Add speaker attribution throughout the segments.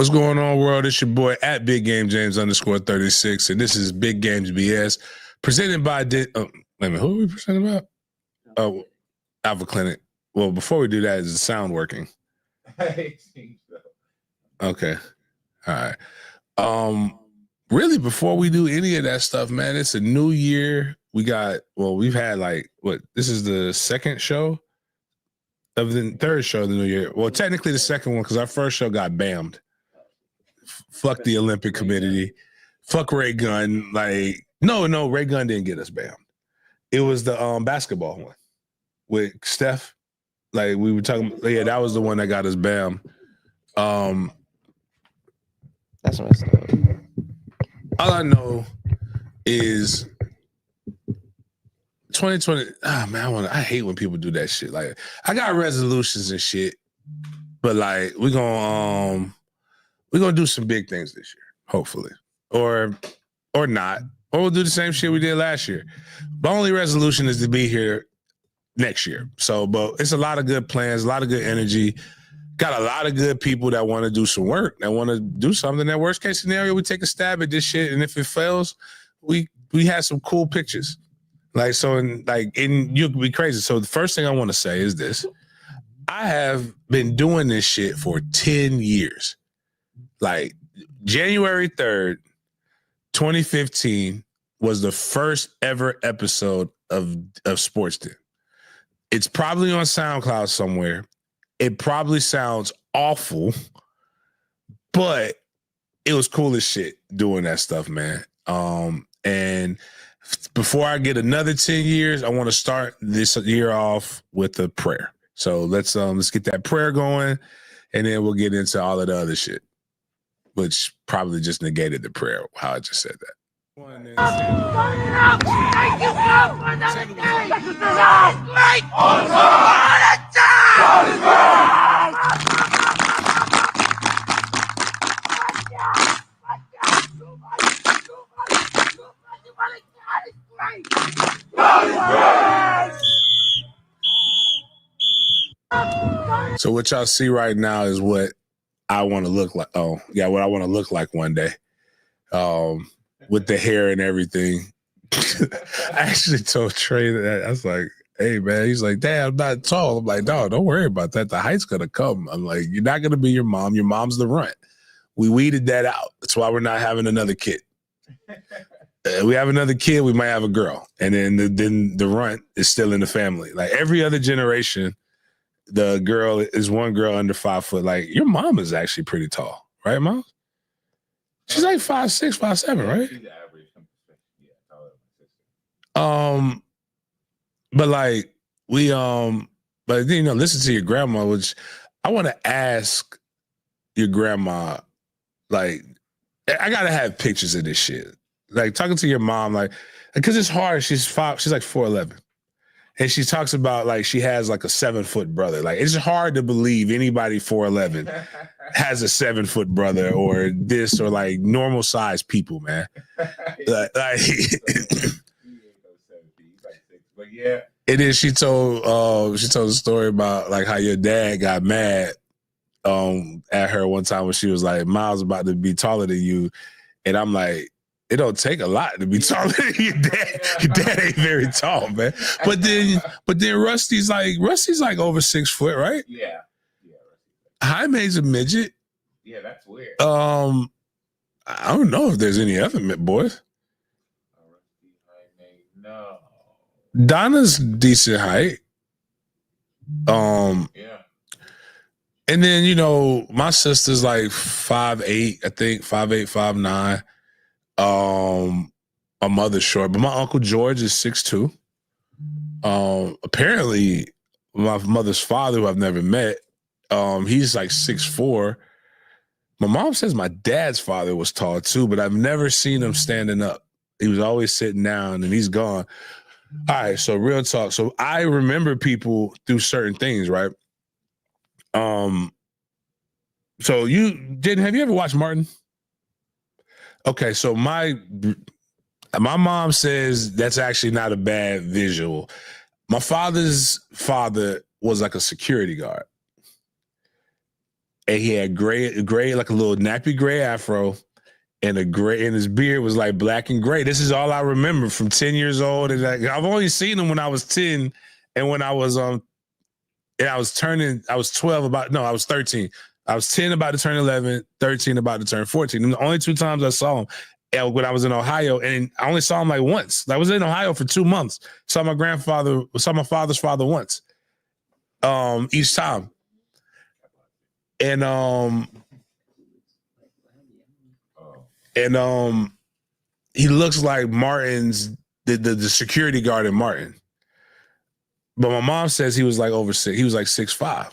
Speaker 1: What's going on, world? It's your boy at Big Game James _36, and this is Big Games B.S. presented by. Wait a minute, who are we presenting about? Oh, Alpha Clinic. Well, before we do that, is the sound working? Okay, all right. Really, before we do any of that stuff, man, it's a new year. We've had this is the second show of the third show of the new year. Well, technically the second one, because our first show got bammed. Fuck the Olympic Committee. Fuck Ray Gunn. No, Ray Gunn didn't get us banned. It was the basketball one with Steph. Like we were talking, that was the one that got us banned.
Speaker 2: That's messed up.
Speaker 1: All I know is 2020. Oh man, I hate when people do that shit. Like I got resolutions and shit, but like we're gonna do some big things this year, hopefully. Or not. Or we'll do the same shit we did last year. My only resolution is to be here next year. So, but it's a lot of good plans, a lot of good energy. Got a lot of good people that want to do some work, that want to do something. That worst case scenario, we take a stab at this shit, and if it fails, we had some cool pictures. And you could be crazy. So the first thing I want to say is this. I have been doing this shit for 10 years. Like January 3rd, 2015 was the first ever episode of Sports Den. It's probably on SoundCloud somewhere. It probably sounds awful, but it was cool as shit doing that stuff, man. And before I get another 10 years, I want to start this year off with a prayer. So let's get that prayer going, and then we'll get into all of the other shit, which probably just negated the prayer, how I just said that.
Speaker 3: Thank you, God, for another day. God is great. God is great.
Speaker 1: So what y'all see right now is what I want to look like. Oh, yeah, what I want to look like one day. With the hair and everything. I actually told Trey that. I was like, hey, man. He's like, Dad, I'm not tall. I'm like, no, don't worry about that. The height's going to come. I'm like, you're not going to be your mom. Your mom's the runt. We weeded that out. That's why we're not having another kid. We have another kid, we might have a girl. And then the runt is still in the family. Like every other generation, the girl is one girl under 5 foot. Like your mom is actually pretty tall. Right, Mom? She's like 5'6", 5'7", right? She's average. Yeah, taller than my sister. But like but listen to your grandma, which I want to ask your grandma, like, I gotta have pictures of this shit. Like talking to your mom, like, because it's hard. She's like 4'11". And she talks about like she has like a 7-foot brother. Like it's hard to believe anybody 4'11" has a 7-foot brother or this or like normal sized people, man. But yeah. And then she told the story about like how your dad got mad at her one time when she was like, Miles about to be taller than you. And I'm like, it don't take a lot to be taller than your dad. Your dad ain't very tall, man. But then Rusty's like over 6 foot, right?
Speaker 4: Yeah.
Speaker 1: Jaime's a midget.
Speaker 4: Yeah, that's weird.
Speaker 1: I don't know if there's any other boys.
Speaker 4: No.
Speaker 1: Donna's decent height.
Speaker 4: Yeah.
Speaker 1: And then, my sister's like 5'8", I think, 5'8", 5'9". My mother's short, but my Uncle George is 6'2". Apparently, my mother's father, who I've never met, he's like 6'4". My mom says my dad's father was tall too, but I've never seen him standing up. He was always sitting down, and he's gone. All right, so real talk. So I remember people through certain things, right? So have you ever watched Martin? Okay, so my mom says that's actually not a bad visual. My father's father was like a security guard. and he had gray, like a little nappy gray afro, and his beard was like black and gray. This is all I remember from 10 years old. And I've only seen him when I was 10, and when I was and I was 13. I was 10 about to turn 11, 13 about to turn 14. And the only 2 times I saw him when I was in Ohio, and I only saw him like once. I was in Ohio for 2 months. Saw my father's father once. Each time. And he looks like Martin's the security guard in Martin. But my mom says he was like over 6. He was like 6'5".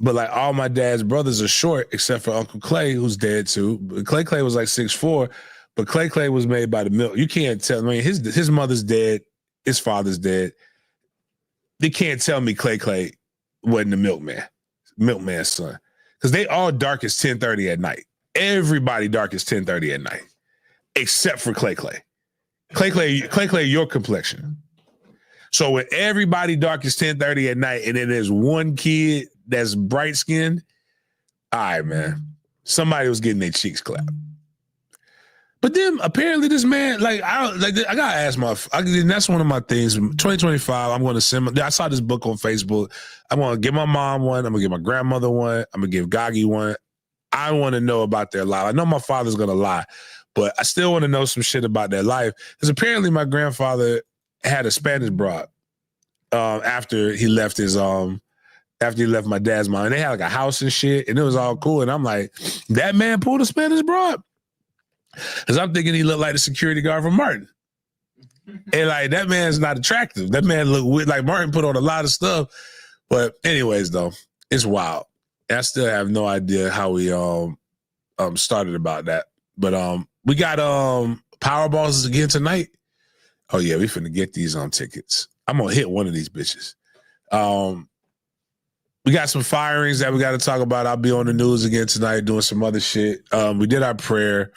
Speaker 1: But like all my dad's brothers are short, except for Uncle Clay, who's dead too. But Clay was like 6'4", but Clay was made by the milk. You can't tell. I mean, his mother's dead, his father's dead. They can't tell me Clay wasn't the milkman's son, because they all dark as 10:30 at night. Everybody dark as 10:30 at night, except for Clay. Clay, your complexion. So when everybody dark is 10:30 at night, and then there's one kid that's bright skinned, all right, man, somebody was getting their cheeks clapped. But then apparently this man, I gotta ask and that's one of my things. 2025, I'm going to send. I saw this book on Facebook. I'm going to give my mom one. I'm going to give my grandmother one. I'm going to give Gagi one. I want to know about their life. I know my father's going to lie, but I still want to know some shit about their life, because apparently my grandfather had a Spanish broad after he left my dad's mom. And they had like a house and shit, and it was all cool. And I'm like, that man pulled a Spanish broad? Because I'm thinking he looked like the security guard from Martin. And like, that man's not attractive. That man looked weird. Like, Martin put on a lot of stuff. But anyways, though, it's wild. And I still have no idea how we started about that. But we got Powerballs again tonight. Oh yeah, we finna get these tickets. I'm gonna hit one of these bitches. We got some firings that we got to talk about. I'll be on the news again tonight doing some other shit. We did our prayer.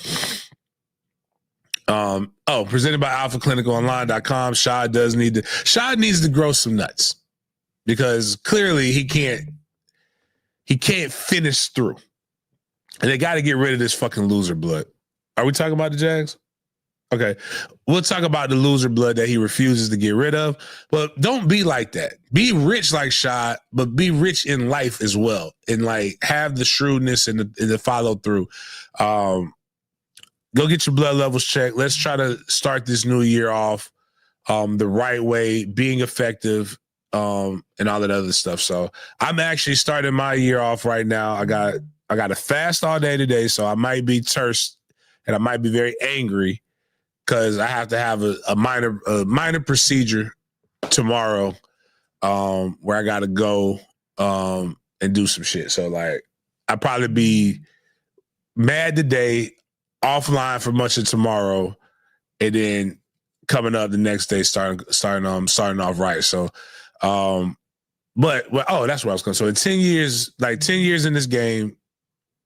Speaker 1: Presented by alphacliniconline.com. Shad needs to grow some nuts, because clearly he can't finish through. And they got to get rid of this fucking loser blood. Are we talking about the Jags? Okay. We'll talk about the loser blood that he refuses to get rid of. But don't be like that. Be rich like Shad, but be rich in life as well. And like have the shrewdness and the follow through. Go get your blood levels checked. Let's try to start this new year off the right way, being effective, and all that other stuff. So I'm actually starting my year off right now. I got a fast all day today, so I might be terse and I might be very angry, because I have to have a minor procedure tomorrow where I got to go and do some shit. So like, I'll probably be mad today, offline for much of tomorrow, and then coming up the next day, starting off right. So, that's where I was going. So in 10 years in this game,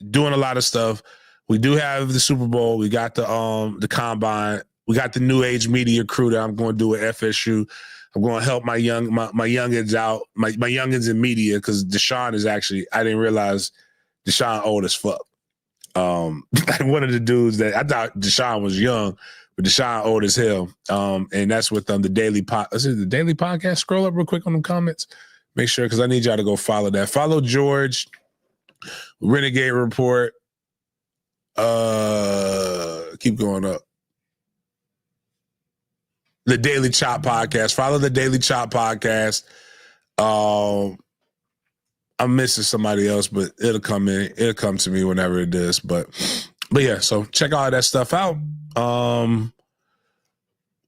Speaker 1: doing a lot of stuff. We do have the Super Bowl. We got the combine. We got the new age media crew that I'm going to do at FSU. I'm going to help my youngins out, my youngins in media, because Deshaun is actually, I didn't realize Deshaun old as fuck. One of the dudes that I thought Deshaun was young, but Deshaun old as hell. And that's with the Daily the Daily Podcast. Scroll up real quick on the comments. Make sure, because I need y'all to go follow that. Follow George, Renegade Report. Keep going up. The Daily Chop Podcast. Follow the Daily Chop Podcast. I'm missing somebody else, but it'll come in. It'll come to me whenever it does. But yeah, so check all that stuff out.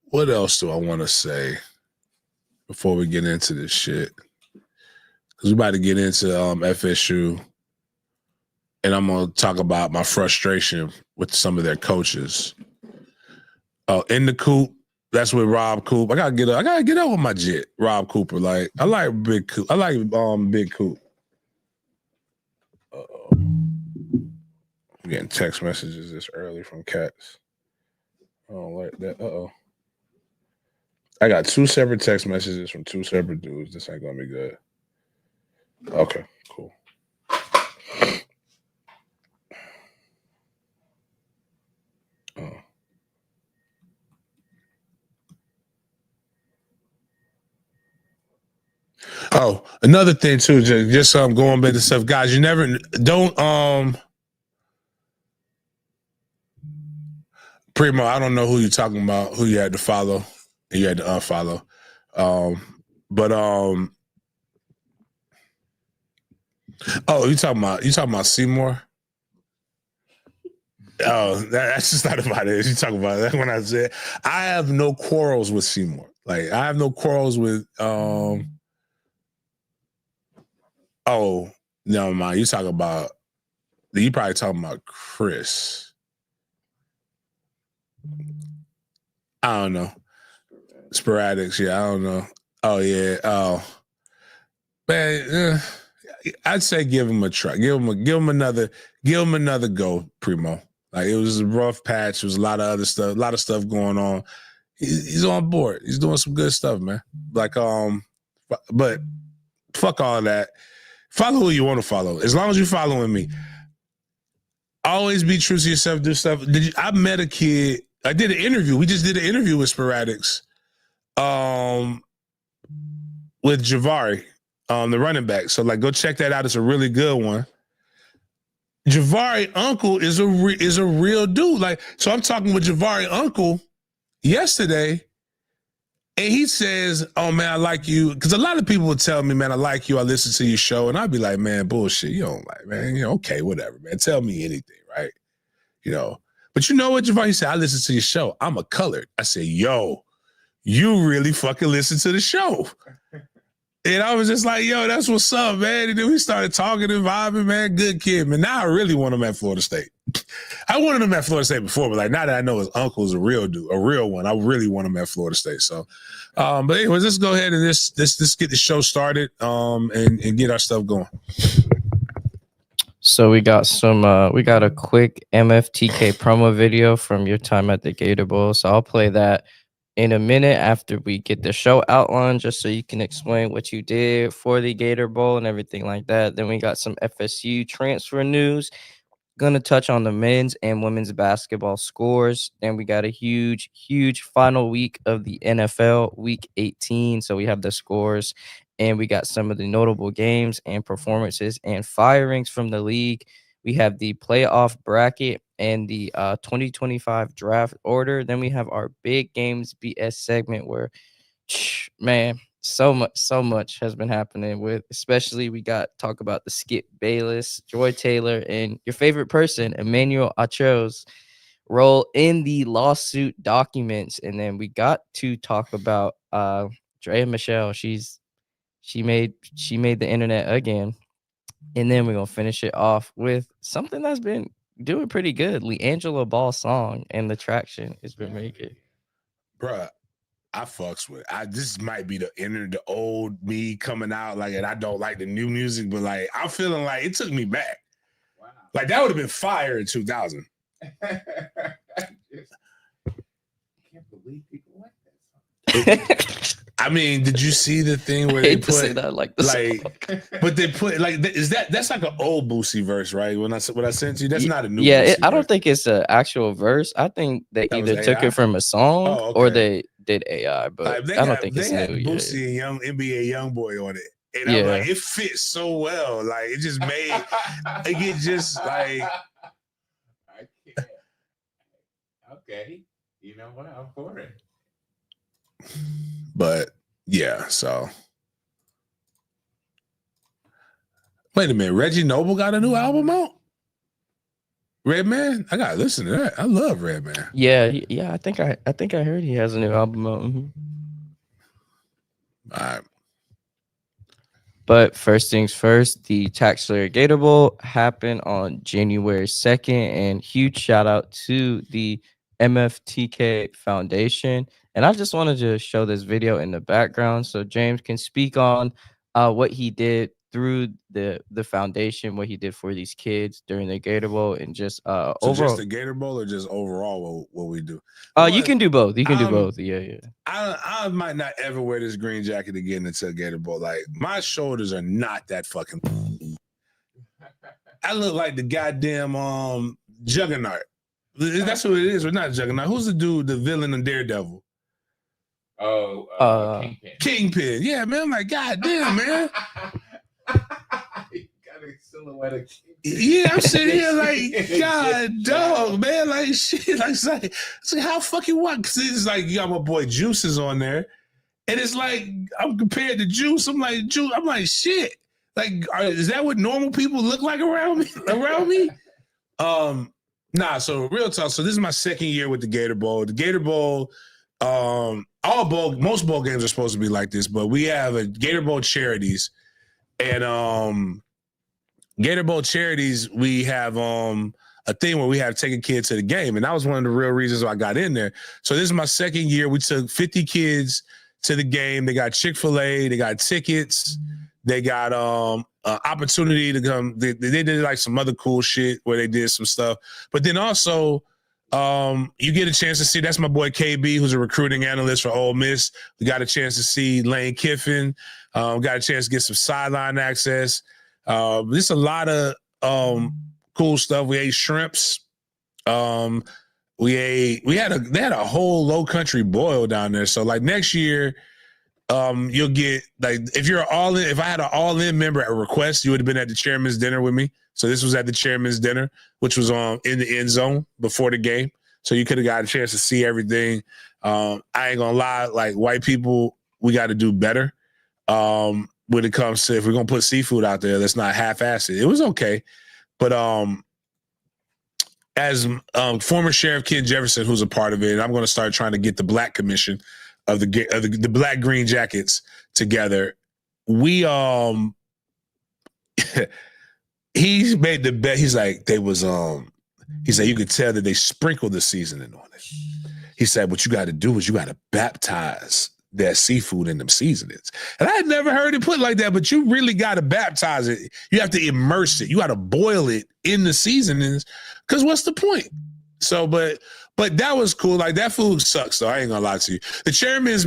Speaker 1: What else do I want to say before we get into this shit? Because we're about to get into FSU, and I'm going to talk about my frustration with some of their coaches. In the coop, that's with Rob Coop. I gotta get up with my jit, Rob Cooper. Like, I like Big Coop. I like Big Coop. I'm getting text messages this early from cats. I don't like that. I got 2 separate text messages from 2 separate dudes. This ain't gonna be good. Okay, cool. Oh, another thing too, just going back to stuff, guys. You never don't Primo. I don't know who you're talking about, who you had to follow and you had to unfollow. But oh, you talking about Seymour? Oh, that's just not about it. You talking about that when I said I have no quarrels with Seymour. Like I have no quarrels with oh, no mind. You talking about you probably talking about Chris. I don't know. Sporadics, yeah, I don't know. Oh yeah. Oh. Man, I'd say give him a try. Give him another go, Primo. Like it was a rough patch. There was a lot of stuff going on. He's on board. He's doing some good stuff, man. Like but fuck all that. Follow who you want to follow. As long as you're following me. Always be true to yourself. Do stuff. I met a kid. I did an interview. We just did an interview with Sporadics, with Javari, the running back. So like, go check that out. It's a really good one. Javari uncle is a real dude. Like, so I'm talking with Javari uncle yesterday, and he says, "Oh man, I like you." Because a lot of people would tell me, "Man, I like you. I listen to your show," and I'd be like, "Man, bullshit. You don't like, man. You know, okay, whatever, man. Tell me anything, right? You know." But you know what, Javari? He said, "I listen to your show. I'm a colored." I said, "Yo, you really fucking listen to the show." And I was just like, yo, that's what's up, man. And then we started talking and vibing, man. Good kid, man. Now I really want him at Florida State. I wanted him at Florida State before, but like now that I know his uncle's a real dude, a real one, I really want him at Florida State. So, but anyways, let's go ahead and let's get the show started, and get our stuff going.
Speaker 2: So we got a quick MFTK promo video from your time at the Gator Bowl. So I'll play that in a minute after we get the show outline, just so you can explain what you did for the Gator Bowl and everything like that. Then we got some FSU transfer news. Going to touch on the men's and women's basketball scores. Then we got a huge final week of the NFL, week 18. So we have the scores, and we got some of the notable games and performances and firings from the league. We have the playoff bracket and the 2025 draft order. Then we have our big Games B.S. segment where, man, so much has been happening with, especially we got talk about the Skip Bayless, Joy Taylor, and your favorite person, Emmanuel Acho's role in the lawsuit documents. And then we got to talk about Draya Michelle. She made the internet again. And then we're gonna finish it off with something that's been doing pretty good. Liangelo Ball song and the traction has been making.
Speaker 1: Bruh, I fucks with it. This might be the old me coming out, like, and I don't like the new music, but like I'm feeling like it took me back. Wow. Like that would have been fire in 2000.
Speaker 4: I can't believe people like that song.
Speaker 1: I mean, did you see the thing where they put
Speaker 2: that, like,
Speaker 1: but they put like that's like an old Boosie verse, right? When I sent you, that's not a new.
Speaker 2: Yeah, I don't think it's an actual verse. I think they either took it from a song or they did AI, but I don't think it's new.
Speaker 1: Boosie and NBA Youngboy on it, and I'm like, it fits so well. Like it just made it just like.
Speaker 4: I can't. Okay, you know what? I'm for it.
Speaker 1: But yeah, so wait a minute. Reggie Noble got a new album out? Redman? I gotta listen to that. I love Redman.
Speaker 2: Yeah. I think I heard he has a new album out.
Speaker 1: All right.
Speaker 2: But first things first, the Taxslayer Gator Bowl happened on January 2nd, and huge shout out to the MFTK Foundation. And I just wanted to show this video in the background so James can speak on what he did through the foundation, what he did for these kids during the Gator Bowl, and just
Speaker 1: so
Speaker 2: overall.
Speaker 1: Just the Gator Bowl or just overall what we do?
Speaker 2: You can do both. You can do both. Yeah.
Speaker 1: I might not ever wear this green jacket again until Gator Bowl. Like my shoulders are not that fucking. I look like the goddamn Juggernaut. That's what it is. We're not Juggernaut. Who's the dude, the villain in Daredevil?
Speaker 4: Kingpin.
Speaker 1: Kingpin. Yeah, man. I'm like, God damn, man.
Speaker 4: Got a silhouette of Kingpin.
Speaker 1: Yeah, I'm sitting here like, God, dog, man. Like, shit. Like, it's like how fucking what? Because it's like, you got my boy Juices on there. And it's like, I'm compared to Juice. I'm like, Juice. I'm like, shit. Like, is that what normal people look like around me? Nah, so real talk. So this is my second year with the Gator Bowl. The Gator Bowl, most bowl games are supposed to be like this, but we have a Gator Bowl charities. And Gator Bowl charities, we have a thing where we have taken kids to the game. And that was one of the real reasons why I got in there. So this is my second year. We took 50 kids to the game. They got Chick-fil-A, they got tickets, they got opportunity to come. They did like some other cool shit where they did some stuff. But then also, you get a chance to see, that's my boy KB, who's a recruiting analyst for Ole Miss. We got a chance to see Lane Kiffin. Got a chance to get some sideline access. Just a lot of cool stuff. We ate shrimps. They had a whole low country boil down there. So like next year, you'll get like if I had an all-in member at request, you would have been at the chairman's dinner with me. So this was at the chairman's dinner, which was in the end zone before the game. So you could have got a chance to see everything. I ain't gonna lie, like white people, we got to do better when it comes to, if we're gonna put seafood out there, let's not half-ass it. It was okay, but as former Sheriff Ken Jefferson, who's a part of it, I'm going to start trying to get the Black Commission of the Black Green Jackets together. We he made the bet. He's like, he said you could tell that they sprinkled the seasoning on it. He said, what you got to do is you got to baptize that seafood in them seasonings. And I had never heard it put like that, but you really got to baptize it. You have to immerse it. You got to boil it in the seasonings, because what's the point? So, but that was cool. Like, that food sucks, though. I ain't gonna lie to you. The chairman's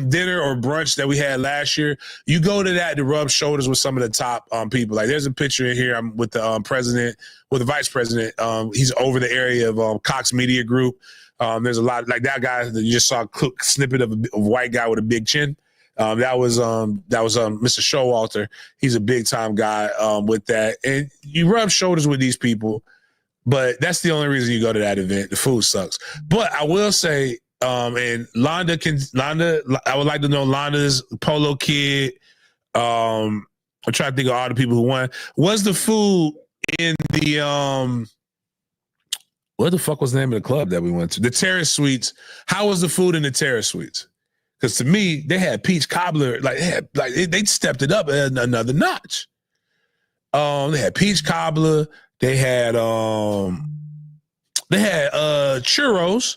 Speaker 1: dinner or brunch that we had last year, you go to that to rub shoulders with some of the top people. Like, there's a picture in here. I'm with the president, with the vice president. He's over the area of Cox Media Group. There's a lot, like that guy that you just saw, a quick snippet of a white guy with a big chin. That was Mr. Showalter. He's a big time guy with that. And you rub shoulders with these people, but that's the only reason you go to that event. The food sucks. But I will say, and Londa, I would like to know Londa's Polo Kid. I'm trying to think of all the people who won. Was the food in the what the fuck was the name of the club that we went to? The Terrace Suites. How was the food in the Terrace Suites? Because to me, they had peach cobbler. They stepped it up another notch. They had peach cobbler. They had churros,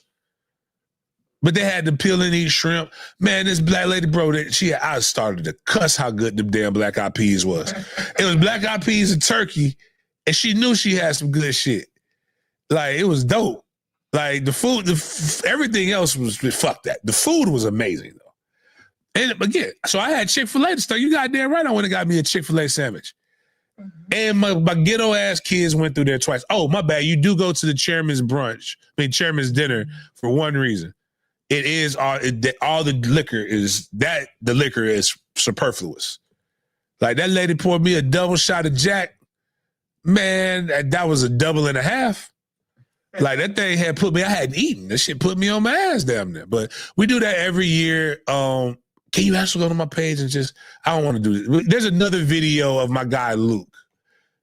Speaker 1: but they had to peel and eat shrimp. Man, this black lady, bro, I started to cuss how good them damn black eyed peas was. It was black eyed peas and turkey, and she knew she had some good shit. Like, it was dope. Like, the food, everything else was, fuck that. The food was amazing, though. And again, so I had Chick-fil-A to start. You goddamn right I went and got me a Chick-fil-A sandwich. Mm-hmm. And my ghetto-ass kids went through there twice. Oh, my bad. You do go to the chairman's dinner for one reason. It is all the liquor is, the liquor is superfluous. Like, that lady poured me a double shot of Jack. Man, that was a double and a half. Like, that thing had I hadn't eaten. That shit put me on my ass down there. But we do that every year. Can you actually go to my page and I don't want to do this. There's another video of my guy, Luke.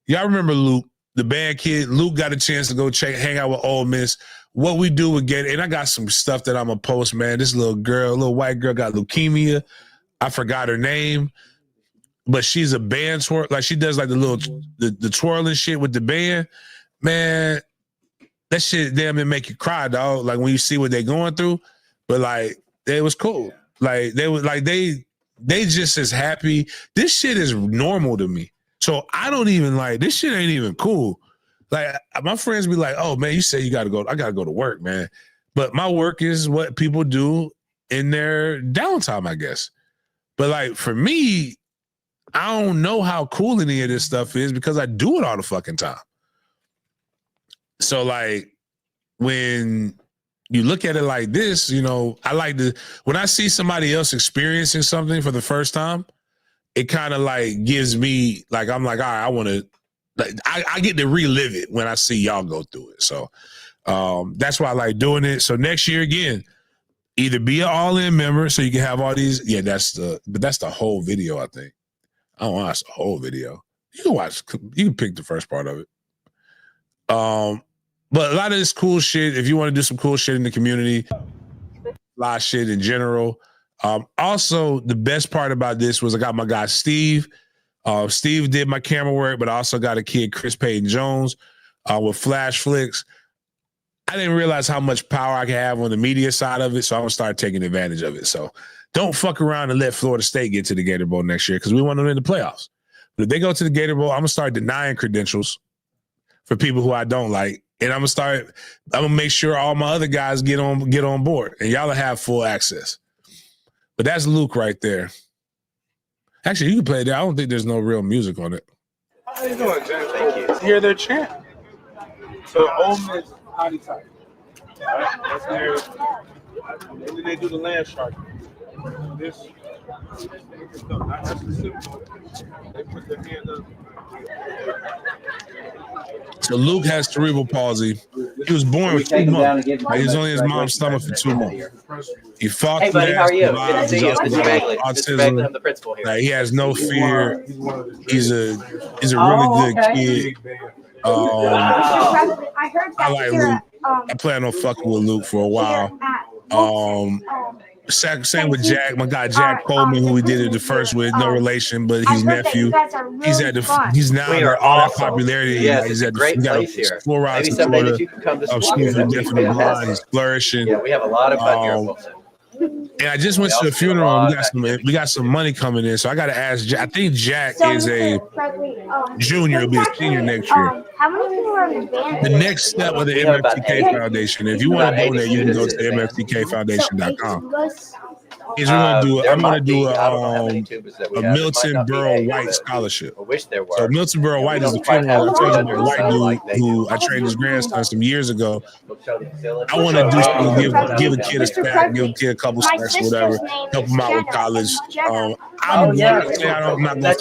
Speaker 1: Y'all remember Luke, the band kid? Luke got a chance to go hang out with Ole Miss. What we do with and I got some stuff that I'm going to post, man. This little white girl got leukemia. I forgot her name. But she's a band twirl. Like, she does like the twirling shit with the band. Man, that shit damn it make you cry, dog. Like, when you see what they're going through. But like, it was cool. Like, they just as happy. This shit is normal to me. So I don't even this shit ain't even cool. Like, my friends be like, oh man, you say you gotta go. I gotta go to work, man. But my work is what people do in their downtime, I guess. But like, for me, I don't know how cool any of this stuff is because I do it all the fucking time. So like, when you look at it like this, I like to, when I see somebody else experiencing something for the first time, it kind of like gives me, like, I'm like, all right, I want to, like, I get to relive it when I see y'all go through it. So that's why I like doing it. So next year, again, either be an all-in member so you can have all these. Yeah, that's the whole video, I think. I don't watch the whole video. You can pick the first part of it. But a lot of this cool shit, if you want to do some cool shit in the community, a lot of shit in general. Also, the best part about this was I got my guy Steve. Steve did my camera work, but I also got a kid, Chris Payton Jones, with Flash Flicks. I didn't realize how much power I can have on the media side of it, so I'm going to start taking advantage of it. So don't fuck around and let Florida State get to the Gator Bowl next year because we want them in the playoffs. But if they go to the Gator Bowl, I'm going to start denying credentials for people who I don't like. And I'm going to make sure all my other guys get on board. And y'all will have full access. But that's Luke right there. Actually, you can play that. I don't think there's no real music on it.
Speaker 5: How you doing, James? Thank you. Hear their chant. So Ole Miss potty type. Right? That's their. And then they do the land shark. This. That's the symbol. They put their hand up.
Speaker 1: So Luke has cerebral palsy. He was born with 2 months. He was only in his mom's stomach for 2 months. He fought.
Speaker 6: Hey, buddy, how are you? Good to see you.
Speaker 1: Autism.
Speaker 6: Mr. Bagley. Mr. Bagley, I'm the principal here.
Speaker 1: Like, he has no fear. He's a really good kid. I like Luke. I plan on fucking with Luke for a while. Same with Jack, my guy Jack Coleman, who we did it the first with, no relation, but his nephew. He's now at all that popularity.
Speaker 6: Yes,
Speaker 1: he's
Speaker 6: it's a
Speaker 1: at
Speaker 6: great place here. Maybe someday that you can come to school here. That'd be fantastic.
Speaker 1: He's flourishing.
Speaker 6: Yeah, we have a lot of fun here, Wilson.
Speaker 1: And I just went to the funeral. We got some money coming in, so I got to ask. I think Jack is a junior. He'll be a senior next year.
Speaker 3: How many people are in the band?
Speaker 1: The next step of the MFTK Foundation. If you want to donate, you can go to mftkfoundation.com. I'm gonna do a Milton Burrow White scholarship.
Speaker 6: I wish there were.
Speaker 1: So Milton Burrow White is a funeral white dude who I trained his grandson some years ago. I want to do something, give a kid a stack, give a kid a couple stacks, whatever, help him out with college. I'm not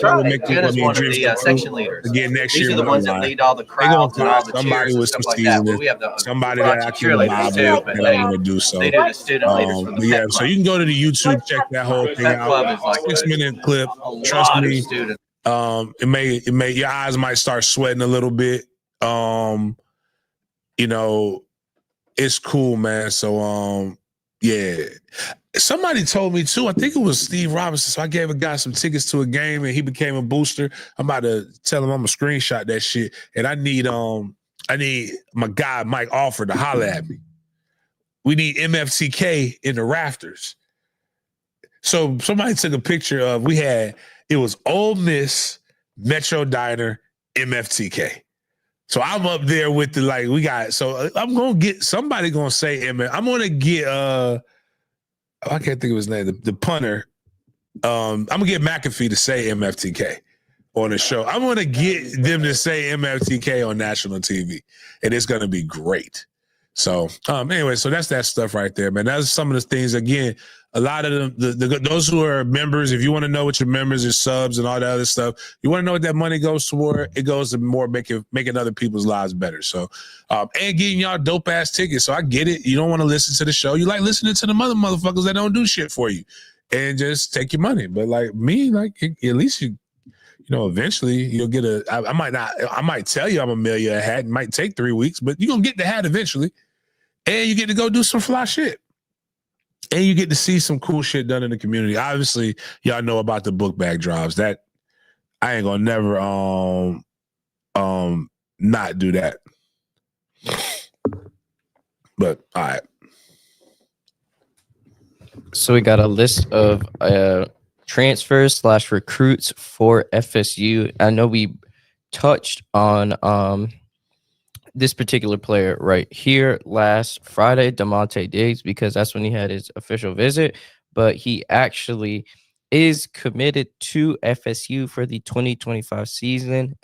Speaker 1: going to make the
Speaker 6: section leaders.
Speaker 1: Again, next year,
Speaker 6: these are the ones that lead all the crowds and all the
Speaker 1: somebody with some seasoning, somebody that I can vibe with, and I want to do so.
Speaker 6: They do the student leaders from the
Speaker 1: yeah, so you can go to the YouTube, check that whole thing out. 6-minute clip. Trust me. It may your eyes might start sweating a little bit. It's cool, man. So yeah. Somebody told me too, I think it was Steve Robinson. So I gave a guy some tickets to a game and he became a booster. I'm about to tell him I'm gonna screenshot that shit. And I need my guy Mike Alford to holler at me. We need MFTK in the rafters. So somebody took a picture of, it was Ole Miss, Metro Diner, MFTK. So I'm up there with I'm going to get, somebody going to say, I'm going to get, I can't think of his name, the punter. I'm going to get McAfee to say MFTK on the show. I'm going to get them to say MFTK on national TV, and it's going to be great. So anyway, so that's that stuff right there, man. That's some of the things. Again, a lot of them, those who are members, if you want to know what your members and subs and all that other stuff, you want to know what that money goes toward, it goes to more making other people's lives better. So, and getting y'all dope ass tickets. So I get it. You don't want to listen to the show. You like listening to the motherfuckers that don't do shit for you and just take your money. But like me, like at least eventually you'll get I might tell you I'm a million a hat. It might take 3 weeks, but you're going to get the hat eventually. And you get to go do some fly shit. And you get to see some cool shit done in the community. Obviously, y'all know about the book bag drives. That I ain't gonna never not do that. But all right.
Speaker 2: So we got a list of transfers / recruits for FSU. I know we touched on this particular player right here last Friday, DeMonte Diggs, because that's when he had his official visit. But he actually is committed to FSU for the 2025 season.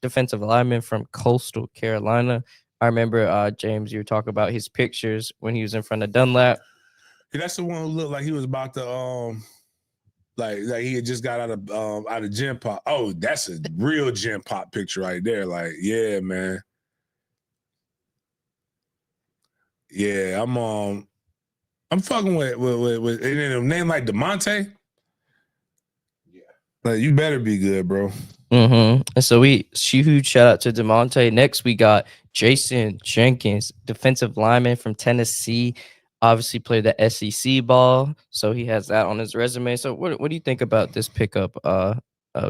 Speaker 2: Defensive lineman from Coastal Carolina, I remember James, you were talking about his pictures when he was in front of Dunlap.
Speaker 1: Yeah, that's the one who looked like he was about to like he had just got out of gym pop. Oh, that's a real gym pop picture right there. Like, yeah, man. Yeah, I'm fucking with and then a name like DeMonte.
Speaker 4: Yeah.
Speaker 1: Like, you better be good, bro.
Speaker 2: And so huge shout out to DeMonte. Next, we got Jason Jenkins, defensive lineman from Tennessee. Obviously played the SEC ball, so he has that on his resume. So what do you think about this pickup,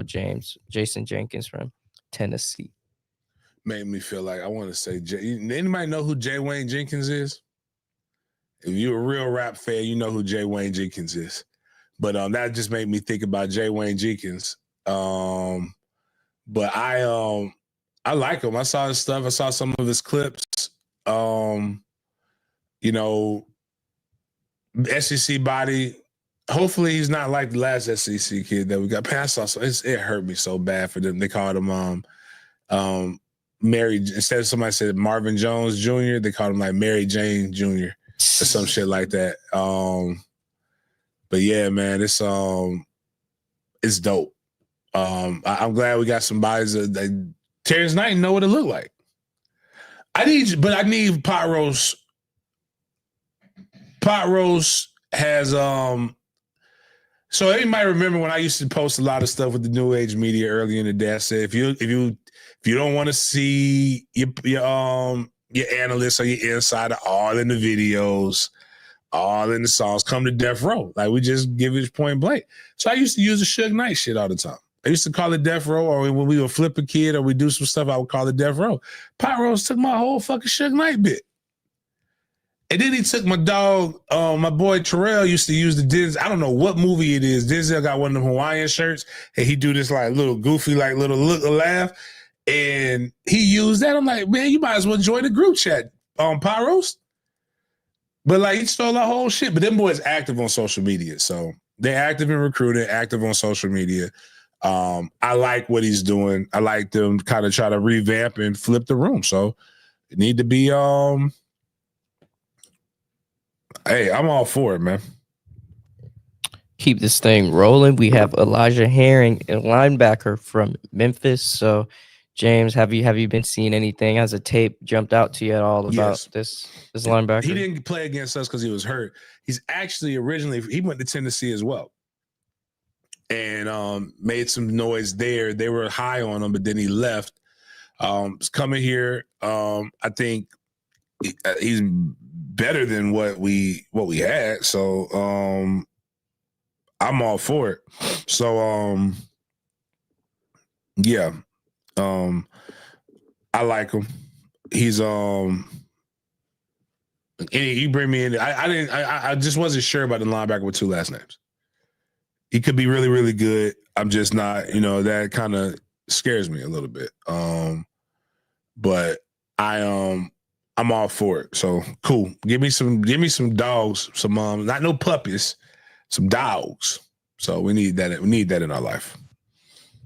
Speaker 2: Jason Jenkins from Tennessee?
Speaker 1: Made me feel like I want to say anybody know who J. Wayne Jenkins is? If you're a real rap fan, you know who J. Wayne Jenkins is. But that just made me think about J. Wayne Jenkins. But I like him. I saw his stuff. I saw some of his clips. You know, SEC body. Hopefully he's not like the last SEC kid that we got. I saw it hurt me so bad for them. They called him Mary, instead of somebody said Marvin Jones Jr., they called him like Mary Jane Jr. or some shit like that. But yeah, man, it's dope. I'm glad we got some bodies that Terrence Knight know what it looked like. I need Pot Roast. Pot Roast has so anybody remember when I used to post a lot of stuff with the New Age media early in the day? I said if you don't want to see your analysts or your insider all in the videos, all in the songs, come to Death Row. Like, we just give it point blank. So I used to use the Suge Knight shit all the time. I used to call it Death Row, or when we would flip a kid or we do some stuff, I would call it Death Row. Pot Roast took my whole fucking Suge Knight bit. And then he took my dog, my boy Terrell used to use the Denzel. I don't know what movie it is. Denzel got one of them Hawaiian shirts, and he do this like little goofy, like little laugh. And he used that. I'm like, man, you might as well join the group chat on Pot Roast. But like, he stole our whole shit. But them boys active on social media. So they're active in recruiting, active on social media. I like what he's doing. I like them kind of try to revamp and flip the room. So it need to be, hey, I'm all for it, man.
Speaker 2: Keep this thing rolling. We have Elijah Herring, a linebacker from Memphis. So, James, have you been seeing anything? Has a tape jumped out to you at all about this linebacker?
Speaker 1: He didn't play against us because he was hurt. He's actually he went to Tennessee as well, and made some noise there. They were high on him, but then he left. He's coming here. I think he's better than what we had. So I'm all for it. So yeah. I like him. He's he bring me in. I just wasn't sure about the linebacker with two last names. He could be really, really good. I'm just not, that kind of scares me a little bit. But I'm all for it. So cool. Give me some dogs, some not no puppies, some dogs. So we need that. We need that in our life.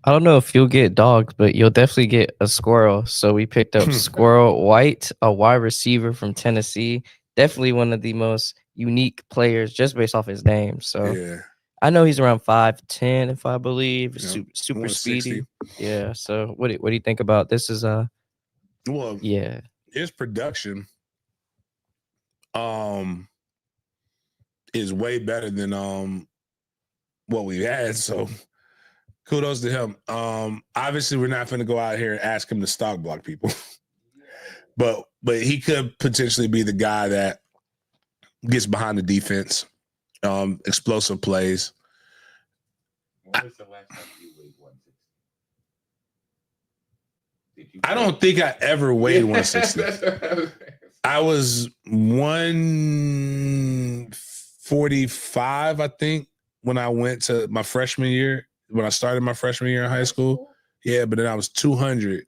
Speaker 2: I don't know if you'll get dogs, but you'll definitely get a squirrel. So we picked up Squirrel White, a wide receiver from Tennessee. Definitely one of the most unique players just based off his name. So yeah. I know he's around 5'10", if I believe. Yeah. Super speedy. Yeah. So what do you think about this? Is
Speaker 1: well,
Speaker 2: yeah,
Speaker 1: his production is way better than what we had. So kudos to him. Obviously, we're not going to go out here and ask him to stock block people, but he could potentially be the guy that gets behind the defense, explosive plays.
Speaker 4: When was the last time you weighed 160?
Speaker 1: I don't think I ever weighed 160. I was 145, I think, when I went to my freshman year. When I started my freshman year in high school, yeah, but then I was 200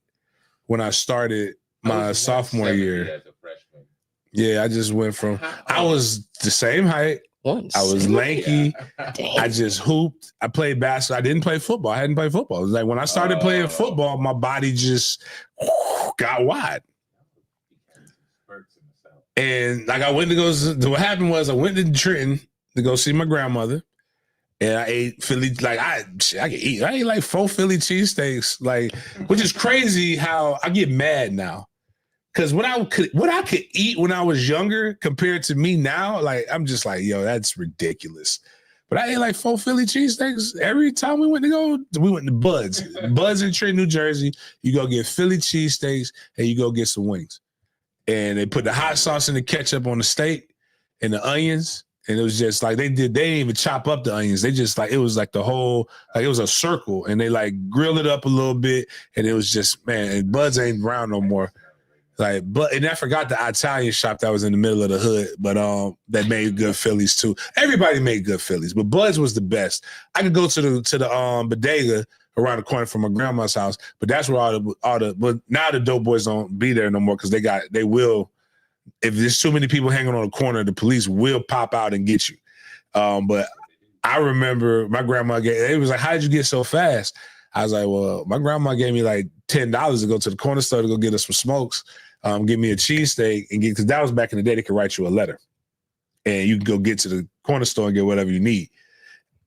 Speaker 1: when I started my sophomore year.
Speaker 4: As a freshman.
Speaker 1: Yeah, I just went from, I was the same height. I was lanky. Yeah. I just hooped. I played basketball. I didn't play football. I hadn't played football. It was like when I started playing football, my body just got wide. And like I went to go. What happened was I went to Trenton to go see my grandmother, and I ate Philly. Like I can eat. I ate like 4 Philly cheesesteaks. Like, which is crazy how I get mad now. Because what I could eat when I was younger compared to me now, like I'm just like, yo, that's ridiculous. But I ate like 4 Philly cheesesteaks every time we went to Bud's. Bud's in Trenton, New Jersey. You go get Philly cheesesteaks and you go get some wings. And they put the hot sauce and the ketchup on the steak and the onions. And it was just like they didn't even chop up the onions. They just like, it was like the whole, like it was a circle. And they like grilled it up a little bit. And it was just, man, and Bud's ain't around no more. Like, but and I forgot the Italian shop that was in the middle of the hood, but that made good Phillies too. Everybody made good Phillies, but Bud's was the best. I could go to the bodega around the corner from my grandma's house, but that's where all the but now the dope boys don't be there no more because they will, if there's too many people hanging on the corner, the police will pop out and get you. But I remember my grandma it was like, how did you get so fast? I was like, well, my grandma gave me like $10 to go to the corner store to go get us some smokes, give me a cheesesteak, and because that was back in the day, they could write you a letter. And you can go get to the corner store and get whatever you need.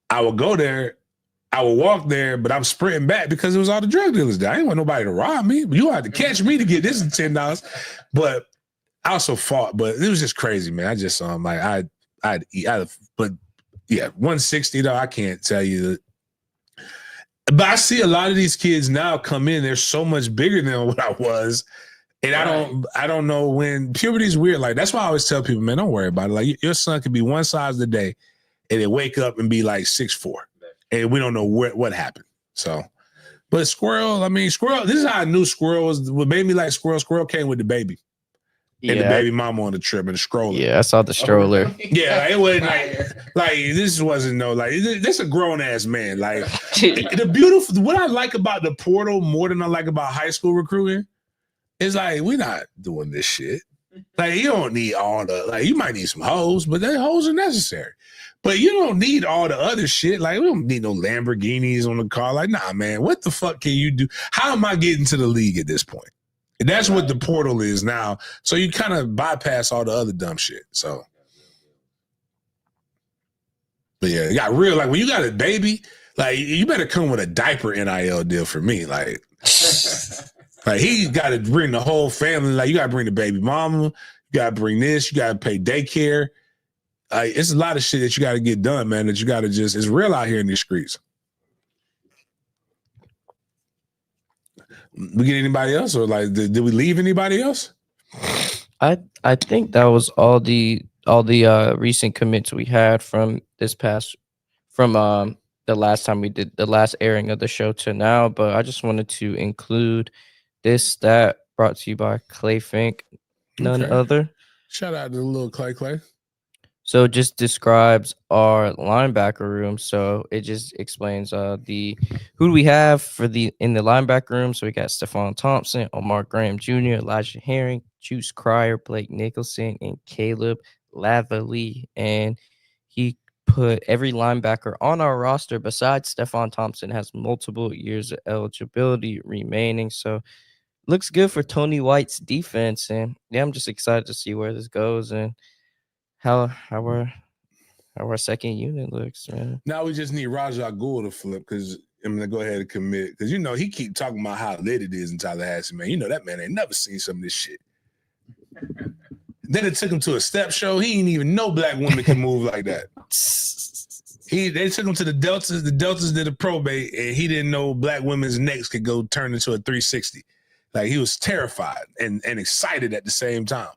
Speaker 1: I would go there, I would walk there, but I'm sprinting back because it was all the drug dealers there. I didn't want nobody to rob me. You had to catch me to get this $10. But I also fought, but it was just crazy, man. I just like but yeah, 160 though, I can't tell you that. But I see a lot of these kids now come in, they're so much bigger than what I was. And I don't know when puberty's weird. Like that's why I always tell people, man, don't worry about it. Like your son could be one size a day and then wake up and be like 6'4". And we don't know what happened. So, but Squirrel, this is how I knew Squirrel was what made me like Squirrel. Squirrel came with the baby. And the baby mama on the trip and the stroller.
Speaker 2: Yeah, I saw the stroller.
Speaker 1: Yeah, it wasn't like this wasn't this a grown ass man. Like what I like about the portal more than I like about high school recruiting is like we're not doing this shit. Like you don't need all the you might need some hoes, but the hoes are necessary. But you don't need all the other shit. Like we don't need no Lamborghinis on the car. Like nah, man, what the fuck can you do? How am I getting to the league at this point? And that's what the portal is now. So you kind of bypass all the other dumb shit. So, but yeah, it got real. Like when you got a baby, like you better come with a diaper NIL deal for me. Like he got to bring the whole family. Like you got to bring the baby mama. You got to bring this. You got to pay daycare. It's a lot of shit that you got to get done, man. That you got to it's real out here in these streets. We get anybody else, or like did we leave anybody else?
Speaker 2: I think that was all the recent commits we had from the last time we did the last airing of the show to now. But I just wanted to include this stat brought to you by Clay Fink, none other.
Speaker 1: Shout out to the little Clay.
Speaker 2: So it just describes our linebacker room. So it just explains who do we have in the linebacker room. So we got Stephon Thompson, Omar Graham Jr., Elijah Herring, Juice Cryer, Blake Nicholson, and Caleb Lavalley. And he put every linebacker on our roster besides Stephon Thompson has multiple years of eligibility remaining. So looks good for Tony White's defense. And yeah, I'm just excited to see where this goes and how our second unit looks, man.
Speaker 1: Now we just need Rajah Gould to flip because I'm gonna go ahead and commit because he keep talking about how lit it is in Tallahassee, man. That man ain't never seen some of this shit. Then it took him to a step show. He didn't even know black women can move like that. They took him to the Deltas. The Deltas did a probate, and he didn't know black women's necks could go turn into a 360. Like he was terrified and excited at the same time.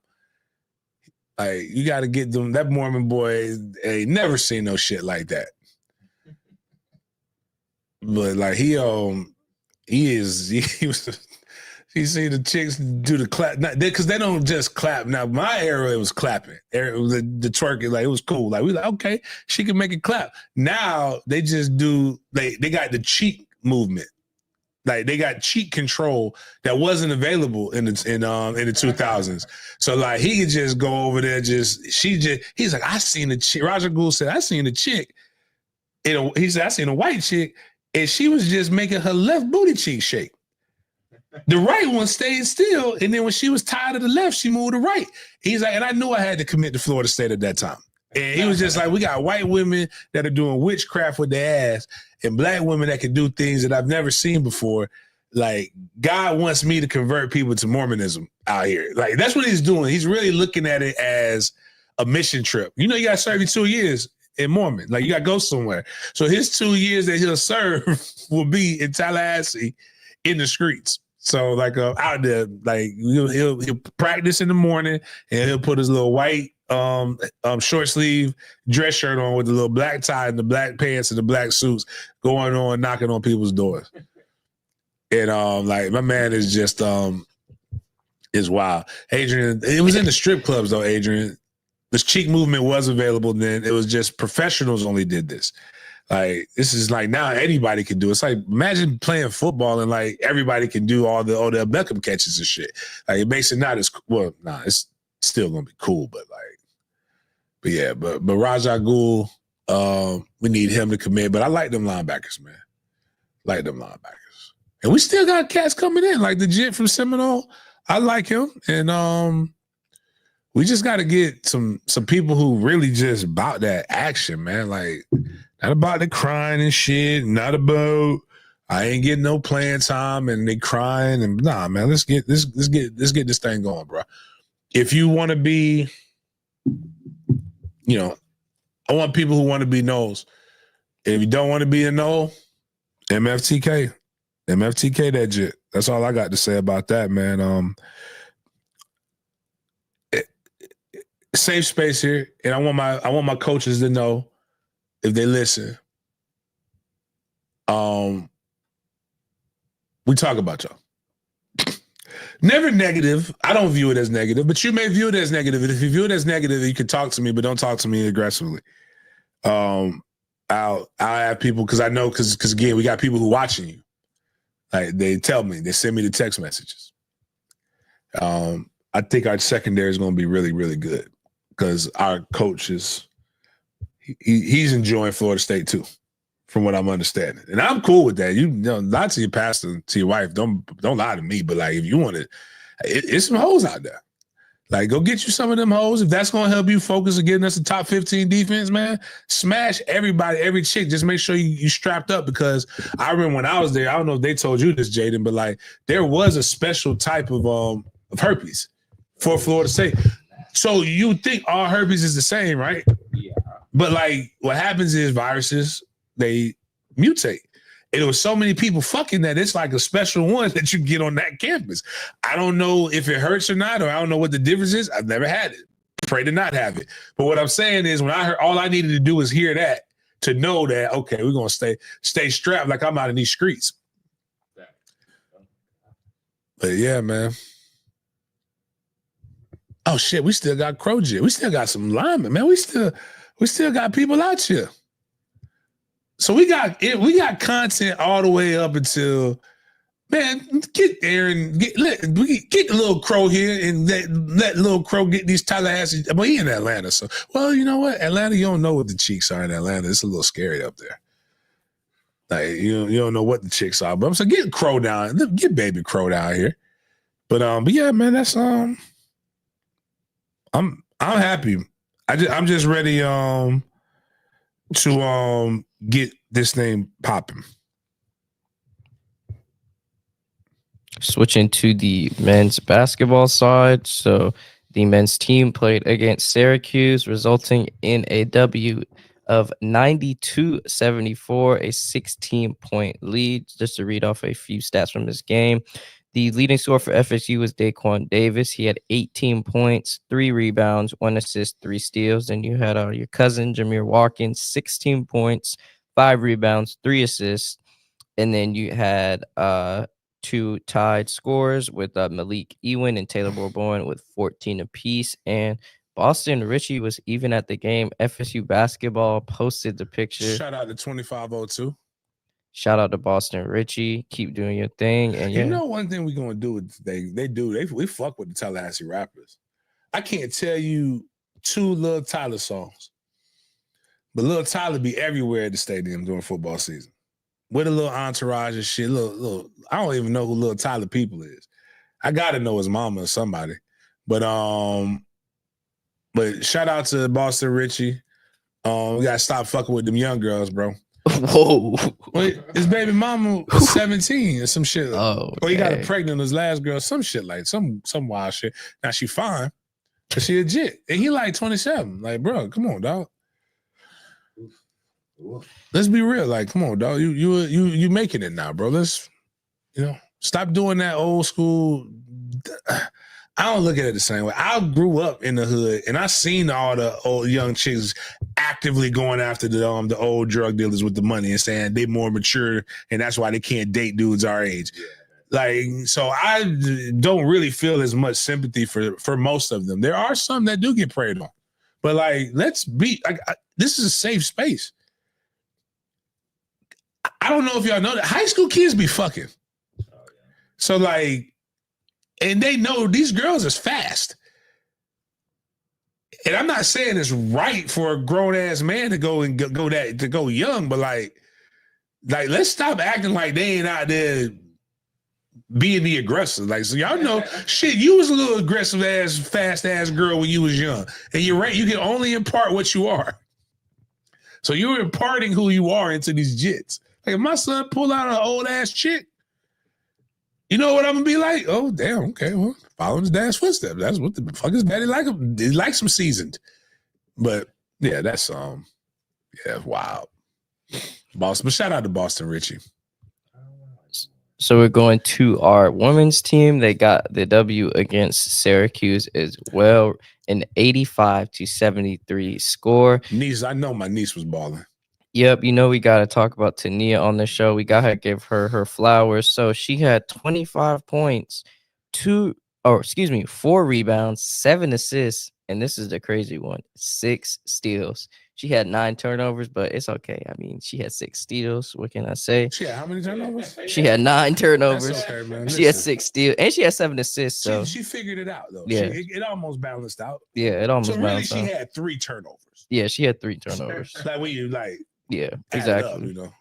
Speaker 1: Like, you got to get them. That Mormon boy ain't never seen no shit like that. But like he see the chicks do the clap because they don't just clap. Now my era it was clapping. It was the twerking, like it was cool. Like we like okay, she can make it clap. Now they just do. They got the cheek movement. Like they got cheek control that wasn't available in the 2000s. So like he could just go over there, he's like, I seen a chick. Rajah Gould said, I seen a chick. He said, I seen a white chick, and she was just making her left booty cheek shake. The right one stayed still, and then when she was tired of the left, she moved to right. He's like, and I knew I had to commit to Florida State at that time. And he was just like, we got white women that are doing witchcraft with their ass and black women that can do things that I've never seen before. Like, God wants me to convert people to Mormonism out here. Like, that's what he's doing. He's really looking at it as a mission trip. You know, you got to serve you 2 years in Mormon. Like, you got to go somewhere. So his 2 years that he'll serve will be in Tallahassee in the streets. So, like, out there, like, he'll practice in the morning and he'll put his little white short sleeve dress shirt on with the little black tie and the black pants and the black suits going on, knocking on people's doors. And like, my man is just is wild. Adrian, it was in the strip clubs though, Adrian. This cheek movement was available then. It was just professionals only did this. Like, this is like, now anybody can do it. It's like, imagine playing football and like everybody can do all the Odell Beckham catches and shit. Like, it makes it not as well. Nah, it's still gonna be cool, but yeah, but Rajah Ghul, we need him to commit. But I like them linebackers, man. Like them linebackers, and we still got cats coming in, like the Jit from Seminole. I like him, and we just got to get some people who really just about that action, man. Like, not about the crying and shit, not about I ain't getting no playing time and they crying and nah, man. Let's get this thing going, bro. If you want to be, you know, I want people who want to be no's. If you don't want to be a no, MFTK that jit. That's all I got to say about that, man. Safe space here, and I want my coaches to know, if they listen, we talk about y'all. Never negative. I don't view it as negative, but you may view it as negative. And if you view it as negative, you can talk to me, but don't talk to me aggressively. I'll have people, because I know, because again, we got people who watching you. Like, they tell me, they send me the text messages. I think our secondary is going to be really, really good, because our coach he's enjoying Florida State too, from what I'm understanding, and I'm cool with that. You know, lie to your pastor, to your wife. Don't lie to me. But like, if you want it, it's some hoes out there. Like, go get you some of them hoes. If that's gonna help you focus on getting us a top 15 defense, man, smash everybody, every chick. Just make sure you strapped up, because I remember when I was there. I don't know if they told you this, Jaden, but like, there was a special type of herpes for Florida State. So you think all herpes is the same, right?
Speaker 4: Yeah.
Speaker 1: But like, what happens is viruses, they mutate. And there was so many people fucking that it's like a special one that you get on that campus. I don't know if it hurts or not, or I don't know what the difference is. I've never had it. Pray to not have it. But what I'm saying is, when I heard, all I needed to do was hear that to know that, okay, we're gonna stay strapped like I'm out in these streets. But yeah, man. Oh shit, we still got Crowjit. We still got some linemen, man. We still got people out here. So we got content all the way up until, man, get Aaron, get the little Crow here and let little Crow get these Tallahassee. Well, he in Atlanta, so, well, you know what? Atlanta, you don't know what the cheeks are in Atlanta. It's a little scary up there. Like, you don't know what the chicks are. But I'm saying, get Crow down, get baby Crow down here. But yeah, man, that's I'm happy. I'm just ready to get this thing popping.
Speaker 2: Switching to the men's basketball side. So the men's team played against Syracuse, resulting in a W of 92-74, a 16-point lead. Just to read off a few stats from this game. The leading scorer for FSU was Daquan Davis. He had 18 points, 3 rebounds, 1 assist, 3 steals. And you had your cousin, Jameer Watkins, 16 points, 5 rebounds, 3 assists. And then you had 2 tied scores with Malik Ewin and Taylor Bourbon with 14 apiece. And Boston Richie was even at the game. FSU basketball posted the picture.
Speaker 1: Shout out to 2502.
Speaker 2: Shout out to Boston Richie. Keep doing your thing. And yeah.
Speaker 1: You know, one thing we're gonna do is we fuck with the Tallahassee rappers. I can't tell you 2 Lil Tyler songs, but Lil Tyler be everywhere at the stadium during football season. with a little entourage and shit. Little. I don't even know who little Tyler People is. I gotta know his mama or somebody. But shout out to Boston Richie. We gotta stop fucking with them young girls, bro.
Speaker 2: Whoa.
Speaker 1: Wait, his baby mama was 17 or some shit.
Speaker 2: Oh,
Speaker 1: Or he got her pregnant, his last girl, some shit like some wild shit. Now she fine, but she a jit. And he like 27. Like, bro, come on, dog. Let's be real. Like, come on, dog. You making it now, bro. Let's, stop doing that old school. I don't look at it the same way. I grew up in the hood, and I seen all the old young chicks actively going after the old drug dealers with the money and saying they more mature, and that's why they can't date dudes our age. Like, so I don't really feel as much sympathy for most of them. There are some that do get preyed on, but like, let's be. This is a safe space. I don't know if y'all know that high school kids be fucking. So like. And they know these girls is fast. And I'm not saying it's right for a grown ass man to go young, but like let's stop acting like they ain't out there being the aggressor. Like, so y'all know, shit, you was a little aggressive ass, fast ass girl when you was young. And you're right, you can only impart what you are. So you're imparting who you are into these jits. Like if my son pull out an old ass chick, you know what I'm gonna be like? Oh, damn, okay, well, following his dad's footsteps. That's what the fuck his daddy like him. He likes him seasoned. But yeah, that's wild. Boston, but shout out to Boston Richie.
Speaker 2: So we're going to our women's team. They got the W against Syracuse as well, an 85-73 score.
Speaker 1: Niece, I know my niece was balling.
Speaker 2: Yep, we got to talk about Tania on the show. We got to give her flowers. So she had 25 points, 4 rebounds, 7 assists, and this is the crazy one, 6 steals. She had 9 turnovers, but it's okay. I mean, she had 6 steals. What can I say?
Speaker 1: She had how many turnovers?
Speaker 2: She had 9 turnovers.
Speaker 1: That's okay, man.
Speaker 2: She had 6 steals, and she had 7 assists. So
Speaker 1: she figured it out, though.
Speaker 2: Yeah.
Speaker 1: It almost balanced out.
Speaker 2: Yeah, it almost balanced out.
Speaker 1: She had 3 turnovers.
Speaker 2: Yeah, she had 3 turnovers.
Speaker 1: Like when you like.
Speaker 2: Yeah, exactly.
Speaker 1: Up,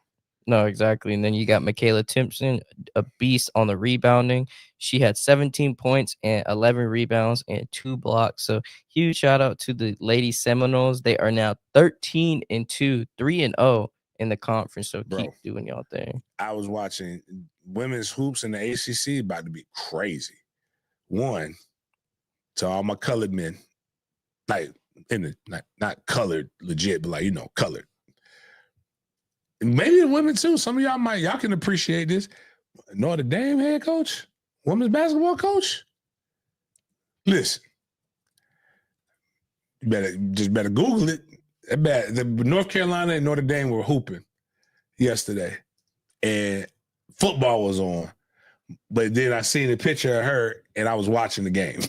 Speaker 2: No, exactly. And then you got Michaela Timpson, a beast on the rebounding. She had 17 points and 11 rebounds and 2 blocks. So huge shout out to the Lady Seminoles. They are now 13-2, 3-0 in the conference. So keep doing y'all thing.
Speaker 1: I was watching women's hoops in the ACC, about to be crazy. One, to all my colored men, like in the not colored legit, but like colored. Maybe the women too. Some of y'all can appreciate this. Notre Dame head coach, women's basketball coach. Listen, you better Google it. The North Carolina and Notre Dame were hooping yesterday, and football was on. But then I seen a picture of her, and I was watching the game.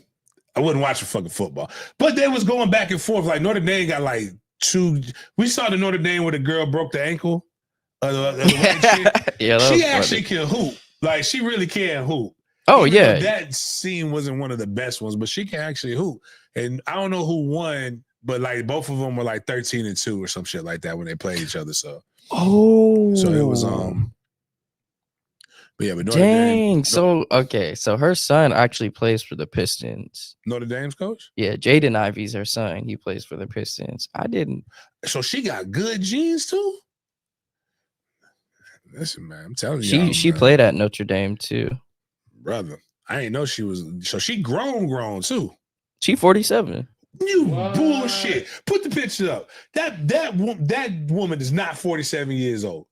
Speaker 1: I wasn't watching fucking football, but they was going back and forth. Like Notre Dame got like 2. We saw the Notre Dame where the girl broke the ankle.
Speaker 2: Yeah,
Speaker 1: she actually can hoop. Like she really can hoop.
Speaker 2: Oh,
Speaker 1: Even
Speaker 2: yeah.
Speaker 1: though that scene wasn't one of the best ones, but she can actually hoop. And I don't know who won, but like both of them were like 13-2 or some shit like that when they played each other. So it was but yeah, but Notre Dame,
Speaker 2: So her son actually plays for the Pistons.
Speaker 1: Notre Dame's coach?
Speaker 2: Yeah, Jaden Ivey's her son. He plays for the Pistons. I didn't.
Speaker 1: So she got good genes too? Listen, man, I'm telling you.
Speaker 2: She played at Notre Dame too.
Speaker 1: Brother, I didn't know she was. So she grown too.
Speaker 2: She 47.
Speaker 1: You bullshit. Put the picture up. That woman is not 47 years old.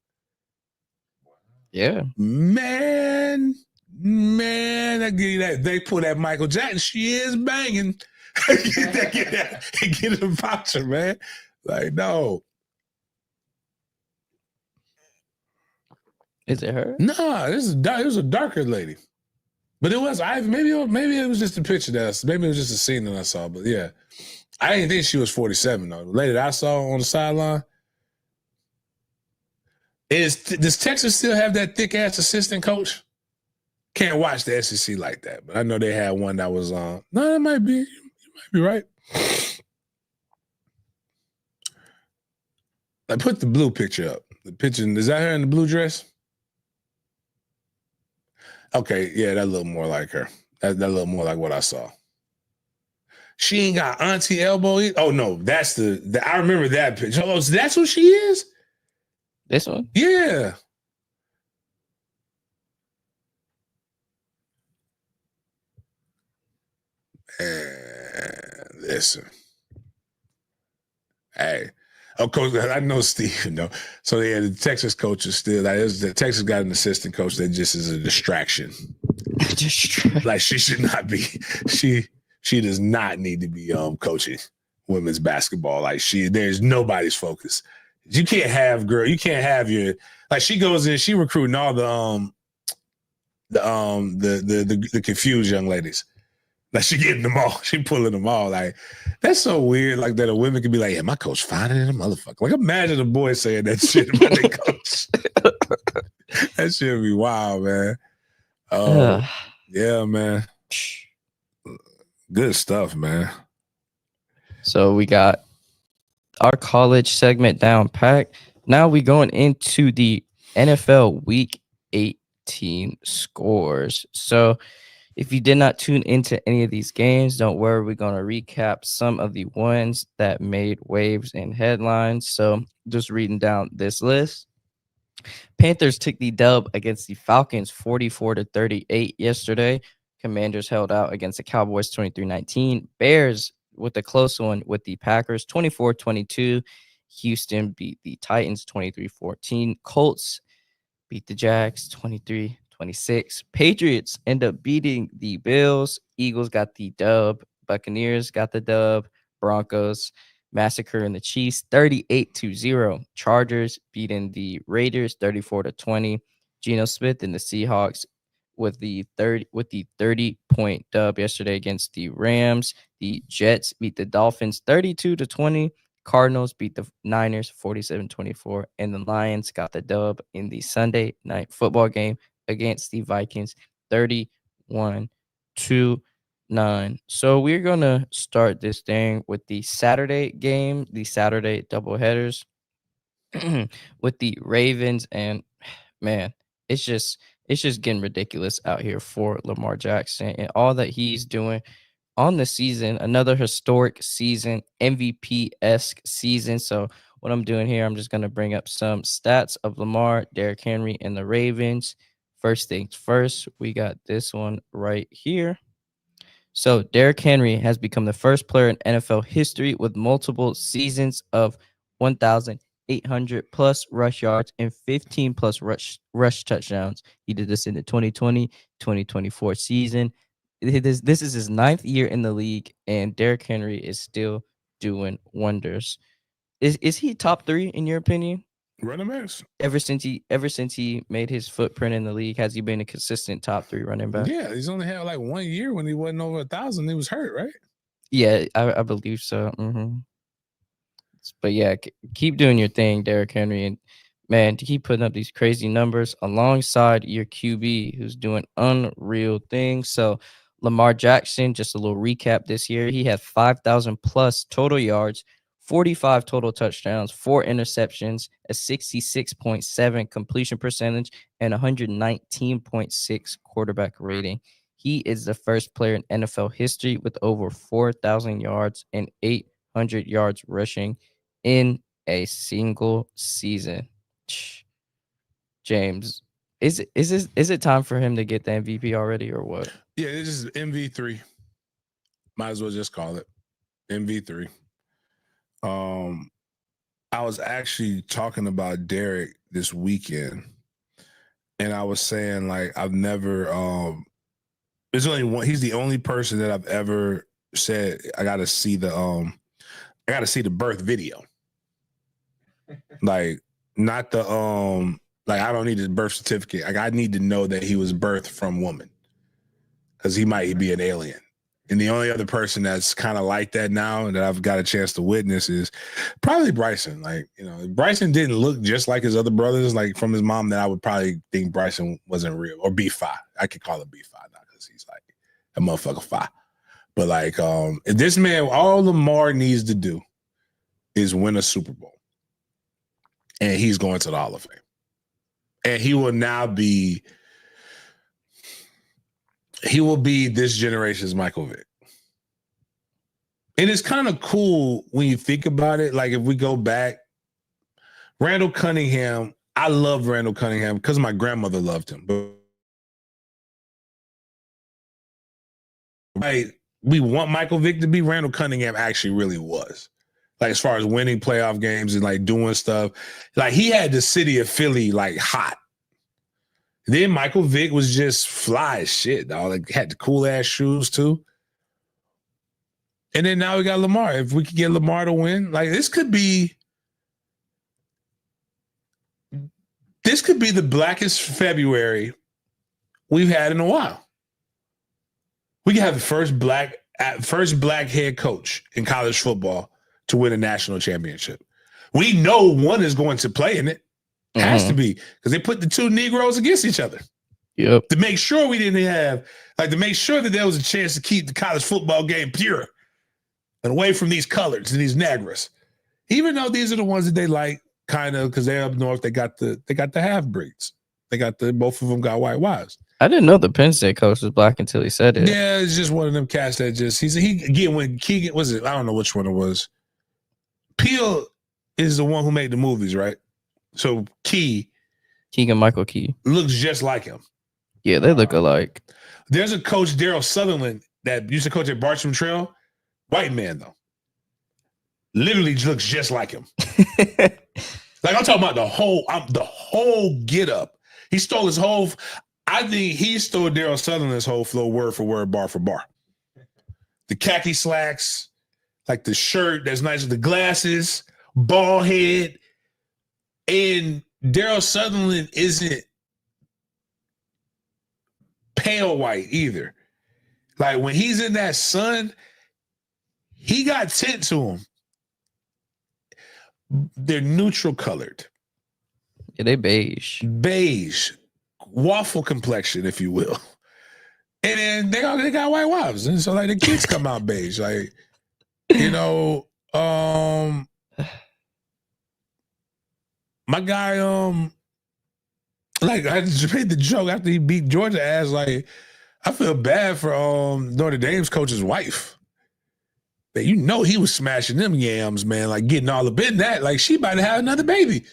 Speaker 2: Yeah.
Speaker 1: Man, I give you that. They put that Michael Jackson. She is banging. Get a voucher, man. Like, no.
Speaker 2: Is it her?
Speaker 1: Nah, it was a darker lady. But it was maybe it was just a picture maybe it was just a scene that I saw. But yeah, I didn't think she was 47 though. The lady that I saw on the sideline. Does Texas still have that thick ass assistant coach? Can't watch the SEC like that, but I know they had one that was on. No, that might be. You might be right. I put the blue picture up. The picture, is that her in the blue dress? Okay, yeah, that look more like her. That look more like what I saw. She ain't got auntie elbow. Oh no, that's the I remember that picture. Oh, so that's what she is?
Speaker 2: This one?
Speaker 1: Yeah. And listen. Hey. Of course, I know Steve, though. So yeah, the Texas coach is still the Texas got an assistant coach that just is a distraction. Like she should not be. She does not need to be coaching women's basketball. Like there's nobody's focus. You can't have like she goes in, she recruiting all the confused young ladies. Like she getting them all, she pulling them all. Like that's so weird. Like that a women can be like, yeah, my coach finer than a motherfucker. Like imagine a boy saying that shit about their coach. That shit would be wild, man. Oh, yeah, man. Good stuff, man.
Speaker 2: So we got our college segment down packed. Now we going into the NFL Week 18 scores. So if you did not tune into any of these games, don't worry. We're going to recap some of the ones that made waves and headlines. So just reading down this list. Panthers took the dub against the Falcons 44-38 yesterday. Commanders held out against the Cowboys 23-19. Bears with a close one with the Packers 24-22. Houston beat the Titans 23-14. Colts beat the Jags 23-26. Patriots end up beating the Bills. Eagles got the dub. Buccaneers got the dub. Broncos massacring the Chiefs 38-0. Chargers beating the Raiders 34-20. Geno Smith and the Seahawks with the 30-point dub yesterday against the Rams. The Jets beat the Dolphins 32-20. Cardinals beat the Niners 47-24, and the Lions got the dub in the Sunday night football game against the Vikings 31-9. So we're going to start this thing with the Saturday game, the Saturday doubleheaders with the Ravens, and man, it's just getting ridiculous out here for Lamar Jackson and all that he's doing on the season. Another historic season, MVP-esque season. So what I'm doing here, I'm just going to bring up some stats of Lamar, Derrick Henry, and the Ravens. First things first, we got this one right here. So Derrick Henry has become the first player in NFL history with multiple seasons of 1,800 plus rush yards and 15 plus rush touchdowns. He did this in the 2020-2024 season. This is his 9th year in the league, and Derrick Henry is still doing wonders. Is he top 3 in your opinion?
Speaker 1: Running backs.
Speaker 2: Ever since he made his footprint in the league, has he been a consistent top 3 running back?
Speaker 1: Yeah, he's only had like 1 year when he wasn't over 1,000. He was hurt, right?
Speaker 2: Yeah, I believe so. But yeah, keep doing your thing, Derrick Henry, and man, to keep putting up these crazy numbers alongside your QB who's doing unreal things. So Lamar Jackson, just a little recap this year, he had 5,000 plus total yards, 45 total touchdowns, 4 interceptions, a 66.7 completion percentage, and 119.6 quarterback rating. He is the first player in NFL history with over 4,000 yards and 800 yards rushing in a single season. James, is it time for him to get the MVP already or what?
Speaker 1: Yeah, this is MV3. Might as well just call it MV3. I was actually talking about Derrick this weekend, and I was saying like I've never there's only one, he's the only person that I've ever said I gotta see the birth video. Like not the like I don't need his birth certificate. Like I need to know that he was birthed from woman. Because he might be an alien. And the only other person that's kind of like that now that I've got a chance to witness is probably Bryson. Like, you know, Bryson didn't look just like his other brothers, like from his mom, that I would probably think Bryson wasn't real. Or B5. I could call it B5 now because he's like a motherfucker 5. But like this man, all Lamar needs to do is win a Super Bowl. And he's going to the Hall of Fame. And he will now be He will be this generation's Michael Vick. And it's kind of cool when you think about it. Like if we go back, Randall Cunningham, I love Randall Cunningham because my grandmother loved him. But like, we want Michael Vick to be, Randall Cunningham actually really was. Like as far as winning playoff games and like doing stuff. Like he had the city of Philly like hot. Then Michael Vick was just fly as shit, dog. Like had the cool ass shoes too. And then now we got Lamar. If we could get Lamar to win, like this could be the blackest February we've had in a while. We could have the first black head coach in college football to win a national championship. We know one is going to play in it. Has to be, because they put the two Negroes against each other.
Speaker 2: Yep.
Speaker 1: To make sure we didn't have, like, to make sure that there was a chance to keep the college football game pure and away from these colors and these Negras. Even though these are the ones that they like, kind of, because they're up north, they got the half breeds. Both of them got white wives.
Speaker 2: I didn't know the Penn State coach was black until he said it.
Speaker 1: Yeah, it's just one of them cats that just when Keegan was it? I don't know which one it was. Peele is the one who made the movies, right? So
Speaker 2: Keegan Michael Key
Speaker 1: looks just like him.
Speaker 2: Yeah, they look alike.
Speaker 1: There's a coach, Daryl Sutherland, that used to coach at Bartram Trail. White man, though. Literally looks just like him. Like, I'm talking about the whole get up. He stole his whole, I think he stole Daryl Sutherland's whole flow word for word, bar for bar. The khaki slacks, like the shirt that's nice with the glasses, bald head. And Daryl Sutherland isn't pale white either. Like when he's in that sun, he got tint to him. They're neutral colored.
Speaker 2: Yeah, they beige.
Speaker 1: Beige. Waffle complexion, if you will. And then they got white wives. And so like the kids come out beige. Like, you know, my guy, like I just made the joke after he beat Georgia ass. Like, I feel bad for Notre Dame's coach's wife. That you know he was smashing them yams, man. Like getting all up in that. Like she about to have another baby.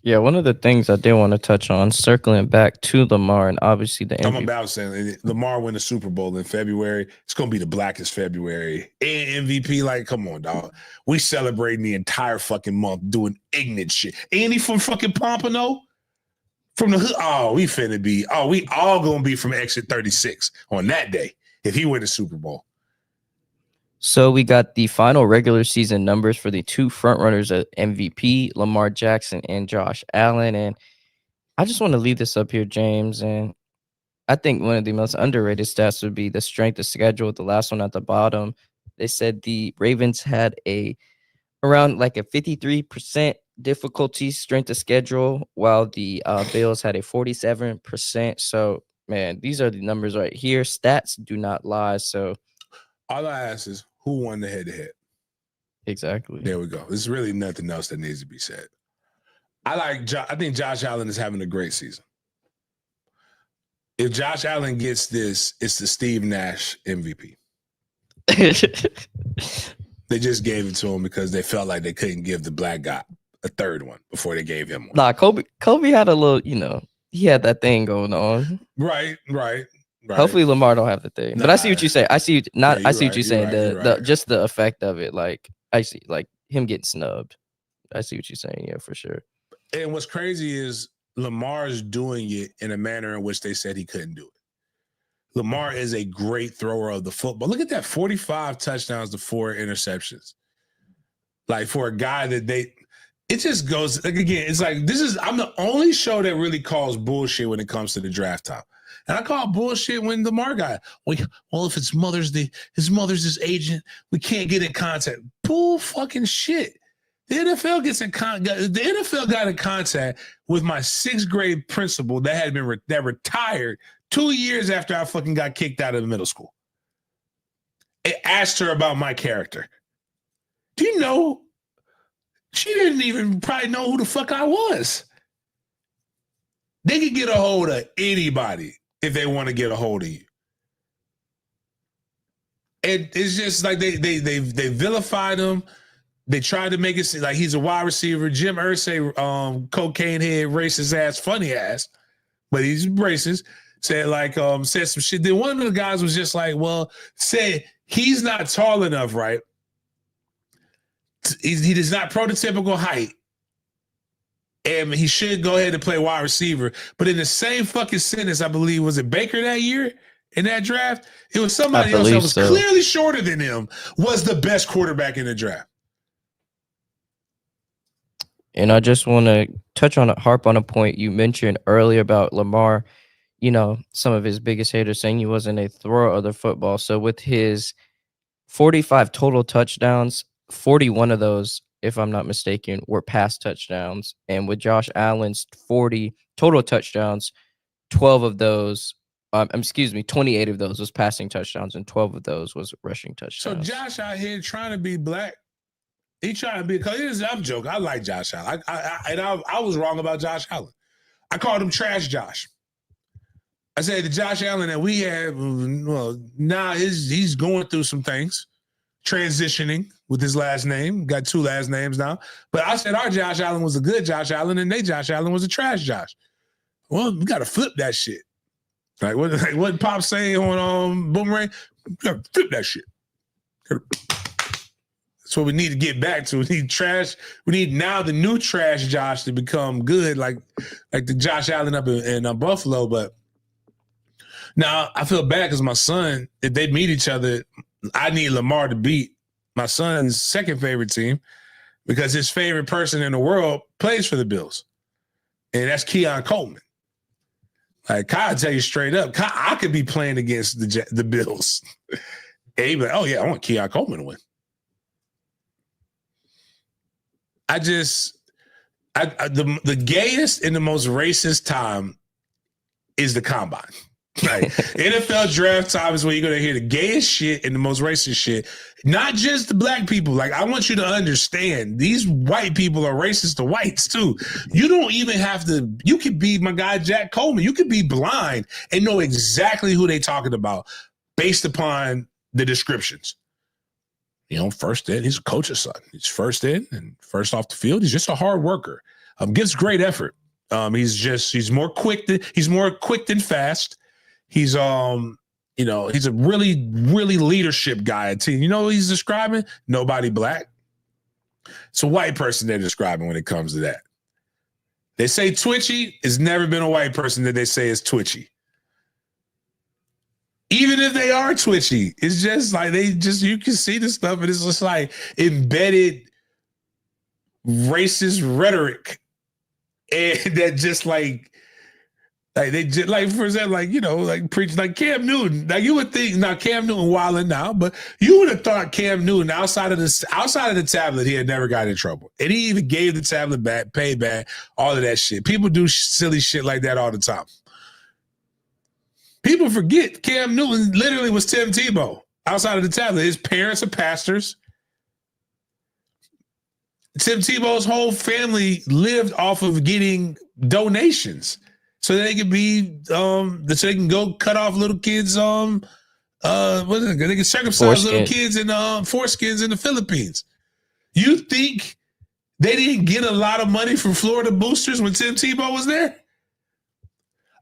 Speaker 2: Yeah, one of the things I did want to touch on, circling back to Lamar and obviously the MVP.
Speaker 1: I'm about saying Lamar win the Super Bowl in February. It's gonna be the blackest February. And MVP, like, come on, dog. We celebrating the entire fucking month doing ignorant shit. And he from fucking Pompano, from the hood. Oh, we finna be. Oh, we all gonna be from exit 36 on that day if he win the Super Bowl.
Speaker 2: So we got the final regular season numbers for the two frontrunners at MVP, Lamar Jackson and Josh Allen. And I just want to leave this up here, James. And I think one of the most underrated stats would be the strength of schedule. The last one at the bottom, they said the Ravens had around like a 53% difficulty strength of schedule, while the Bills had a 47%. So, man, these are the numbers right here. Stats do not lie. So
Speaker 1: all I ask is, who won the head-to-head?
Speaker 2: Exactly.
Speaker 1: There we go. There's really nothing else that needs to be said. I think Josh Allen is having a great season. If Josh Allen gets this, it's the Steve Nash MVP. They just gave it to him because they felt like they couldn't give the black guy a third one before they gave him one.
Speaker 2: Nah, Kobe had a little, he had that thing going on.
Speaker 1: Right.
Speaker 2: Hopefully Lamar don't have the thing. But I see what you say. I see what you're saying.
Speaker 1: Right.
Speaker 2: Just the effect of it. Like I see like him getting snubbed. I see what you're saying, yeah, for sure.
Speaker 1: And what's crazy is Lamar's doing it in a manner in which they said he couldn't do it. Lamar is a great thrower of the football. Look at that, 45 touchdowns to 4 interceptions. Like for a guy that it just goes, like again, it's like I'm the only show that really calls bullshit when it comes to the draft time. And I call bullshit when Lamar got, well, if it's Mother's Day, his mother's his agent, we can't get in contact. Bull fucking shit. The NFL got in contact with my 6th grade principal that retired 2 years after I fucking got kicked out of middle school. It asked her about my character. Do you know? She didn't even probably know who the fuck I was. They can get a hold of anybody if they want to get a hold of you. And it's just like they vilified him. They tried to make it seem like he's a wide receiver. Jim Irsay, cocaine head, racist ass, funny ass, but he's racist. Said some shit. Then one of the guys was just like, well, said he's not tall enough, right? He is not prototypical height. And he should go ahead and play wide receiver. But in the same fucking sentence, I believe, was it Baker that year in that draft? It was somebody else that was clearly shorter than him, was the best quarterback in the draft.
Speaker 2: And I just want to harp on a point you mentioned earlier about Lamar, some of his biggest haters saying he wasn't a thrower of the football. So with his 45 total touchdowns, 41 of those, if I'm not mistaken, were pass touchdowns. And with Josh Allen's 40 total touchdowns, 28 of those was passing touchdowns, and 12 of those was rushing touchdowns.
Speaker 1: So Josh out here trying to be black. He trying to be, because I'm joking. I like Josh Allen. I was wrong about Josh Allen. I called him Trash Josh. I said the Josh Allen that we have, well, now he's going through some things, transitioning with his last name. Got 2 last names now. But I said our Josh Allen was a good Josh Allen, and they Josh Allen was a trash Josh. Well, we got to flip that shit. Like what Pop saying on Boomerang, we got to flip that shit. That's what we need to get back to. We need trash. We need now the new trash Josh to become good, like the Josh Allen up in Buffalo. But now I feel bad because my son, if they meet each other, I need Lamar to beat my son's second favorite team because his favorite person in the world plays for the Bills, and that's Keon Coleman. Like, I'll tell you straight up, I could be playing against the Bills. And he'd be like, oh, yeah, I want Keon Coleman to win. The gayest and the most racist time is the combine. Like, NFL draft time is when you're going to hear the gayest shit and the most racist shit. Not just the black people. Like, I want you to understand, these white people are racist to whites, too. You don't even have to, you could be my guy, Jack Coleman. You could be blind and know exactly who they talking about based upon the descriptions. First in, he's a coach's son. He's first in and first off the field. He's just a hard worker. Gives great effort. He's more quick than fast. He's he's a really, really leadership guy. You know who he's describing? Nobody black. It's a white person they're describing when it comes to that. They say twitchy. It's never been a white person that they say is twitchy. Even if they are twitchy, it's just like you can see the stuff, and it's just like embedded racist rhetoric. And that just like they just like, for example, like preach like Cam Newton. Now you would think now Cam Newton wilding now, but you would have thought Cam Newton outside of the tablet, he had never got in trouble. And he even gave the tablet back, paid back, all of that shit. People do silly shit like that all the time. People forget Cam Newton literally was Tim Tebow outside of the tablet. His parents are pastors. Tim Tebow's whole family lived off of getting donations so they could be, so they can go cut off little kids, they can circumcise little kids in foreskins in the Philippines. You think they didn't get a lot of money from Florida boosters when Tim Tebow was there?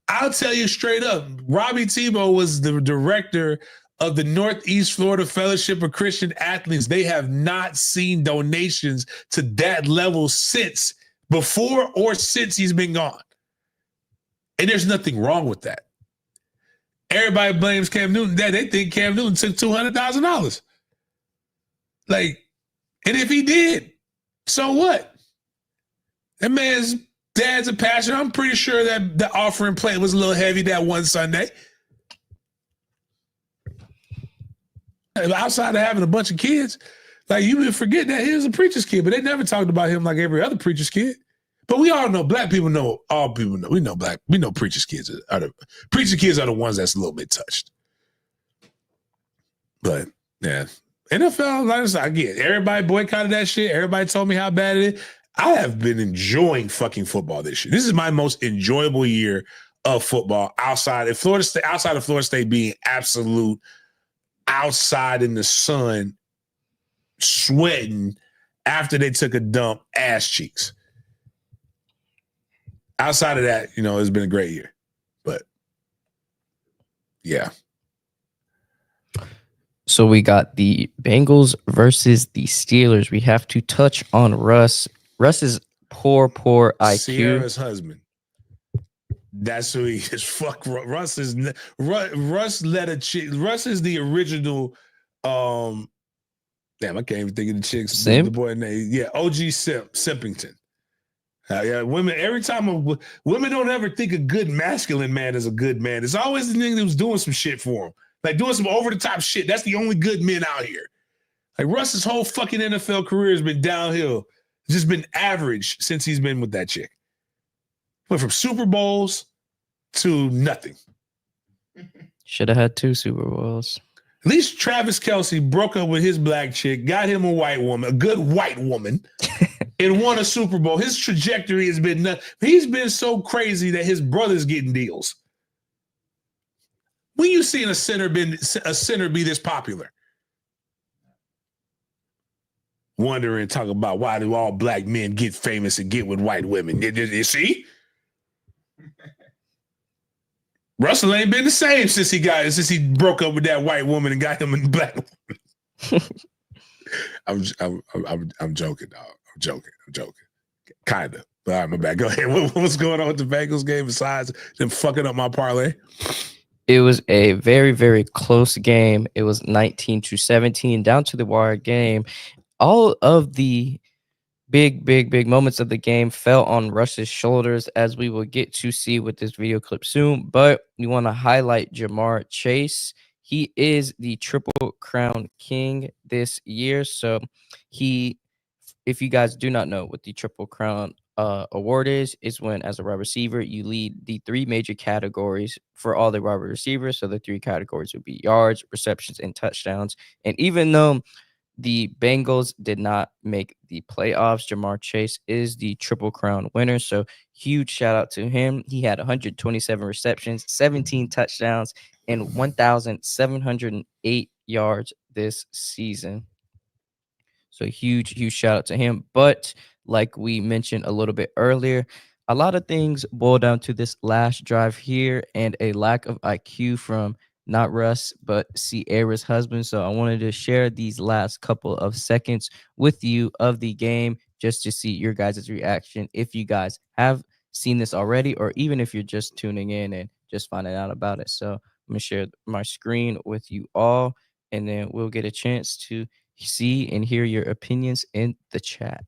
Speaker 1: I'll tell you straight up, Robbie Tebow was the director of the Northeast Florida Fellowship of Christian Athletes. They have not seen donations to that level since, before or since he's been gone. And there's nothing wrong with that. Everybody blames Cam Newton. They think Cam Newton took $200,000. Like, and if he did, so what? That man's dad's a pastor. I'm pretty sure that the offering plate was a little heavy that one Sunday. Outside of having a bunch of kids, like, you would forget that he was a preacher's kid, but they never talked about him like every other preacher's kid. But we all know, black people know, all people know. We know preacher's kids are the ones that's a little bit touched. But yeah, NFL, I get it. Everybody boycotted that shit. Everybody told me how bad it is. I have been enjoying fucking football this year. This is my most enjoyable year of football outside of Florida State being absolute outside in the sun, sweating after they took a dump, ass cheeks. Outside of that, it's been a great year. But yeah.
Speaker 2: So we got the Bengals versus the Steelers. We have to touch on Russ. Russ's poor IQ.
Speaker 1: Sierra's husband. That's who he is. Fuck Russ Russ let a chick. Russ is the original. Damn, I can't even think of the chick's
Speaker 2: Simp?
Speaker 1: the boy name. Yeah, OG Simpington. Yeah, women. Every time women don't ever think a good masculine man is a good man. It's always the nigga that was doing some shit for him, like doing some over the top shit. That's the only good men out here. Like Russ's whole fucking NFL career has been downhill. It's just been average since he's been with that chick. Went from Super Bowls to nothing.
Speaker 2: Should have had 2 Super Bowls.
Speaker 1: At least Travis Kelce broke up with his black chick, got him a white woman, a good white woman, and won a Super Bowl. His trajectory has been nuts. He's been so crazy that his brother's getting deals. When you seen a center be this popular? Wondering, talk about why do all black men get famous and get with white women? You see? Russell ain't been the same since he broke up with that white woman and got him a black woman. I'm joking, dog. I'm joking. Kind of. But all right, my bad. Go ahead. What's going on with the Bengals game besides them fucking up my parlay?
Speaker 2: It was a very, very close game. It was 19-17, down to the wire game. All of the big moments of the game fell on Russ's shoulders, as we will get to see with this video clip soon. But we want to highlight Ja'Marr Chase. He is the Triple Crown King this year. So if you guys do not know what the Triple Crown award is when, as a wide receiver, you lead the 3 major categories for all the wide receivers. So the 3 categories would be yards, receptions, and touchdowns. And even though the Bengals did not make the playoffs, Ja'Marr Chase is the Triple Crown winner. So huge shout out to him. He had 127 receptions, 17 touchdowns, and 1,708 yards this season. So huge shout out to him. But like we mentioned a little bit earlier, a lot of things boil down to this last drive here and a lack of IQ from not Russ, but Sierra's husband. So I wanted to share these last couple of seconds with you of the game just to see your guys' reaction. If you guys have seen this already, or even if you're just tuning in and just finding out about it. So I'm going to share my screen with you all, and then we'll get a chance to see and hear your opinions in the chat.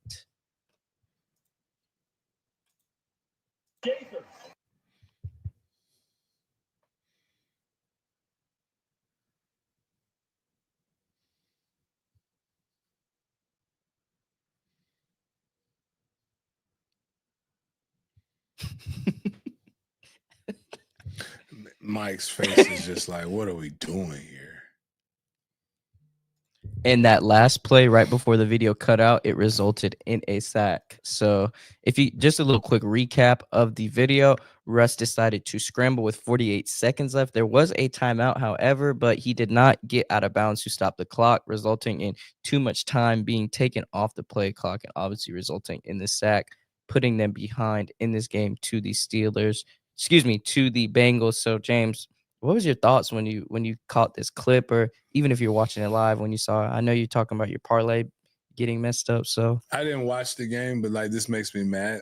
Speaker 1: Mike's face is just like, what are we doing here?
Speaker 2: And that last play right before the video cut out, it resulted in a sack. So if you just a little quick recap of the video, Russ decided to scramble with 48 seconds left. There was a timeout, however, but he did not get out of bounds to stop the clock, resulting in too much time being taken off the play clock and obviously resulting in the sack, putting them behind in this game to the Bengals. So James, what was your thoughts when you caught this clip, or even if you're watching it live when you saw it? I know you're talking about your parlay getting messed up. So
Speaker 1: I didn't watch the game, but like this makes me mad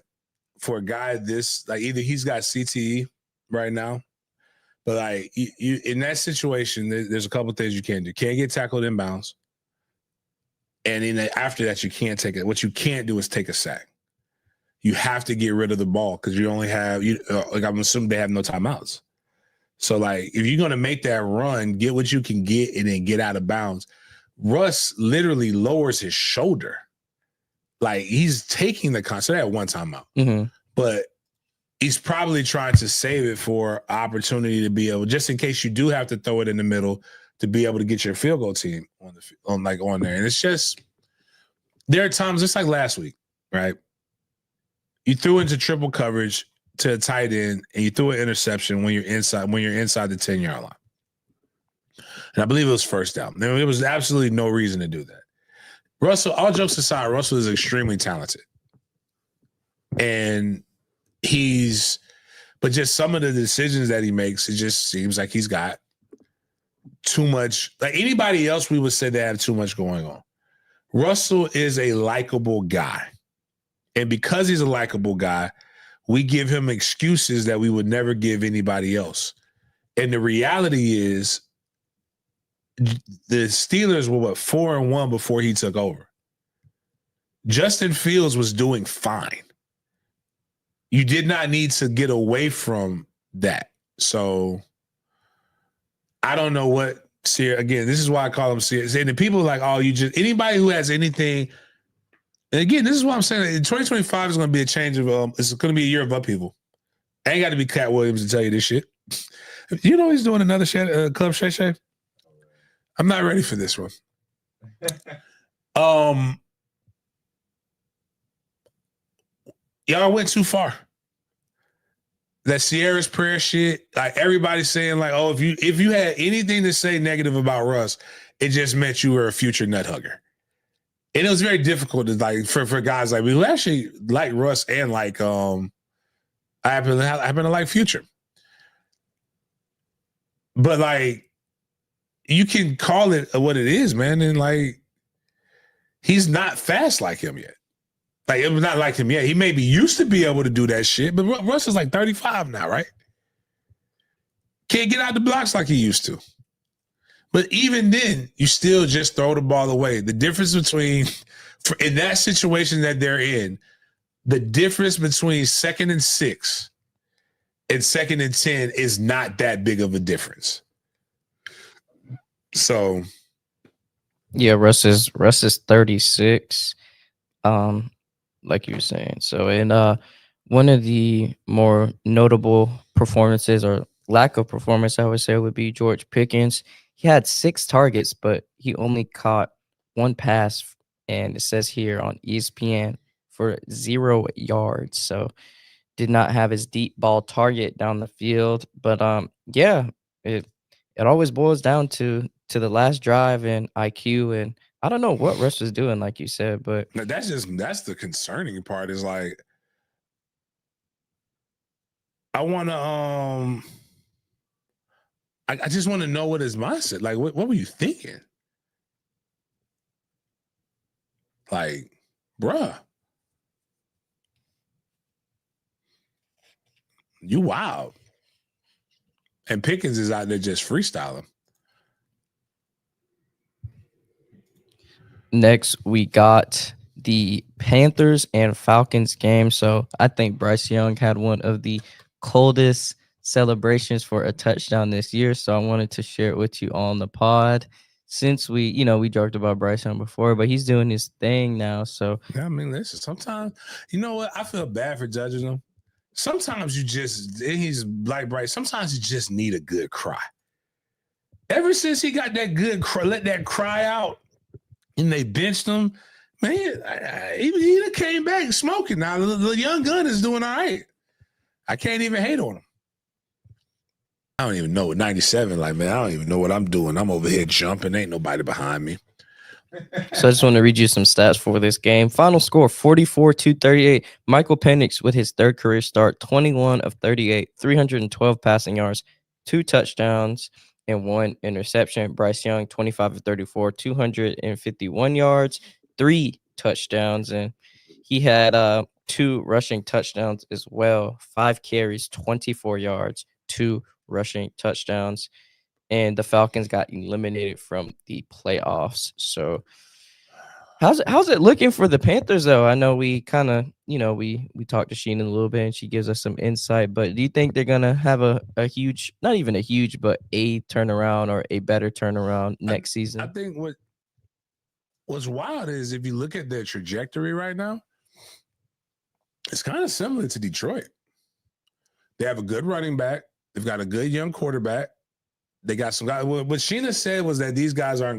Speaker 1: for a guy this like either he's got CTE right now, but like you in that situation, there's a couple things you can't do. Can't get tackled in bounds, and then after that you can't take it. What you can't do is take a sack. You have to get rid of the ball because you only have like I'm assuming they have no timeouts. So, like, if you're going to make that run, get what you can get and then get out of bounds. Russ literally lowers his shoulder. Like, he's taking the concert at one timeout. But he's probably trying to save it for opportunity to be able, just in case you do have to throw it in the middle, to be able to get your field goal team on there. And it's just, there are times, just like last week, right? you threw into triple coverage to a tight end, and you threw an interception when you're inside the 10-yard line. And I believe it was first down. There was absolutely no reason to do that. Russell, all jokes aside, Russell is extremely talented. And but just some of the decisions that he makes, it just seems like he's got too much. Like anybody else, we would say they have too much going on. Russell is a likable guy. And because he's a likable guy, we give him excuses that we would never give anybody else. And the reality is, the Steelers were 4-1 before he took over. Justin Fields was doing fine. You did not need to get away from that. So I don't know what again, this is why I call him Sierra. And the people are like, oh, anybody who has anything. And again, this is what I'm saying. 2025 is going to be a change of it's going to be a year of upheaval. I ain't got to be Cat Williams to tell you this shit. You know he's doing another Club Shay Shay? I'm not ready for this one. Y'all went too far. That Sierra's prayer shit, like everybody's saying, like, oh, if you had anything to say negative about Russ, it just meant you were a future nut hugger. And it was very difficult to like for guys like me who actually like Russ and like I happen to like Future. But like you can call it what it is, man, and like he's not fast like him yet. Like it was not like him yet. He maybe used to be able to do that shit, but Russ is like 35 now, right? Can't get out the blocks like he used to. But even then, you still just throw the ball away. The difference between, in that situation that they're in, the difference between 2nd and 6 and 2nd and 10 is not that big of a difference. So,
Speaker 2: yeah, Russ is 36, like you were saying. So, in one of the more notable performances or lack of performance, I would say, would be George Pickens. He had 6 targets, but he only caught 1 pass, and it says here on ESPN for 0 yards. So did not have his deep ball target down the field. But yeah, it always boils down to the last drive and IQ. And I don't know what Russ was doing, like you said, but
Speaker 1: that's the concerning part is like I want to I just want to know what his mindset. Like, what were you thinking? Like, bruh, you wild. And Pickens is out there just freestyling.
Speaker 2: next we got the Panthers and Falcons game. So I think Bryce Young had one of the coldest celebrations for a touchdown this year. So I wanted to share it with you on the pod. Since we joked about Bryce Young before, but he's doing his thing now. So
Speaker 1: yeah, I mean, listen, sometimes, you know what? I feel bad for judging him. Sometimes he's like Bryce, sometimes you just need a good cry. Ever since he got that good cry, let that cry out, and they benched him, man, he came back smoking. Now the young gun is doing all right. I can't even hate on him. I don't even know what 97, like, man, I don't even know what I'm doing. I'm over here jumping. Ain't nobody behind me.
Speaker 2: So I just want to read you some stats for this game. Final score, 44-38. Michael Penix with his 3rd career start, 21 of 38, 312 passing yards, 2 touchdowns, and 1 interception. Bryce Young, 25 of 34, 251 yards, 3 touchdowns, and he had 2 rushing touchdowns as well. 5 carries, 24 yards, 2 rushing touchdowns, and the Falcons got eliminated from the playoffs. So how's it looking for the Panthers though? I know we kind of, we talked to Sheena a little bit and she gives us some insight, but do you think they're going to have a huge, not even a huge, but a turnaround or a better turnaround next season?
Speaker 1: I think what's wild is if you look at their trajectory right now, it's kind of similar to Detroit. They have a good running back. They've got a good young quarterback. They got some guys. What Sheena said was that these guys they're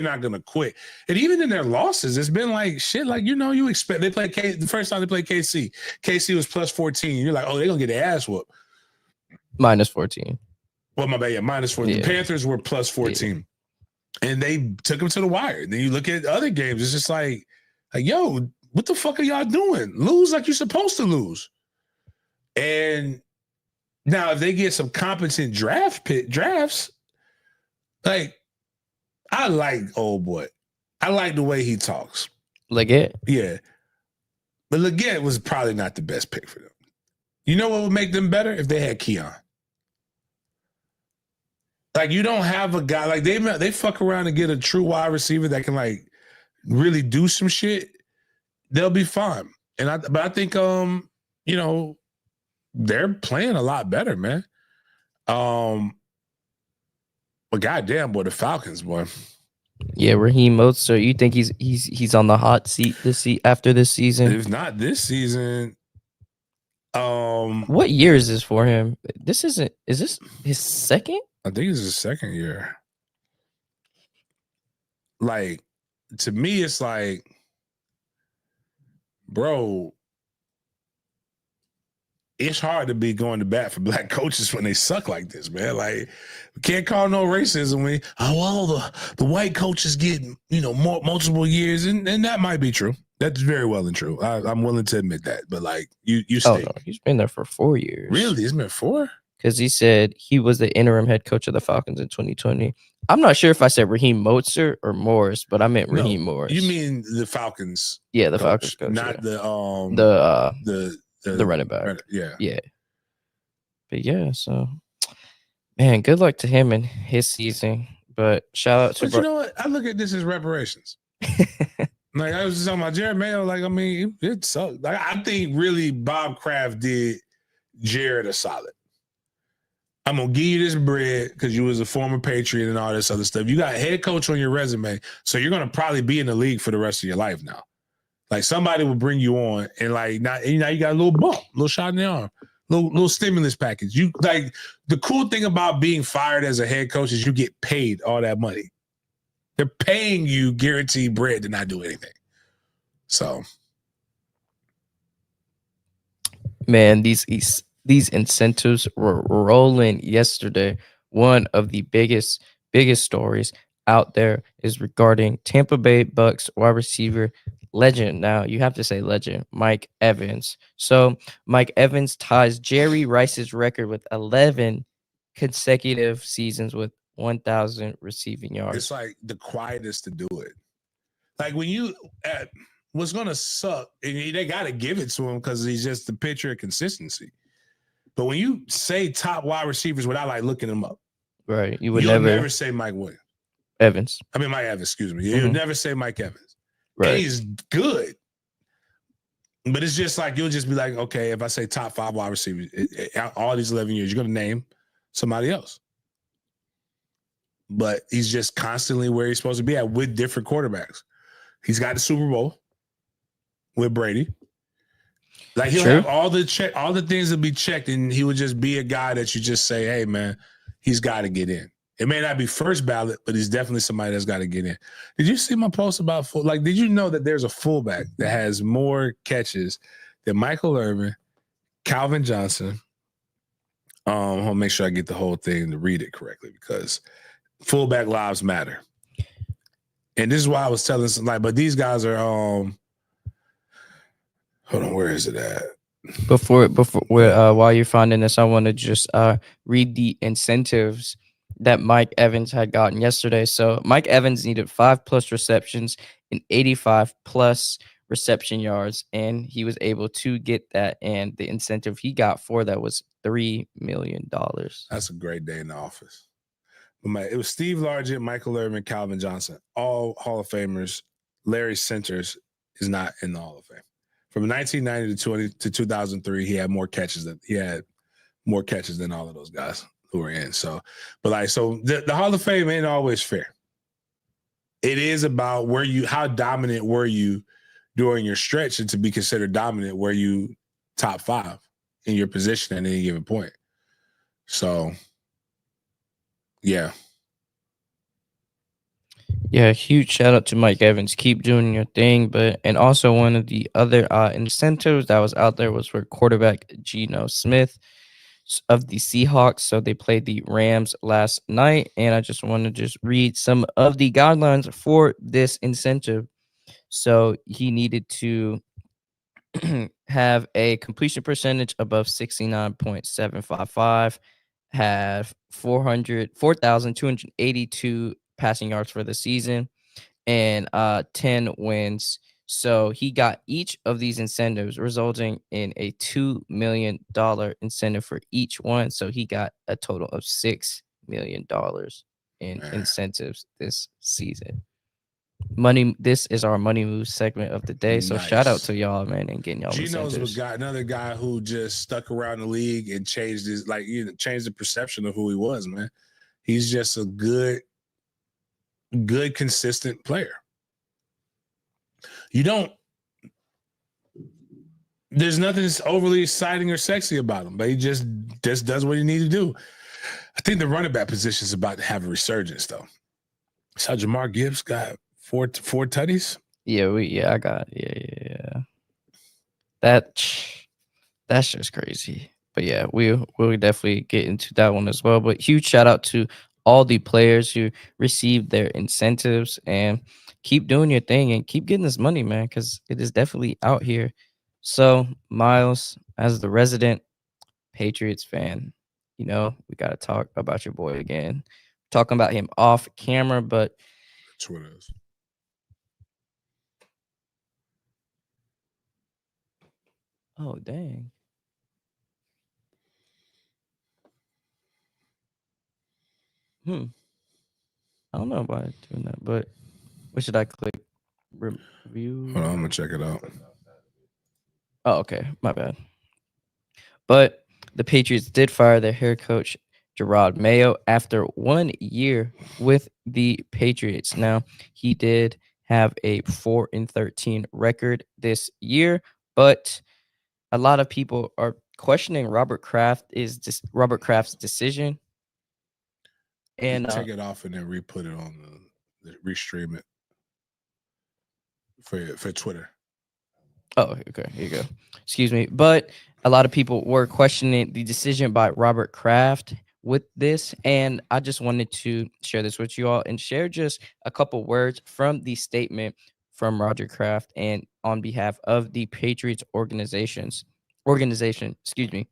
Speaker 1: not gonna quit. And even in their losses, it's been like shit. Like you expect they played the first time they played KC. KC was plus 14. You're like, oh, they're gonna get their ass whooped.
Speaker 2: Minus 14.
Speaker 1: Well, my bad, yeah, minus 14.
Speaker 2: Yeah.
Speaker 1: The Panthers were plus 14, and they took them to the wire. Then you look at other games, it's just like, yo, what the fuck are y'all doing? Lose like you're supposed to lose. And now, if they get some competent drafts, like I like old boy. I like the way he talks.
Speaker 2: Leggett?
Speaker 1: Yeah. But Leggett was probably not the best pick for them. You know what would make them better? If they had Keon. Like, you don't have a guy, like they fuck around and get a true wide receiver that can like really do some shit, they'll be fine. But I think they're playing a lot better, man. But goddamn, boy, the Falcons, boy.
Speaker 2: Yeah, Raheem Mostert. You think he's on the hot seat after this season?
Speaker 1: If not this season,
Speaker 2: what year is this for him? Is this his second?
Speaker 1: I think it's his second year. Like, to me, it's like, bro, it's hard to be going to bat for black coaches when they suck like this, man. Like, we can't call no racism when the white coaches get multiple years, and that might be true. That's very well and true. I'm willing to admit that. But like, you
Speaker 2: Oh
Speaker 1: stay.
Speaker 2: no, he's been there for 4 years.
Speaker 1: Really? It's been 4?
Speaker 2: Because he said he was the interim head coach of the Falcons in 2020. I'm not sure if I said Raheem Mostert or Morris, but I meant Raheem Morris.
Speaker 1: You mean the Falcons?
Speaker 2: Yeah, the Falcons coach,
Speaker 1: not
Speaker 2: yeah.
Speaker 1: the
Speaker 2: running back.
Speaker 1: Yeah.
Speaker 2: But yeah, so man, good luck to him in his season. But shout out to
Speaker 1: you know what? I look at this as reparations. Like, I was just talking about Jerod Mayo. Like, I mean, it sucked. Like, I think really Bob Kraft did Jerod a solid. I'm gonna give you this bread because you was a former Patriot and all this other stuff. You got head coach on your resume, so you're gonna probably be in the league for the rest of your life now. Like, somebody will bring you on, and like now you got a little bump, a little shot in the arm, little stimulus package. You like the cool thing about being fired as a head coach is you get paid all that money. They're paying you guaranteed bread to not do anything. So,
Speaker 2: man, these incentives were rolling yesterday. One of the biggest stories out there is regarding Tampa Bay Bucks wide receiver legend. Now, you have to say legend, Mike Evans. So, Mike Evans ties Jerry Rice's record with 11 consecutive seasons with 1,000 receiving yards.
Speaker 1: it's like the quietest to do it. Like, when you what's gonna suck, and they gotta give it to him because he's just the picture of consistency. But when you say top wide receivers without like looking them up,
Speaker 2: Right.
Speaker 1: you'll never say Mike Williams.
Speaker 2: Evans.
Speaker 1: I mean, Mike Evans, excuse me. You'll never say Mike Evans.
Speaker 2: Right.
Speaker 1: And he's good. But it's just like, you'll just be like, okay, if I say top 5 wide receivers, all these 11 years, you're going to name somebody else. But he's just constantly where he's supposed to be at with different quarterbacks. He's got the Super Bowl with Brady. Like, he'll have all the things that be checked, and he would just be a guy that you just say, hey, man, he's got to get in. It may not be first ballot, but he's definitely somebody that's got to get in. Did you see my post about did you know that there's a fullback that has more catches than Michael Irvin, Calvin Johnson? I'll make sure I get the whole thing to read it correctly because fullback lives matter. And this is why I was telling but these guys are hold on, where is it at?
Speaker 2: While you're finding this, I want to just read the incentives that Mike Evans had gotten yesterday. So Mike Evans needed 5+ receptions and 85+ reception yards, and he was able to get that. And the incentive he got for that was $3 million.
Speaker 1: That's a great day in the office. But it was Steve Largent, Michael Irvin, Calvin Johnson, all Hall of Famers. Larry Centers is not in the Hall of Fame. From 1990 to 2003, he had more catches than all of those guys who were in. So, the Hall of Fame ain't always fair. It is about how dominant were you during your stretch, and to be considered dominant, were you top 5 in your position at any given point. So, Yeah.
Speaker 2: Yeah, huge shout out to Mike Evans. Keep doing your thing. And also one of the other incentives that was out there was for quarterback Geno Smith of the Seahawks. So they played the Rams last night, and I just want to just read some of the guidelines for this incentive. So he needed to have a completion percentage above 69.755, have 4,282 passing yards for the season, and 10 wins. So he got each of these incentives, resulting in a $2 million incentive for each one. So he got a total of $6 million in incentives this season. Money. This is our money move segment of the day. So shout out to y'all, man, and getting y'all
Speaker 1: Geno's
Speaker 2: incentives.
Speaker 1: another guy who just stuck around the league and changed changed the perception of who he was, man. He's just a good, consistent player. There's nothing overly exciting or sexy about him, but he just does what he needs to do. I think the running back position is about to have a resurgence, though. So Jamar Gibbs got four tutties.
Speaker 2: Yeah, that's just crazy. But yeah, we'll definitely get into that one as well. But huge shout out to all the players who received their incentives, and keep doing your thing and keep getting this money, man, because it is definitely out here. So Miles, as the resident Patriots fan, we got to talk about your boy again. Talking about him off camera, but
Speaker 1: that's what it is.
Speaker 2: Oh, dang. I don't know about doing that, but what should I click? Review?
Speaker 1: Hold on, I'm going to check it out.
Speaker 2: Oh, okay. My bad. But the Patriots did fire their head coach, Jerod Mayo, after 1 year with the Patriots. Now, he did have a 4-13 record this year, but a lot of people are questioning Robert Kraft's decision. And
Speaker 1: take it off and then re-put it on the restream it for Twitter.
Speaker 2: Oh, okay. Here you go. Excuse me. But a lot of people were questioning the decision by Robert Kraft with this. And I just wanted to share this with you all and share just a couple words from the statement from Roger Kraft and on behalf of the Patriots organization. Excuse me.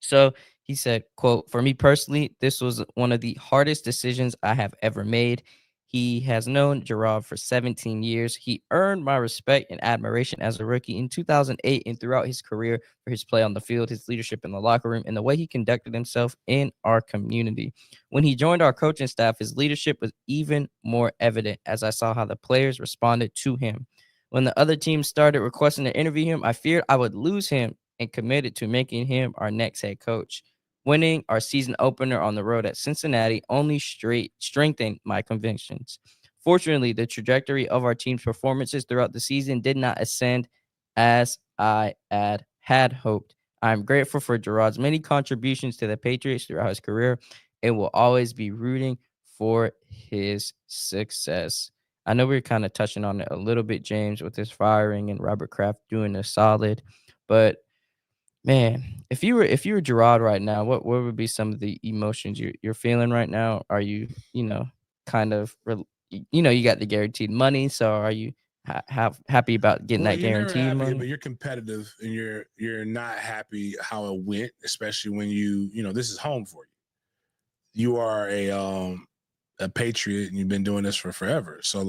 Speaker 2: So he said, quote, "For me personally, this was one of the hardest decisions I have ever made. He has known Jerod for 17 years. He earned my respect and admiration as a rookie in 2008 and throughout his career for his play on the field, his leadership in the locker room, and the way he conducted himself in our community. When he joined our coaching staff, his leadership was even more evident as I saw how the players responded to him. When the other team started requesting to interview him, I feared I would lose him and committed to making him our next head coach. Winning our season opener on the road at Cincinnati only strengthened my convictions. Fortunately, the trajectory of our team's performances throughout the season did not ascend as I had hoped. I'm grateful for Jerod's many contributions to the Patriots throughout his career and will always be rooting for his success." I know we're kind of touching on it a little bit, James, with his firing and Robert Kraft doing a solid, but man, if you were Jerod right now, what would be some of the emotions you're feeling right now? Are you kind of you got the guaranteed money, so are you happy about getting that guaranteed money?
Speaker 1: But you're competitive and you're not happy how it went, especially when this is home for you. You are a Patriot and you've been doing this for forever. So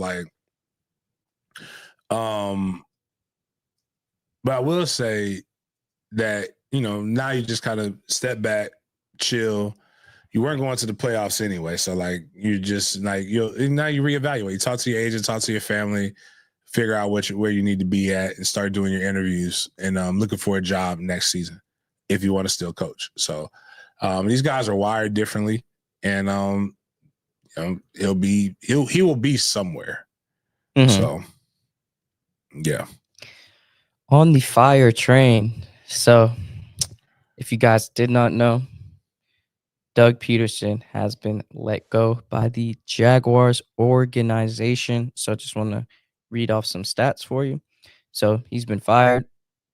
Speaker 1: but I will say that, now you just kind of step back, chill. You weren't going to the playoffs anyway. So you just now you reevaluate. You talk to your agent, talk to your family, figure out where you need to be at and start doing your interviews and looking for a job next season if you want to still coach. So these guys are wired differently and he will be somewhere. Mm-hmm. So yeah.
Speaker 2: On the fire train. So if you guys did not know, Doug Pederson has been let go by the Jaguars organization. So I just want to read off some stats for you. So he's been fired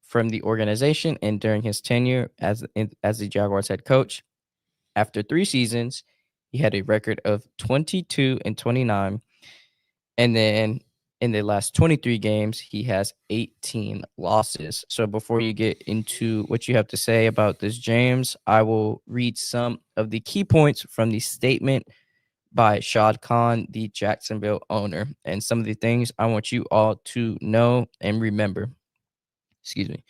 Speaker 2: from the organization, and during his tenure as the Jaguars head coach, after 3 seasons, he had a record of 22-29, and then in the last 23 games, he has 18 losses. So before you get into what you have to say about this, James, I will read some of the key points from the statement by Shad Khan, the Jacksonville owner, and some of the things I want you all to know and remember. Excuse me.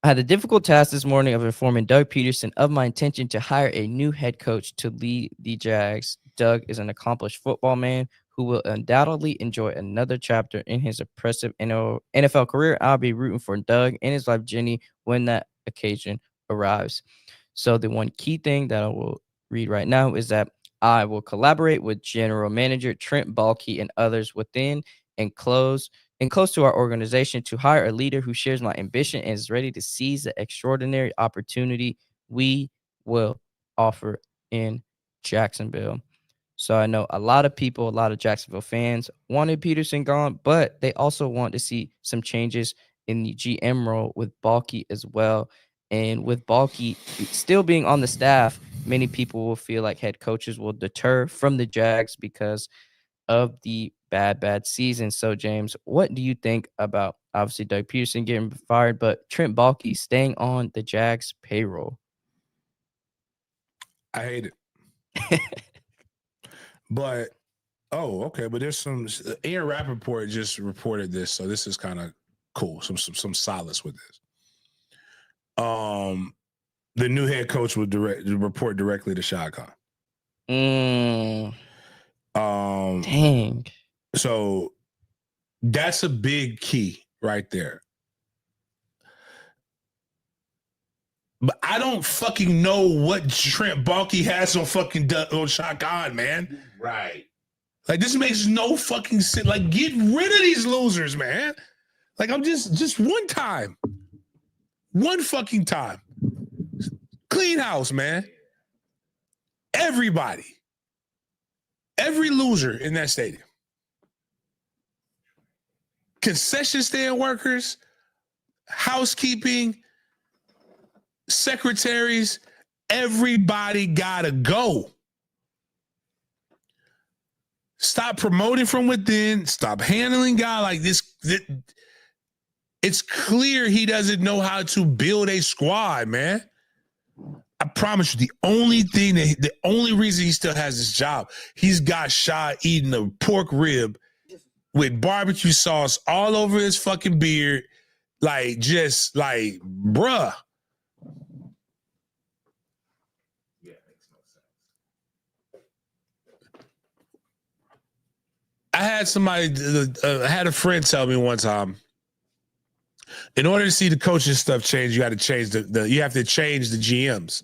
Speaker 2: I had a difficult task this morning of informing Doug Pederson of my intention to hire a new head coach to lead the Jags. Doug is an accomplished football man who will undoubtedly enjoy another chapter in his impressive NFL career. I'll be rooting for Doug and his wife, Jenny, when that occasion arrives. So the one key thing that I will read right now is that I will collaborate with General Manager Trent Baalke and others within and close to our organization to hire a leader who shares my ambition and is ready to seize the extraordinary opportunity we will offer in Jacksonville. So I know a lot of people, a lot of Jacksonville fans wanted Pederson gone, but they also want to see some changes in the GM role with Baalke as well. And with Baalke still being on the staff, many people will feel like head coaches will deter from the Jags because of the bad season. So, James, what do you think about obviously Doug Pederson getting fired, but Trent Baalke staying on the Jags payroll?
Speaker 1: I hate it. But, okay. But there's some – Aaron Rappaport just reported this, so this is kind of cool. Some solace with this. The new head coach would report directly to Shad Khan.
Speaker 2: Dang.
Speaker 1: So that's a big key right there. But I don't fucking know what Trent Baalke has on Shad Khan, man.
Speaker 4: Right.
Speaker 1: Like, this makes no fucking sense. Like, get rid of these losers, man. Like, I'm just one time. One fucking time. Clean house, man. Everybody. Every loser in that stadium. Concession stand workers, housekeeping, secretaries, everybody gotta go. Stop promoting from within. Stop handling guy like this. It's clear he doesn't know how to build a squad, man. I promise you, the only reason he still has this job, he's got shot eating a pork rib with barbecue sauce all over his fucking beard. Like, just like, bruh.
Speaker 4: Yeah, makes no sense.
Speaker 1: I had a friend tell me one time, in order to see the coaching stuff change, you got to change you have to change the GMs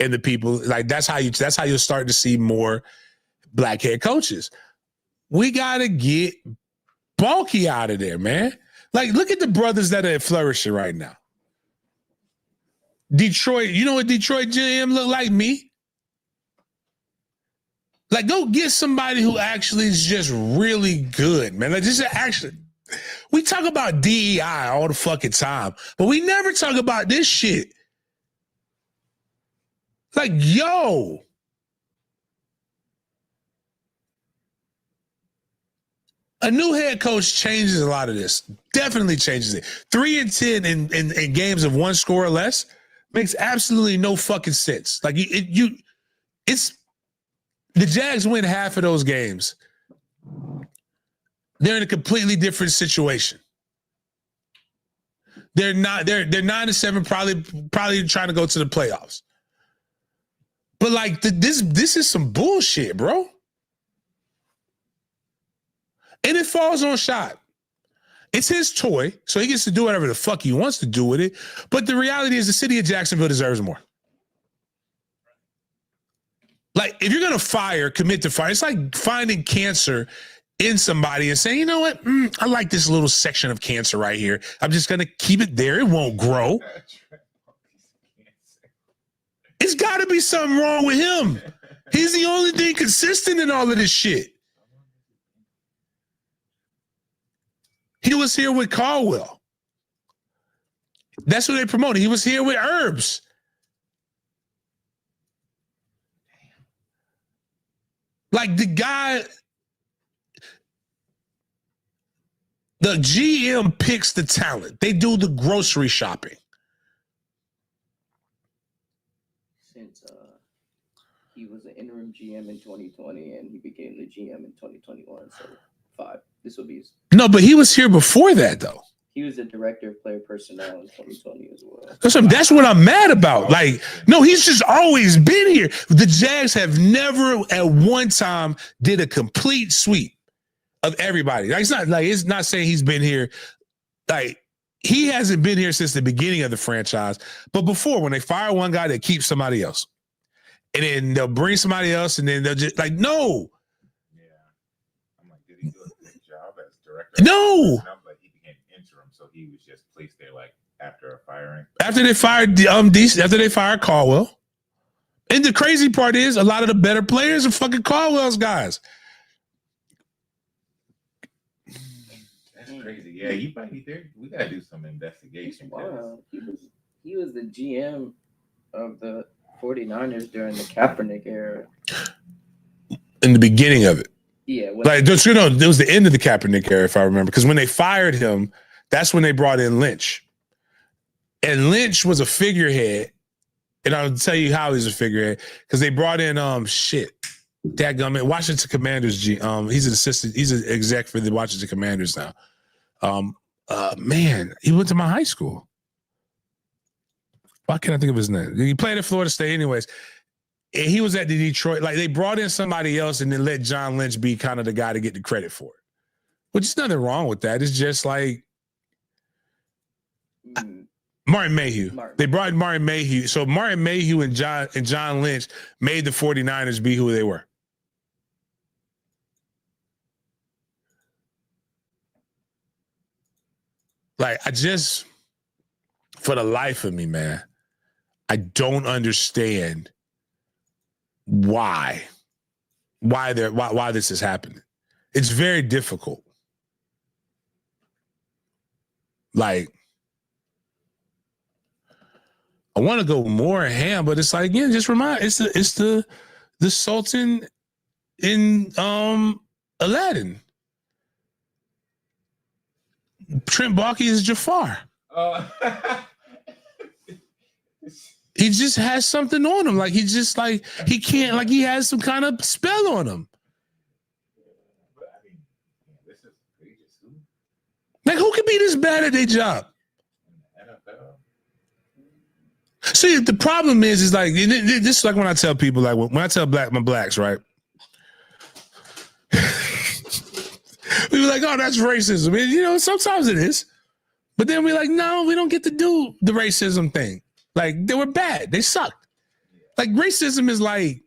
Speaker 1: and the people. Like, that's how you'll start to see more black head coaches. We got to get Baalke out of there, man. Like, look at the brothers that are flourishing right now. Detroit, you know what Detroit GM look like? Me? Like, go get somebody who actually is just really good, man. Like, just actually, we talk about DEI all the fucking time, but we never talk about this shit. Like, yo. A new head coach changes a lot of this. Definitely changes it. 3-10 in games of one score or less makes absolutely no fucking sense. Like, it's the Jags win half of those games. They're in a completely different situation. They're 9-7, probably trying to go to the playoffs. But like, this is some bullshit, bro. And it falls on Shad. It's his toy, so he gets to do whatever the fuck he wants to do with it. But the reality is the city of Jacksonville deserves more. Like, if you're going to commit to fire, it's like finding cancer in somebody and saying, you know what? I like this little section of cancer right here. I'm just going to keep it there. It won't grow. It's got to be something wrong with him. He's the only thing consistent in all of this shit. He was here with Caldwell. That's what they promoted. He was here with Herbs. Like the guy, the GM picks the talent. They do the grocery shopping.
Speaker 2: Since he was an interim GM in 2020 and he became the GM in 2021, so 5. This will be his.
Speaker 1: No, but he was here before that, though.
Speaker 2: He was the director of player personnel in 2020 as well.
Speaker 1: That's what I'm mad about. Like, no, he's just always been here. The Jags have never at one time did a complete sweep of everybody. Like, it's not saying he's been here. Like, he hasn't been here since the beginning of the franchise. But before, when they fire one guy, they keep somebody else. And then they'll bring somebody else, and then they'll just like, no.
Speaker 4: Yeah. I'm like, did he do a good job as director?
Speaker 1: No.
Speaker 4: But he became interim, so he was just placed there like after a firing.
Speaker 1: After they fired after they fired Caldwell. And the crazy part is a lot of the better players are fucking Caldwell's guys.
Speaker 4: That's crazy. Yeah, you might be there. We gotta do some investigation.
Speaker 2: Wow. He was the GM of the 49ers during the Kaepernick era.
Speaker 1: In the beginning of it.
Speaker 2: Yeah.
Speaker 1: Like, there was the end of the Kaepernick era, if I remember. Because when they fired him, that's when they brought in Lynch. And Lynch was a figurehead. And I'll tell you how he's a figurehead. Because they brought in, dadgummit, Washington Commanders. He's an assistant. He's an exec for the Washington Commanders now. Man, he went to my high school. Why can't I think of his name? He played at Florida State anyways. And he was at the Detroit. Like, they brought in somebody else and then let John Lynch be kind of the guy to get the credit for it. Which is nothing wrong with that. It's just like Martin Mayhew. They brought in Martin Mayhew. So Martin Mayhew and John Lynch made the 49ers be who they were. Like, for the life of me, man, I don't understand why this is happening. It's very difficult. Like, I want to go more ham, but it's like, again, just remind, it's the Sultan in Aladdin. Trent Baalke is Jafar. He just has something on him. Like, he just like, he can't, like, he has some kind of spell on him.
Speaker 4: But I mean, this is egregious.
Speaker 1: Like, who could be this bad at their job?
Speaker 4: NFL.
Speaker 1: See, the problem is like, this is like when I tell people, like when I tell my blacks, right? We were like, oh, that's racism. And, you know, sometimes it is. But then we're like, no, we don't get to do the racism thing. Like, they were bad. They sucked. Like, racism is like,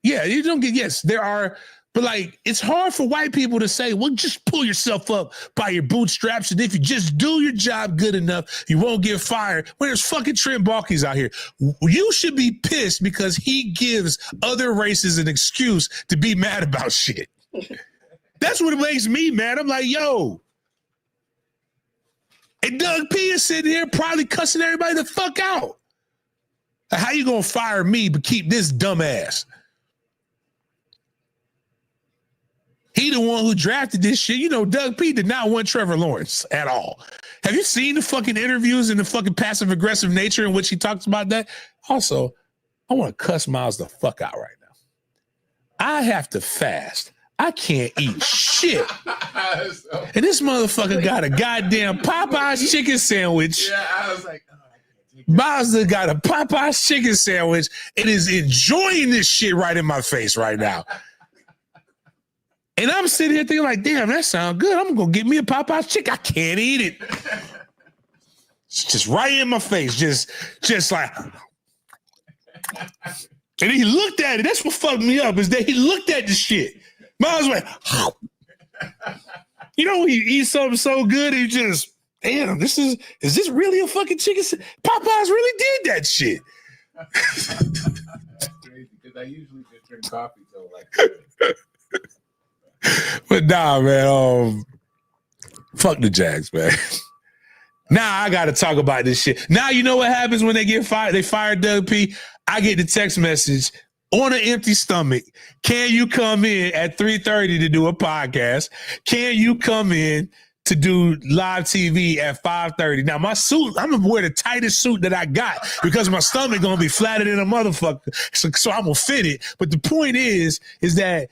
Speaker 1: yeah, you don't get, yes, there are, but like, it's hard for white people to say, well, just pull yourself up by your bootstraps. And if you just do your job good enough, you won't get fired. When there's fucking Trent Baalke's out here. You should be pissed because he gives other races an excuse to be mad about shit. That's what makes me mad. I'm like, yo. And Doug P is sitting here probably cussing everybody the fuck out. Like, how you gonna fire me but keep this dumbass? He the one who drafted this shit. You know, Doug P did not want Trevor Lawrence at all. Have you seen the fucking interviews and the fucking passive-aggressive nature in which he talks about that? Also, I want to cuss Miles the fuck out right now. I have to fast. I can't eat shit. And this motherfucker got a goddamn Popeye's chicken sandwich.
Speaker 4: Yeah, I was like, oh, I can't take
Speaker 1: Bowser got a Popeye's chicken sandwich and is enjoying this shit right in my face right now. And I'm sitting here thinking like, damn, that sounds good. I'm going to get me a Popeye's chicken. I can't eat it. It's just right in my face. Just like. And he looked at it. That's what fucked me up is that he looked at the shit. Miles went, you know, he eats something so good, he just, damn, is this really a fucking chicken? Popeyes really did that shit.
Speaker 4: That's crazy because I usually just drink coffee till like.
Speaker 1: But nah, man. Fuck the Jags, man. Now I got to talk about this shit. Now you know what happens when they get fired. They fired Doug P. I get the text message on an empty stomach. Can you come in at 3:30 to do a podcast? Can you come in to do live TV at 5:30? Now my suit, I'm gonna wear the tightest suit that I got because my stomach gonna be flatter than a motherfucker. So I'm gonna fit it. But the point is that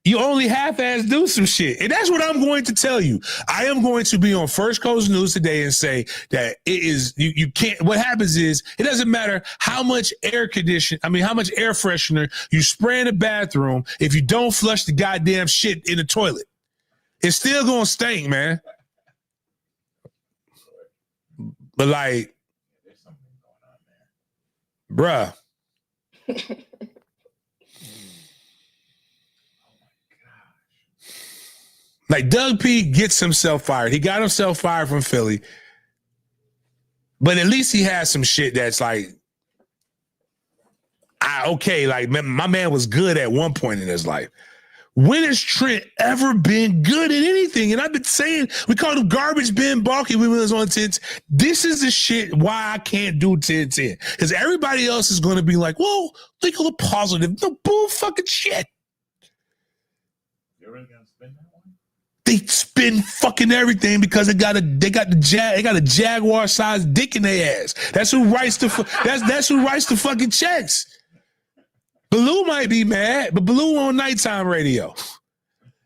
Speaker 1: you only half-ass do some shit. And that's what I'm going to tell you. I am going to be on First Coast News today and say that it is, you can't, what happens is, it doesn't matter how much how much air freshener you spray in the bathroom if you don't flush the goddamn shit in the toilet. It's still going to stink, man. But like,
Speaker 4: There's something going on there.
Speaker 1: bruh. Like Doug P gets himself fired. He got himself fired from Philly. But at least he has some shit that's like, like my man was good at one point in his life. When has Trent ever been good at anything? And I've been saying, we called him garbage bin Baalke when we was on 10. This is the shit why I can't do 10-10. Because everybody else is going to be like, well, think of the positive. No bull fucking shit.
Speaker 4: You're really going to spend that one?
Speaker 1: They spend fucking everything because they got a Jaguar-sized dick in their ass. That's who writes that's who writes the fucking checks. Baloo might be mad, but Baloo on nighttime radio.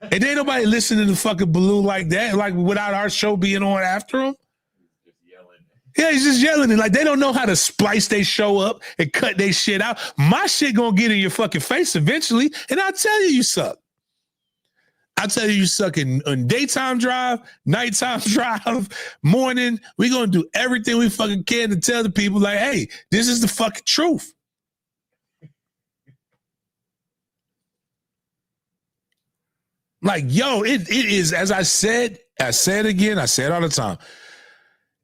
Speaker 1: And ain't nobody listening to fucking Baloo like that, like without our show being on after him.
Speaker 4: Just yelling.
Speaker 1: Yeah, he's just yelling. And like they don't know how to splice their show up and cut their shit out. My shit gonna get in your fucking face eventually, and I'll tell you suck. I'll tell you suck in daytime drive, nighttime drive, morning. We gonna do everything we fucking can to tell the people like, hey, this is the fucking truth. Like, yo, it is, as I said again, I say it all the time.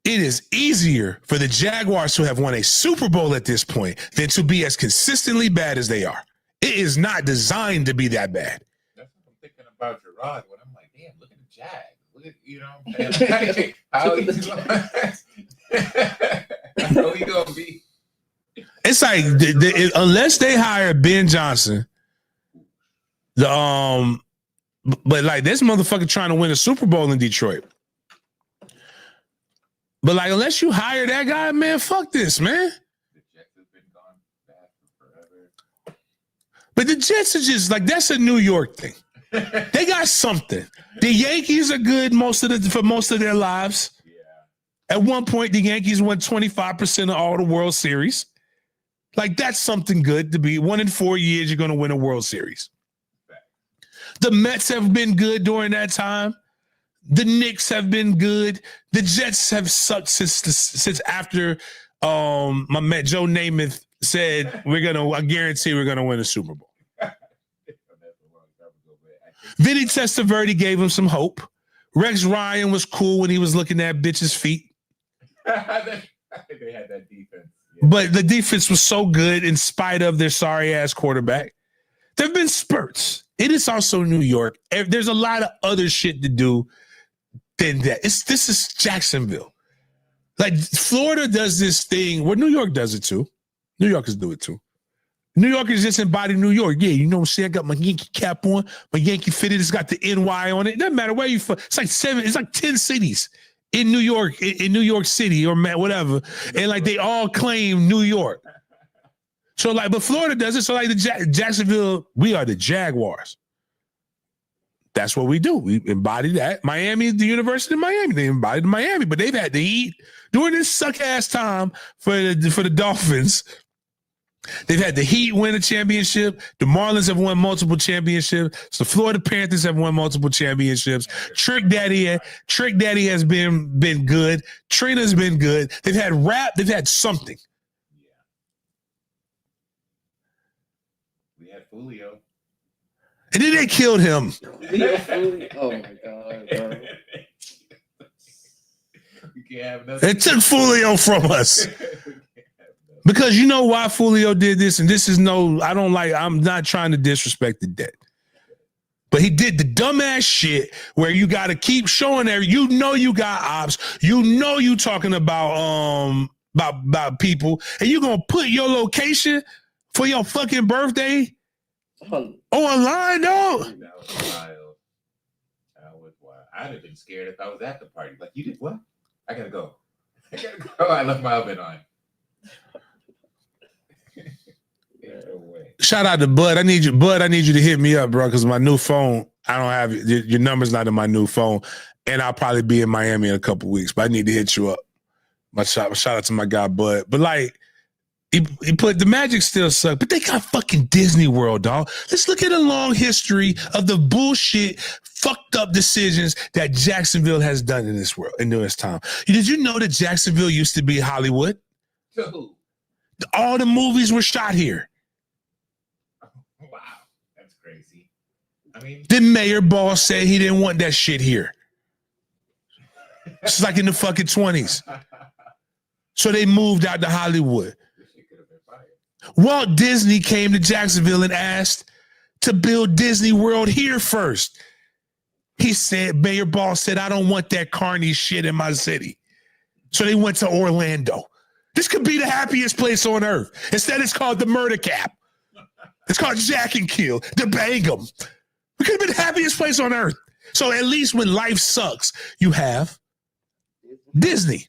Speaker 1: It is easier for the Jaguars to have won a Super Bowl at this point than to be as consistently bad as they are. It is not designed to be that bad.
Speaker 4: That's what I'm thinking about Jerod when I'm like, damn, look at the Jag. Look at, you know, how you gonna be?
Speaker 1: It's like unless they hire Ben Johnson, but like this motherfucker trying to win a Super Bowl in Detroit. But like unless you hire that guy, man, fuck this, man.
Speaker 4: The Jets have been gone bad for forever.
Speaker 1: But the Jets are just like, that's a New York thing. They got something. The Yankees are good for most of their lives.
Speaker 4: Yeah.
Speaker 1: At one point, the Yankees won 25% of all the World Series. Like that's something good to be. 1 in 4 years, you're going to win a World Series. The Mets have been good during that time. The Knicks have been good. The Jets have sucked since after my man Joe Namath said I guarantee we're gonna win a Super Bowl. Vinny Testaverde gave him some hope. Rex Ryan was cool when he was looking at bitches' feet.
Speaker 4: They had that defense. Yeah.
Speaker 1: But the defense was so good in spite of their sorry-ass quarterback. There have been spurts. It is also New York. There's a lot of other shit to do than that. This is Jacksonville. Like Florida does this thing where New York does it too. New Yorkers do it too. New Yorkers just embody New York. Yeah, you know what I'm saying? I got my Yankee cap on, my Yankee fitted. It's got the NY on it. It doesn't matter where you from. It's like 10 cities in New York, in New York City or whatever. And like they all claim New York. So like, but Florida does it. So like the Jacksonville, we are the Jaguars. That's what we do. We embody that. Miami, the University of Miami, they embodied Miami, but they've had to eat during this suck ass time for the Dolphins. They've had the Heat win a championship. The Marlins have won multiple championships. The Florida Panthers have won multiple championships. Trick Daddy has been good. Trina's been good. They've had rap. They've had something.
Speaker 4: We had Julio.
Speaker 1: And then they killed him.
Speaker 2: Oh my god, bro.
Speaker 4: We can't have nothing.
Speaker 1: It took Julio from us. Because you know why Fulio did this, and this is I'm not trying to disrespect the dead. But he did the dumbass shit where you got to keep showing you got ops, you talking about people, and you gonna put your location for your fucking birthday online, dog.
Speaker 4: That was wild. I'd have been scared if I was at the party. Like, you did what? I gotta go. I left my oven on. No way.
Speaker 1: Shout out to Bud. I need you to hit me up, bro, because my new phone, I don't have your number's not in my new phone, and I'll probably be in Miami in a couple weeks, but I need to hit you up. Shout out to my guy Bud. But like, he put the Magic still suck, but they got fucking Disney World, dog. Let's look at a long history of the bullshit, fucked up decisions that Jacksonville has done in this world in this time. Did you know that Jacksonville used to be Hollywood?
Speaker 4: Dude.
Speaker 1: All the movies were shot here.
Speaker 4: Wow, that's crazy. I mean,
Speaker 1: Then Mayor Ball said he didn't want that shit here. It's like in the fucking 20s. So they moved out to Hollywood. Walt Disney came to Jacksonville and asked to build Disney World here first. He said, Mayor Ball said, I don't want that carny shit in my city. So they went to Orlando. This could be the happiest place on earth. Instead, it's called the Murder Cap. It's called Jack and Kill, the Bangum. We could have been the happiest place on earth. So at least when life sucks, you have Disney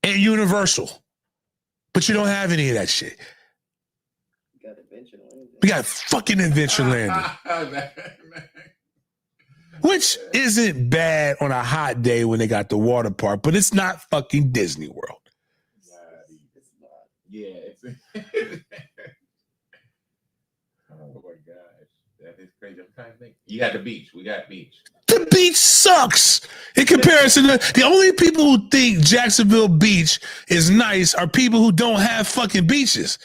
Speaker 1: and Universal. But you don't have any of that shit. We got fucking Adventureland. Which isn't bad on a hot day when they got the water park, but it's not fucking Disney World.
Speaker 4: Yeah, it's oh my gosh, that is crazy. I'm trying to think. You got the beach. We got beach.
Speaker 1: The beach sucks in comparison to the only people who think Jacksonville Beach is nice are people who don't have fucking beaches.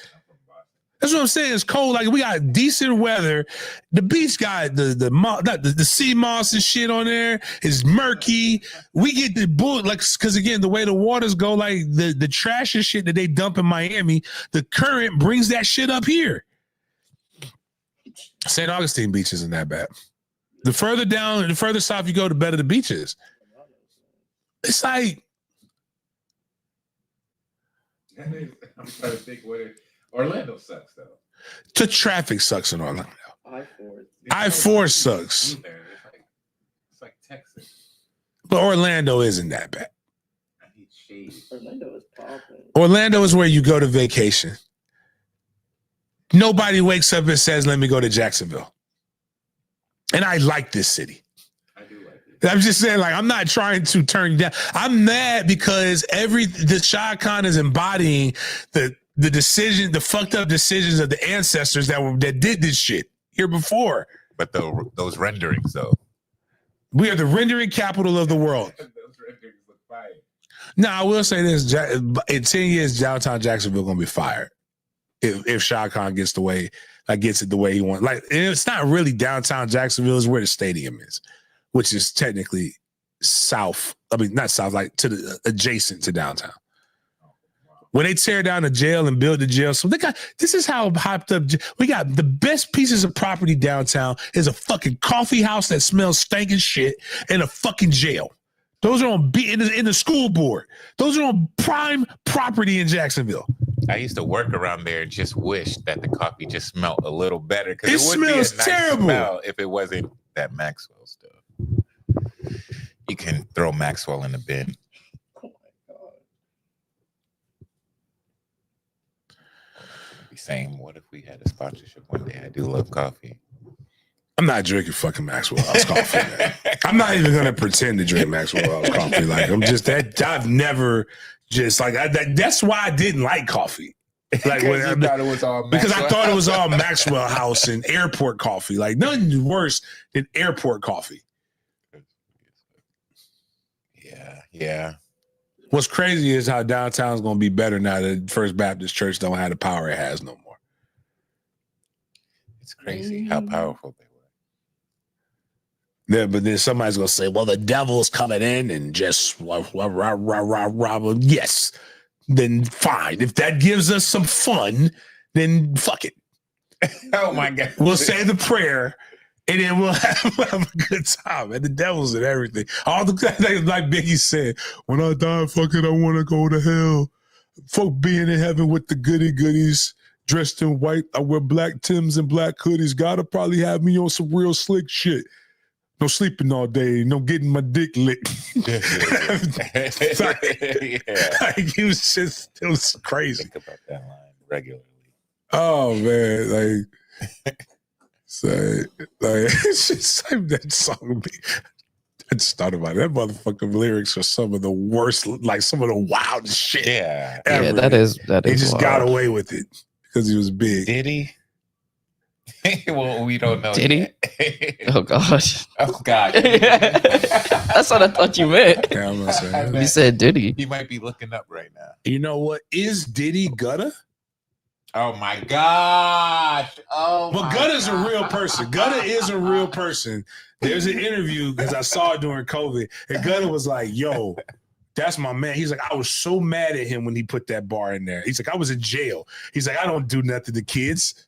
Speaker 1: That's what I'm saying. It's cold. Like, we got decent weather. The beach got the sea moss and shit on there. It's murky. We get the bull, like, because again, the way the waters go, like the trash and shit that they dump in Miami, the current brings that shit up here. St. Augustine Beach isn't that bad. The further down, the further south you go, the better the beach is. It's like,
Speaker 4: I'm trying to think what it. Orlando sucks though.
Speaker 1: The traffic sucks in Orlando.
Speaker 6: I-4.
Speaker 1: I-4 sucks.
Speaker 4: It's like Texas.
Speaker 1: But Orlando isn't that bad.
Speaker 4: I need shade.
Speaker 6: Orlando is popping.
Speaker 1: Orlando is where you go to vacation. Nobody wakes up and says, let me go to Jacksonville. And I like this city.
Speaker 4: I do like it.
Speaker 1: I'm just saying, like, I'm not trying to turn you down. I'm mad because the Shah Khan is embodying the decision, the fucked up decisions of the ancestors that did this shit here before.
Speaker 4: But those renderings, though.
Speaker 1: We are the rendering capital of the world.
Speaker 4: Those renderings look fire.
Speaker 1: Now, I will say this: in 10 years, downtown Jacksonville gonna be fired if Shah Khan gets it the way he wants. Like, it's not really downtown Jacksonville; it's where the stadium is, which is technically south. I mean, not south, like to the adjacent to downtown. When they tear down the jail and build the jail, so this is how hyped up. We got the best pieces of property downtown is a fucking coffee house that smells stinking shit and a fucking jail. Those are on in the school board. Those are on prime property in Jacksonville.
Speaker 4: I used to work around there and just wish that the coffee just smelled a little better because
Speaker 1: It
Speaker 4: it would
Speaker 1: smells
Speaker 4: be a nice
Speaker 1: terrible.
Speaker 4: smell if it wasn't that Maxwell stuff. You can throw Maxwell in the bin. Saying, what if we had a sponsorship one day? I do love coffee.
Speaker 1: I'm not drinking fucking Maxwell House coffee, man. I'm not even gonna pretend to drink Maxwell House coffee. Like, I'm just that. I've never just like that's why I didn't like coffee. Like,
Speaker 4: thought it was all
Speaker 1: because I
Speaker 4: Maxwell
Speaker 1: thought it
Speaker 4: House.
Speaker 1: was all Maxwell House and airport coffee. Like, nothing worse than airport coffee.
Speaker 4: Yeah.
Speaker 1: What's crazy is how downtown's gonna be better now that First Baptist Church don't have the power it has no more.
Speaker 4: It's crazy how powerful they were.
Speaker 1: Yeah, but then somebody's gonna say, "Well, the devil's coming in and just rah, rah, rah, rah, rah." Yes, then fine. If that gives us some fun, then fuck it.
Speaker 4: Oh my God.
Speaker 1: We'll say the prayer, and then we'll have a good time. And the devil's and everything. All the like Biggie said, when I die, fuck it, I want to go to hell. Folk being in heaven with the goody goodies, dressed in white. I wear black Timbs and black hoodies. Gotta probably have me on some real slick shit. No sleeping all day, no getting my dick licked. It was crazy.
Speaker 4: Think about that line regularly.
Speaker 1: Oh man, it's just like that song. I just thought about it. That motherfucking lyrics are some of the worst, like some of the wildest shit.
Speaker 4: Yeah,
Speaker 1: ever.
Speaker 2: Yeah, that is.
Speaker 1: He just
Speaker 2: wild.
Speaker 1: got away with it because he was big.
Speaker 4: Did he? Well, we don't know.
Speaker 2: Did he? Oh gosh.
Speaker 4: Oh God.
Speaker 2: That's what I thought you meant.
Speaker 1: Yeah, I'm gonna say.
Speaker 2: You said Diddy.
Speaker 4: He might be looking up right now.
Speaker 1: You know what? Is Diddy Gutter?
Speaker 4: Oh my gosh. Oh,
Speaker 1: But Gutter's a real person. Gutter is a real person. There's an interview because I saw it during COVID, and Gutter was like, "Yo, that's my man." He's like, "I was so mad at him when he put that bar in there." He's like, "I was in jail." He's like, "I don't do nothing to kids."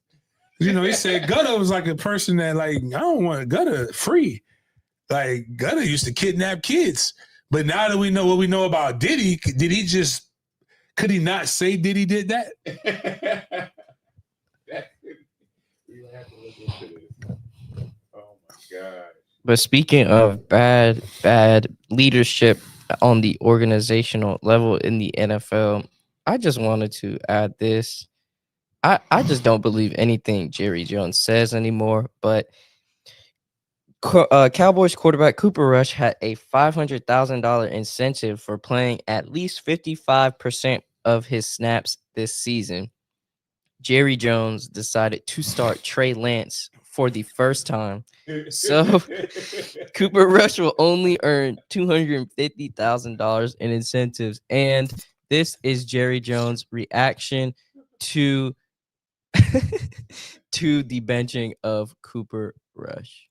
Speaker 1: You know, he said Gutter was like a person that, like, I don't want Gutter free. Like, Gutter used to kidnap kids. But now that we know what we know about Diddy, could he not say Diddy did that?
Speaker 4: We'll have to look into this. Oh my God.
Speaker 2: But speaking of bad leadership on the organizational level in the NFL, I just wanted to add this. I just don't believe anything Jerry Jones says anymore. But Cowboys quarterback Cooper Rush had a $500,000 incentive for playing at least 55% of his snaps this season. Jerry Jones decided to start Trey Lance for the first time. So Cooper Rush will only earn $250,000 in incentives. And this is Jerry Jones' reaction to to the benching of Cooper Rush.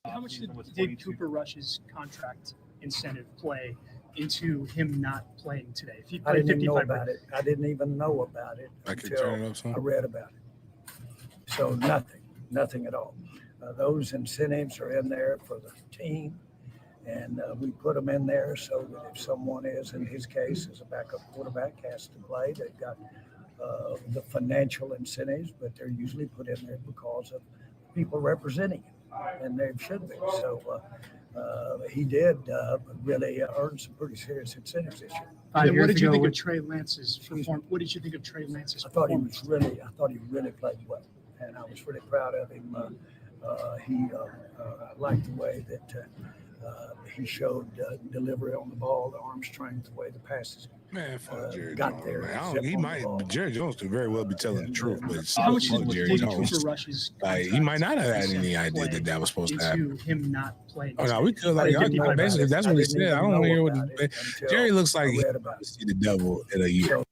Speaker 7: How much did Cooper Rush's contract incentive play into him not playing today? If you
Speaker 8: I
Speaker 7: played
Speaker 8: didn't even know
Speaker 7: 55
Speaker 8: about it. I didn't even know about it
Speaker 1: I could
Speaker 8: until
Speaker 1: turn it up some.
Speaker 8: I read about it. So nothing at all. Those incentives are in there for the team, and we put them in there so that if someone is, in his case, as a backup quarterback, has to play, they've got the financial incentives, but they're usually put in there because of people representing him, and they should be. So he did really earn some pretty serious incentives this year.
Speaker 7: And what did you think of Trey Lance's performance? What did you think of Trey Lance's performance?
Speaker 8: I thought he really played well, and I was really proud of him. I liked the way that he showed delivery on the ball, the arm strength, the way the passes
Speaker 1: Man, fuck Jerry
Speaker 8: got
Speaker 1: Jones.
Speaker 8: there.
Speaker 1: Man. Jerry Jones could very well be telling the truth, but
Speaker 7: How much
Speaker 1: fuck
Speaker 7: did
Speaker 1: Jerry Jones.
Speaker 7: Cooper Rush's
Speaker 1: Like, he might not have had any idea that was supposed to happen.
Speaker 7: into him not playing?
Speaker 1: Oh no, we could like basically that's what he said. I don't want to hear what Jerry looks like. He see the devil in a year.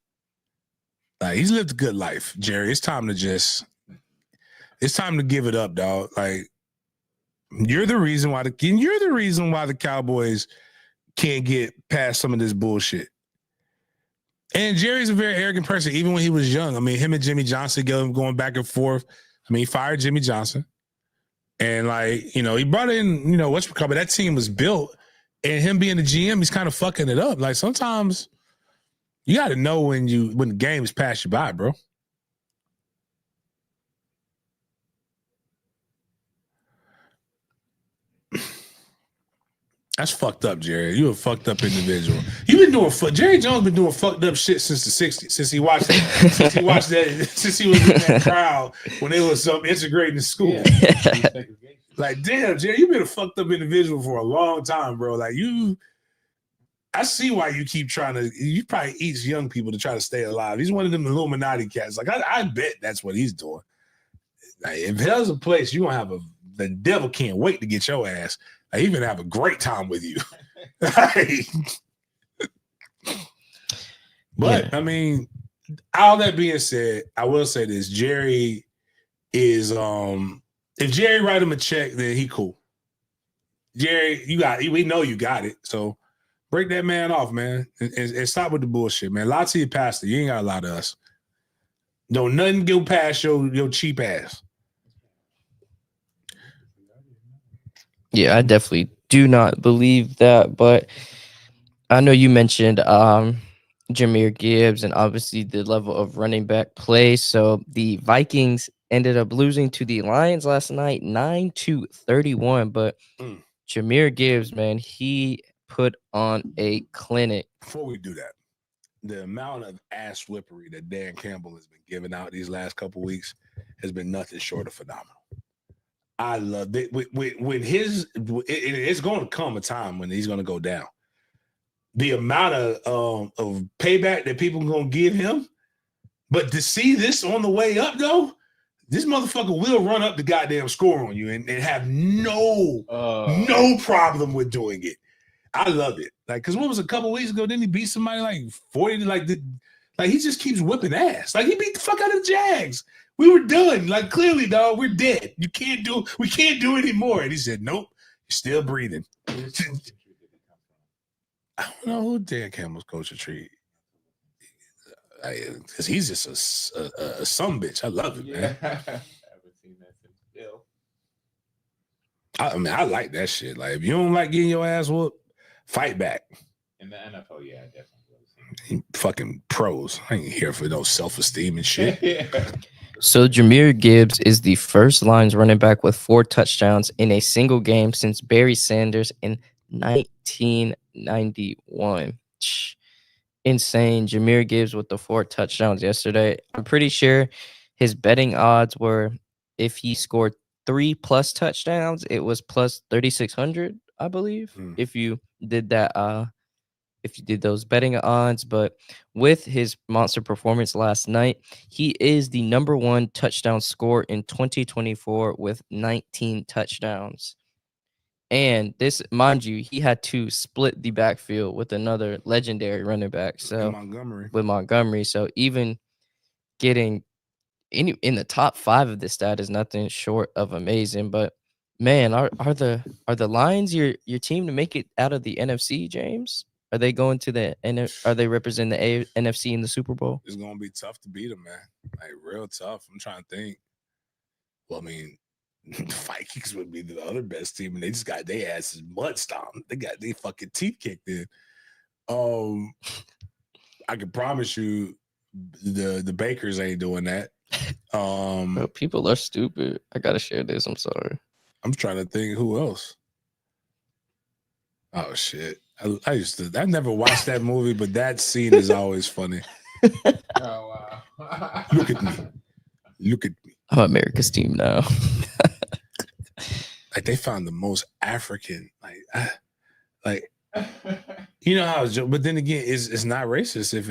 Speaker 1: Like, he's lived a good life, Jerry. It's time to give it up, dog. Like, you're the reason why the Cowboys can't get past some of this bullshit. And Jerry's a very arrogant person, even when he was young. I mean, him and Jimmy Johnson going back and forth. I mean, he fired Jimmy Johnson. And, like, you know, he brought in, you know, that team was built. And him being the GM, he's kind of fucking it up. Like, sometimes you got to know when the game is passed you by, bro. That's fucked up, Jerry. You a fucked up individual. Jerry Jones been doing fucked up shit since the 60s, since he was in that crowd when they was integrating the school. Yeah. Like, damn, Jerry, you've been a fucked up individual for a long time, bro. Like, I see why you keep you probably eat young people to try to stay alive. He's one of them Illuminati cats. Like, I bet that's what he's doing. Like, if hell's a place, you're going to have the devil can't wait to get your ass. I even have a great time with you. But, I mean, all that being said, I will say this. Jerry is, if Jerry write him a check, then he cool. Jerry, we know you got it. So break that man off, man, and stop with the bullshit, man. Lie to your pastor. You ain't got to lie to us. Don't nothing go past your cheap ass.
Speaker 2: Yeah, I definitely do not believe that, but I know you mentioned Jahmyr Gibbs and obviously the level of running back play. So the Vikings ended up losing to the Lions last night, 9-31. But Jahmyr Gibbs, man, he put on a clinic.
Speaker 1: Before we do that, the amount of ass whippery that Dan Campbell has been giving out these last couple weeks has been nothing short of phenomenal. I love it. When it's going to come a time when he's going to go down. The amount of payback that people are going to give him, but to see this on the way up, though, this motherfucker will run up the goddamn score on you and have no problem with doing it. I love it. Like, because what was a couple weeks ago? Didn't he beat somebody like 40? Like he just keeps whipping ass. Like, he beat the fuck out of the Jags. We were done. Like, clearly, dog, we're dead. We can't do anymore. And he said, nope, you're still breathing. I don't know who Dan Campbell's coach of tree. Because he's just a sumbitch. I love it, man.
Speaker 4: I haven't seen that since Bill.
Speaker 1: I mean, I like that shit. Like, if you don't like getting your ass whooped, fight back.
Speaker 4: In the NFL, yeah, I definitely.
Speaker 1: Fucking pros. I ain't here for no self-esteem and shit.
Speaker 2: So Jahmyr Gibbs is the first Lions running back with 4 touchdowns in a single game since Barry Sanders in 1991. Insane. Jahmyr Gibbs with the 4 touchdowns yesterday. I'm pretty sure his betting odds were if he scored 3+ touchdowns, it was plus 3,600, I believe. If you did that, if you did those betting odds. But with his monster performance last night, he is the #1 touchdown scorer in 2024 with 19 touchdowns. And this, mind you, he had to split the backfield with another legendary running back. So with Montgomery. So even getting in the top 5 of this stat is nothing short of amazing. But man, are the Lions your team to make it out of the NFC, James? Are they going to are they representing the NFC in the Super Bowl?
Speaker 1: It's gonna be tough to beat them, man. Like, real tough. I'm trying to think. Well, I mean, the Vikings would be the other best team, and they just got their asses mud stomped. They got their fucking teeth kicked in. I can promise you, the Bakers ain't doing that.
Speaker 2: Bro, people are stupid. I gotta share this. I'm sorry.
Speaker 1: I'm trying to think who else. Oh shit! I never watched that movie, but that scene is always funny.
Speaker 4: Oh wow!
Speaker 1: Look at me.
Speaker 2: I'm America's team now.
Speaker 1: Like, they found the most African, you know how it's, but then again, it's not racist if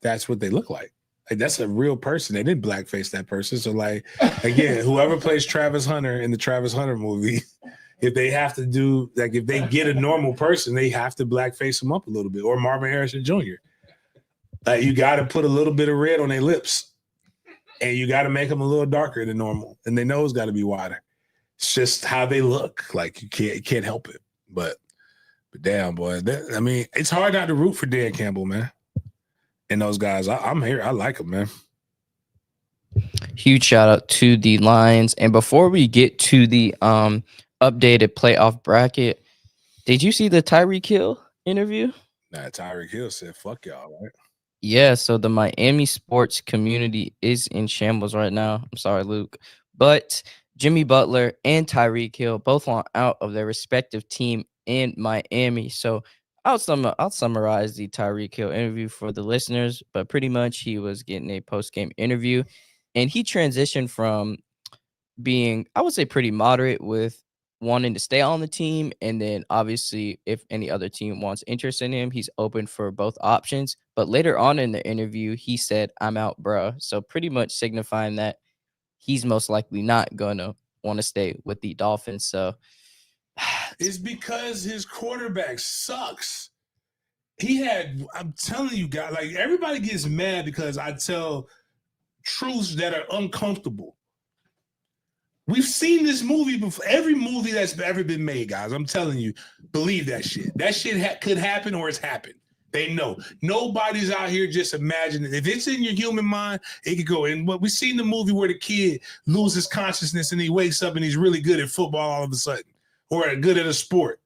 Speaker 1: that's what they look like. Like, that's a real person. They didn't blackface that person. So, like, again, whoever plays Travis Hunter in the Travis Hunter movie, if they have to do, like, if they get a normal person, they have to blackface them up a little bit, or Marvin Harrison Jr. Like, you got to put a little bit of red on their lips, and you got to make them a little darker than normal, and their nose got to be wider. It's just how they look. Like, you can't help it. But damn, boy, I mean, it's hard not to root for Dan Campbell, man. And those guys, I'm here. I like them, man.
Speaker 2: Huge shout out to the Lions. And before we get to the updated playoff bracket, did you see the Tyreek Hill interview?
Speaker 1: Nah, Tyreek Hill said, fuck y'all, right?
Speaker 2: Yeah, so the Miami sports community is in shambles right now. I'm sorry, Luke. But Jimmy Butler and Tyreek Hill both want out of their respective team in Miami. So I'll summarize the Tyreek Hill interview for the listeners, but pretty much he was getting a post-game interview, and he transitioned from being, I would say, pretty moderate with wanting to stay on the team, and then obviously if any other team wants interest in him, he's open for both options. But later on in the interview, he said, "I'm out, bro." So pretty much signifying that he's most likely not gonna want to stay with the Dolphins. So
Speaker 1: it's because his quarterback sucks. I'm telling you guys, like, everybody gets mad because I tell truths that are uncomfortable. We've seen this movie before. Every movie that's ever been made, guys. I'm telling you, believe that shit. That shit could happen or it's happened. They know. Nobody's out here just imagining. If it's in your human mind, it could go. And what we've seen the movie where the kid loses consciousness and he wakes up and he's really good at football all of a sudden, or good at a sport.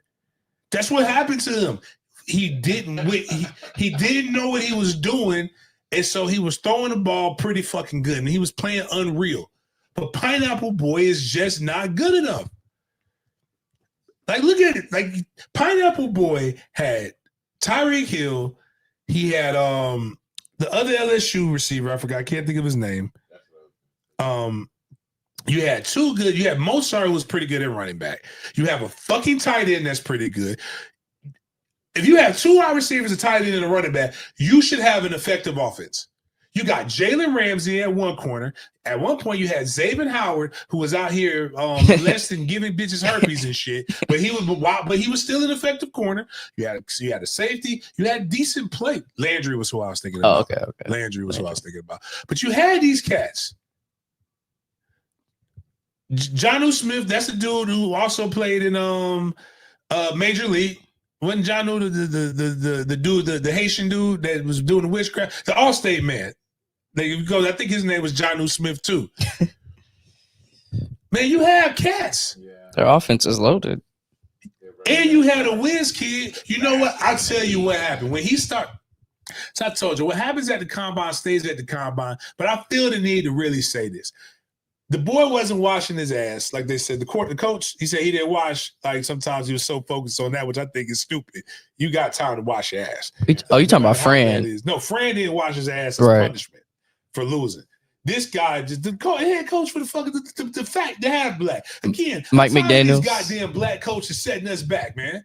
Speaker 1: That's what happened to him. He didn't know what he was doing, and so he was throwing the ball pretty fucking good, and he was playing unreal. But Pineapple Boy is just not good enough. Like, look at it. Like, Pineapple Boy had Tyreek Hill. He had the other LSU receiver. I forgot. I can't think of his name. You had two good. You had Mozart, who was pretty good at running back. You have a fucking tight end that's pretty good. If you have two wide receivers, a tight end, and a running back, you should have an effective offense. You got Jalen Ramsey at one corner. At one point, you had Xavier Howard, who was out here less than giving bitches herpes and shit. But he was still an effective corner. You had a safety. You had decent play. Landry was who I was thinking about.
Speaker 2: Oh, okay.
Speaker 1: Landry was who I was thinking about. But you had these cats. Jonnu Smith, that's the dude who also played in Major League. Wasn't Jonnu the dude, the Haitian dude that was doing the witchcraft? The All-State man. I think his name was Jonnu Smith too. Man, you have cats.
Speaker 2: Yeah. Their offense is loaded.
Speaker 1: And you had a whiz kid. You know what? I'll tell you what happened. When he started, so I told you, what happens at the combine stays at the combine. But I feel the need to really say this. The boy wasn't washing his ass, like they said. The coach, he said he didn't wash. Like, sometimes he was so focused on that, which I think is stupid. You got time to wash your ass.
Speaker 2: Oh, you talking about Fran?
Speaker 1: No, Fran didn't wash his ass as punishment for losing. This guy, just the head coach for the half black. Again,
Speaker 2: Mike McDaniels.
Speaker 1: These goddamn black coaches setting us back, man.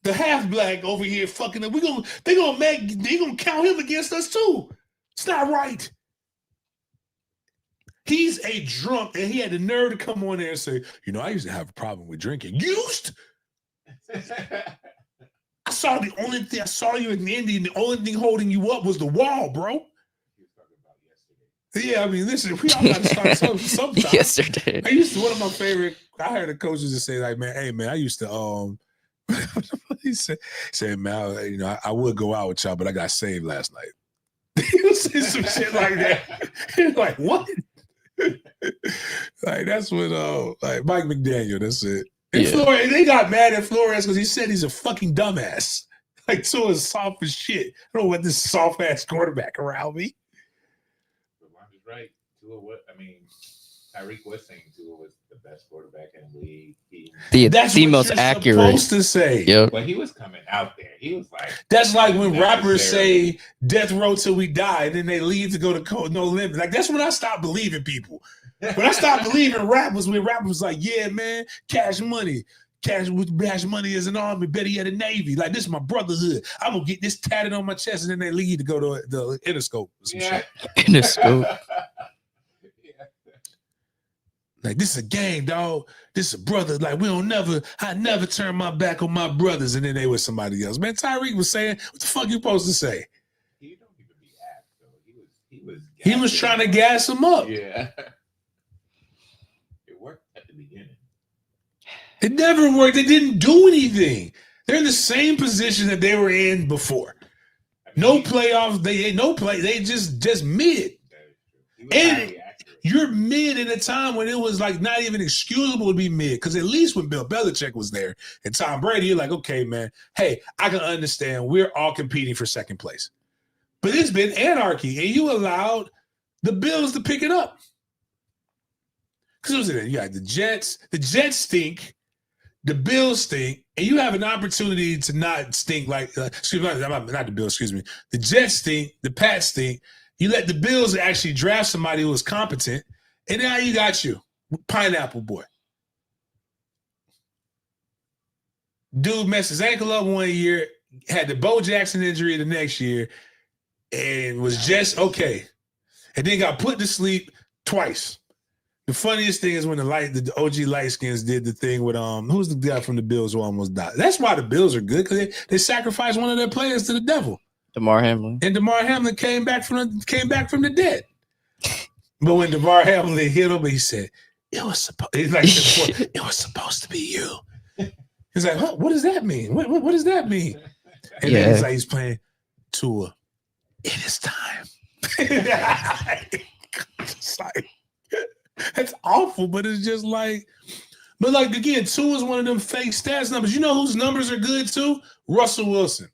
Speaker 1: The half black over here fucking up. They gonna count him against us too. It's not right. He's a drunk, and he had the nerve to come on there and say, I used to have a problem with drinking. Used? I saw the only thing I saw you in the Indian, the only thing holding you up was the wall, bro. Yeah, I mean, listen, we all got to start sometime.
Speaker 2: Yesterday.
Speaker 1: One of my favorite, I heard the coaches just say, like, man, hey, man, I used to, he said, man, I would go out with y'all, but I got saved last night. He was saying some shit like that. He was like, what? Like, that's what, like, Mike McDaniel, that's it. And Flores, they got mad at Flores because he said he's a fucking dumbass. Like, so is soft as shit. I don't want this soft ass quarterback around me.
Speaker 4: But Wanda's right. Tyreek was saying Tua was the best quarterback in the league.
Speaker 2: That's the most accurate.
Speaker 1: Supposed to say.
Speaker 2: Yep.
Speaker 4: But he was coming out there. He was like,
Speaker 1: that's like when rappers say "death row till we die," and then they leave to go to No Limit. Like, that's when I stopped believing people. When I stopped believing rappers, when rappers was like, "Yeah, man, Cash Money is an army. Bet he had a navy. Like, this is my brotherhood. I'm gonna get this tatted on my chest," and then they leave to go to the Interscope or some shit.
Speaker 2: Interscope.
Speaker 1: Like, this is a gang, dog. This is a brother. Like, I never turn my back on my brothers. And then they were somebody else. Man, Tyreek was saying, what the fuck you supposed to say?
Speaker 4: He don't even be asked, though.
Speaker 1: He was trying to gas him up.
Speaker 4: Yeah. It worked at the beginning.
Speaker 1: It never worked. They didn't do anything. They're in the same position that they were in before. No playoffs. They just mid. And you're mid in a time when it was like not even excusable to be mid. Because at least when Bill Belichick was there and Tom Brady, you're like, okay, man, hey, I can understand we're all competing for second place. But it's been anarchy, and you allowed the Bills to pick it up. Because you got the Jets. The Jets stink. The Bills stink. And you have an opportunity to not stink like, not the Bills, excuse me. The Jets stink. The Pats stink. You let the Bills actually draft somebody who was competent, and now you got you, Pineapple Boy. Dude messed his ankle up one year, had the Bo Jackson injury the next year, and was just okay. And then got put to sleep twice. The funniest thing is when the OG Lightskins did the thing with who's the guy from the Bills who almost died. That's why the Bills are good, because they sacrificed one of their players to the devil.
Speaker 2: DeMar Hamlin.
Speaker 1: And DeMar Hamlin came back from the dead. But when DeVar Hamlin hit him, he said, it was supposed it was supposed to be you. He's like, huh, what does that mean? What does that mean? And then he's like, he's playing Tua. It is time. It's like, that's awful, but it's just like, but like again, Tua is one of them fake stats numbers. You know whose numbers are good too? Russell Wilson.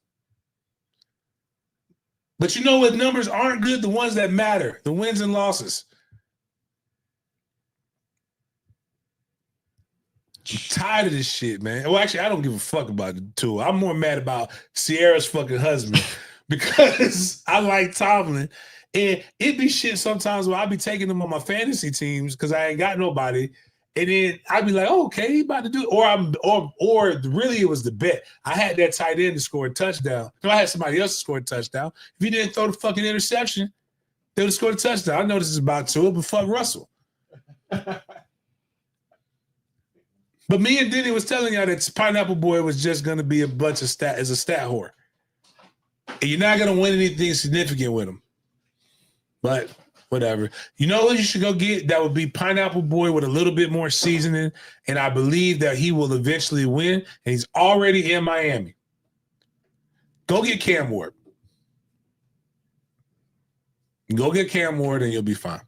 Speaker 1: But you know what numbers aren't good? The ones that matter, the wins and losses. I'm tired of this shit, man. Well, actually, I don't give a fuck about the two. I'm more mad about Sierra's fucking husband because I like Tomlin. And it be shit sometimes where I be taking them on my fantasy teams because I ain't got nobody. And then I'd be like, oh, okay, he about to do it. Or really it was the bet. I had that tight end to score a touchdown. No, I had somebody else to score a touchdown. If he didn't throw the fucking interception, they would have scored a touchdown. I know this is about Tua, but fuck Russell. But me and Denny was telling y'all that Pineapple Boy was just going to be a bunch of stat as a stat whore. And you're not going to win anything significant with him. But whatever. You know what you should go get? That would be Pineapple Boy with a little bit more seasoning. And I believe that he will eventually win. And he's already in Miami. Go get Cam Ward. Go get Cam Ward and you'll be fine.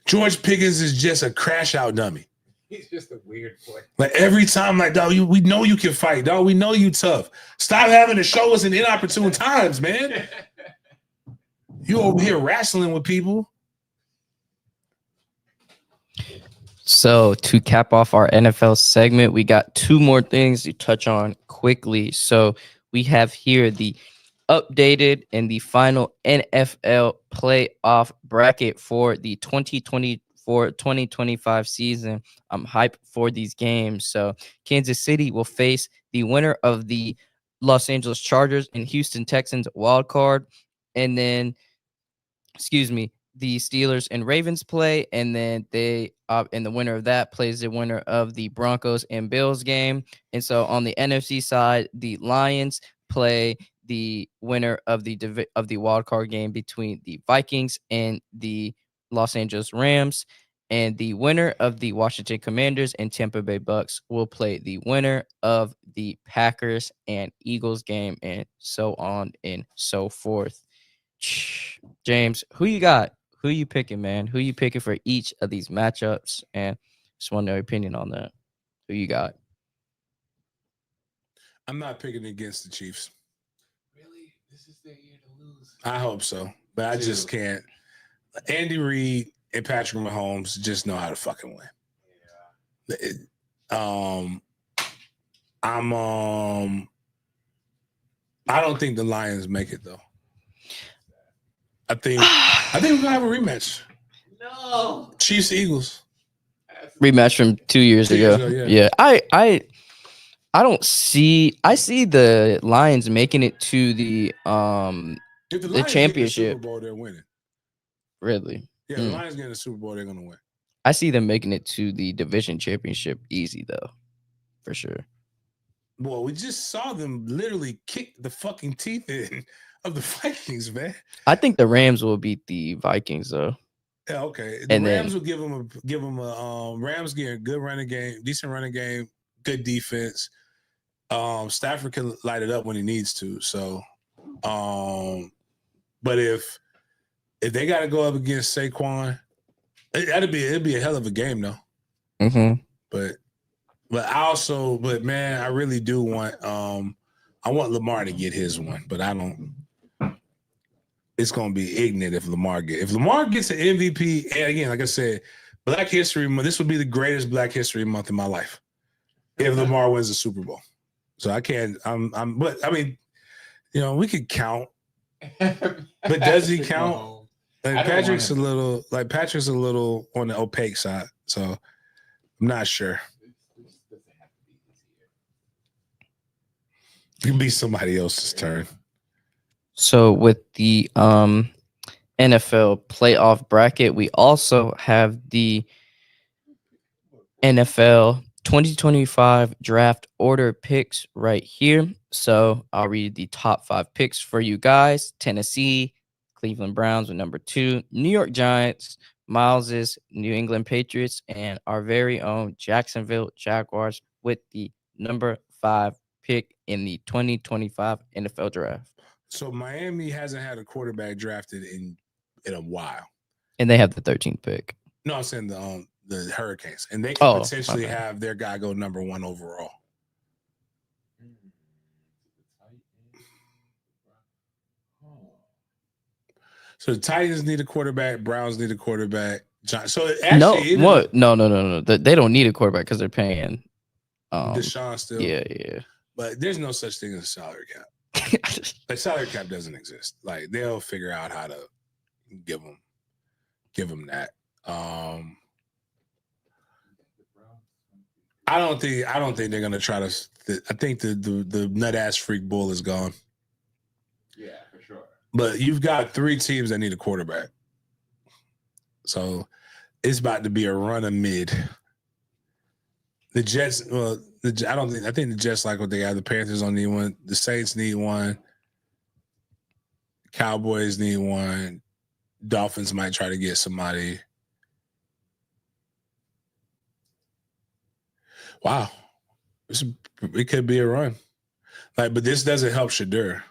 Speaker 1: George Pickens is just a crash out dummy.
Speaker 4: He's just a weird boy.
Speaker 1: Like every time, like, dog, we know you can fight, dog. We know you tough. Stop having to show us in inopportune times, man. You over here wrestling with people.
Speaker 2: So to cap off our NFL segment, we got two more things to touch on quickly. So we have here the updated and the final NFL playoff bracket for the 2024-2025 season. I'm hyped for these games. So Kansas City will face the winner of the Los Angeles Chargers and Houston Texans wild card. And then, the Steelers and Ravens play, and then and the winner of that plays the winner of the Broncos and Bills game. And so on the NFC side, the Lions play the winner of the wild card game between the Vikings and the Los Angeles Rams, and the winner of the Washington Commanders and Tampa Bay Bucks will play the winner of the Packers and Eagles game, and so on and so forth. James, who you got? Who you picking, man? Who you picking for each of these matchups? And just want your opinion on that. Who you got?
Speaker 1: I'm not picking against the Chiefs.
Speaker 4: Really? This is their year to lose.
Speaker 1: I hope so, but I just can't. Andy Reid and Patrick Mahomes just know how to fucking win. Yeah. I don't think the Lions make it though. I think we're gonna have a rematch.
Speaker 4: No.
Speaker 1: Chiefs Eagles.
Speaker 2: Rematch from 2 years ago. Yeah. I don't see. I see the Lions making it to the championship.
Speaker 1: Super Bowl, they're winning.
Speaker 2: Really?
Speaker 1: Yeah, the Lions getting the Super Bowl, they're gonna win.
Speaker 2: I see them making it to the division championship easy though, for sure.
Speaker 1: Well, we just saw them literally kick the fucking teeth in of the Vikings, man.
Speaker 2: I think the Rams will beat the Vikings though.
Speaker 1: Yeah, okay. The Rams will give them a Rams getting a good running game, decent running game, good defense. Stafford can light it up when he needs to. So, but if they got to go up against Saquon, it'd be a hell of a game though.
Speaker 2: Mm-hmm.
Speaker 1: But man, I really do want I want Lamar to get his one, but I don't. It's gonna be ignorant if Lamar gets an MVP. And again, like I said, Black History Month. This would be the greatest Black History Month in my life if Lamar wins the Super Bowl. So I can't. But I mean, we could count. But does he count? Like Patrick's a little on the opaque side. So I'm not sure. It can be somebody else's turn.
Speaker 2: So with the NFL playoff bracket, we also have the NFL 2025 draft order picks right here. So I'll read the top 5 picks for you guys. Tennessee, Cleveland Browns with number 2, New York Giants, Miles's New England Patriots, and our very own Jacksonville Jaguars with the number 5 pick in the 2025 NFL Draft.
Speaker 1: So Miami hasn't had a quarterback drafted in a while.
Speaker 2: And they have the 13th pick.
Speaker 1: No, I'm saying the Hurricanes, and they can potentially
Speaker 2: okay.
Speaker 1: have their guy go number 1 overall. So the Titans need a quarterback, Browns need a quarterback. So actually,
Speaker 2: no. They don't need a quarterback because they're paying
Speaker 1: Deshaun still.
Speaker 2: Yeah.
Speaker 1: But there's no such thing as a salary cap. Like salary cap doesn't exist. Like they'll figure out how to give them that. I don't think they're gonna try to. I think the nut ass freak bull is gone.
Speaker 4: Yeah, for sure.
Speaker 1: But you've got 3 teams that need a quarterback, so it's about to be a run of mid. The Jets, I think the Jets like what they have. The Panthers don't need one. The Saints need one. Cowboys need one. Dolphins might try to get somebody. Wow. It could be a run. But this doesn't help Shadur.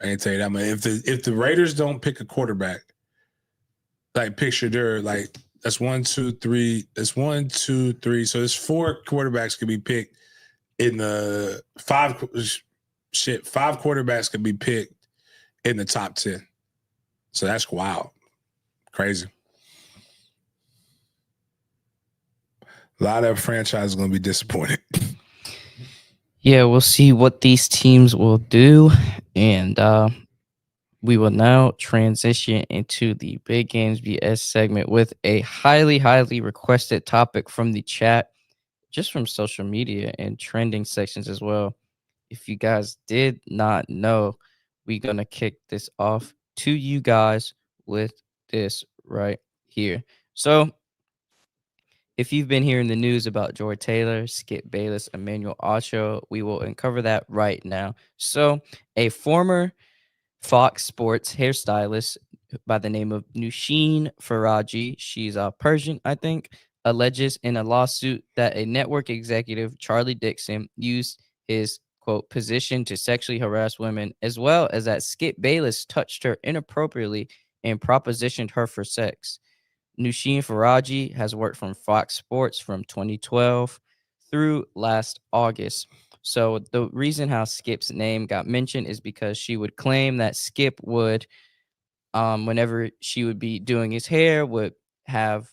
Speaker 1: I can tell you that much. If the Raiders don't pick a quarterback, pick Shadur, that's 1, 2, 3. That's 1, 2, 3. So there's 4 quarterbacks could be picked in the 5 quarterbacks could be picked in the top 10. So that's wild. Crazy. A lot of franchises are going to be disappointed.
Speaker 2: Yeah, we'll see what these teams will do. And we will now transition into the Big Games B.S. segment with a highly, highly requested topic from the chat, just from social media and trending sections as well. If you guys did not know, we're going to kick this off to you guys with this right here. So, if you've been hearing the news about Jerod Taylor, Skip Bayless, Emmanuel Acho, we will uncover that right now. So, a former Fox Sports hairstylist by the name of Nushin Faraji, she's Persian, I think, alleges in a lawsuit that a network executive, Charlie Dixon, used his, quote, position to sexually harass women, as well as that Skip Bayless touched her inappropriately and propositioned her for sex. Nushin Faraji has worked from Fox Sports from 2012 through last August. So the reason how Skip's name got mentioned is because she would claim that Skip would, whenever she would be doing his hair, would have,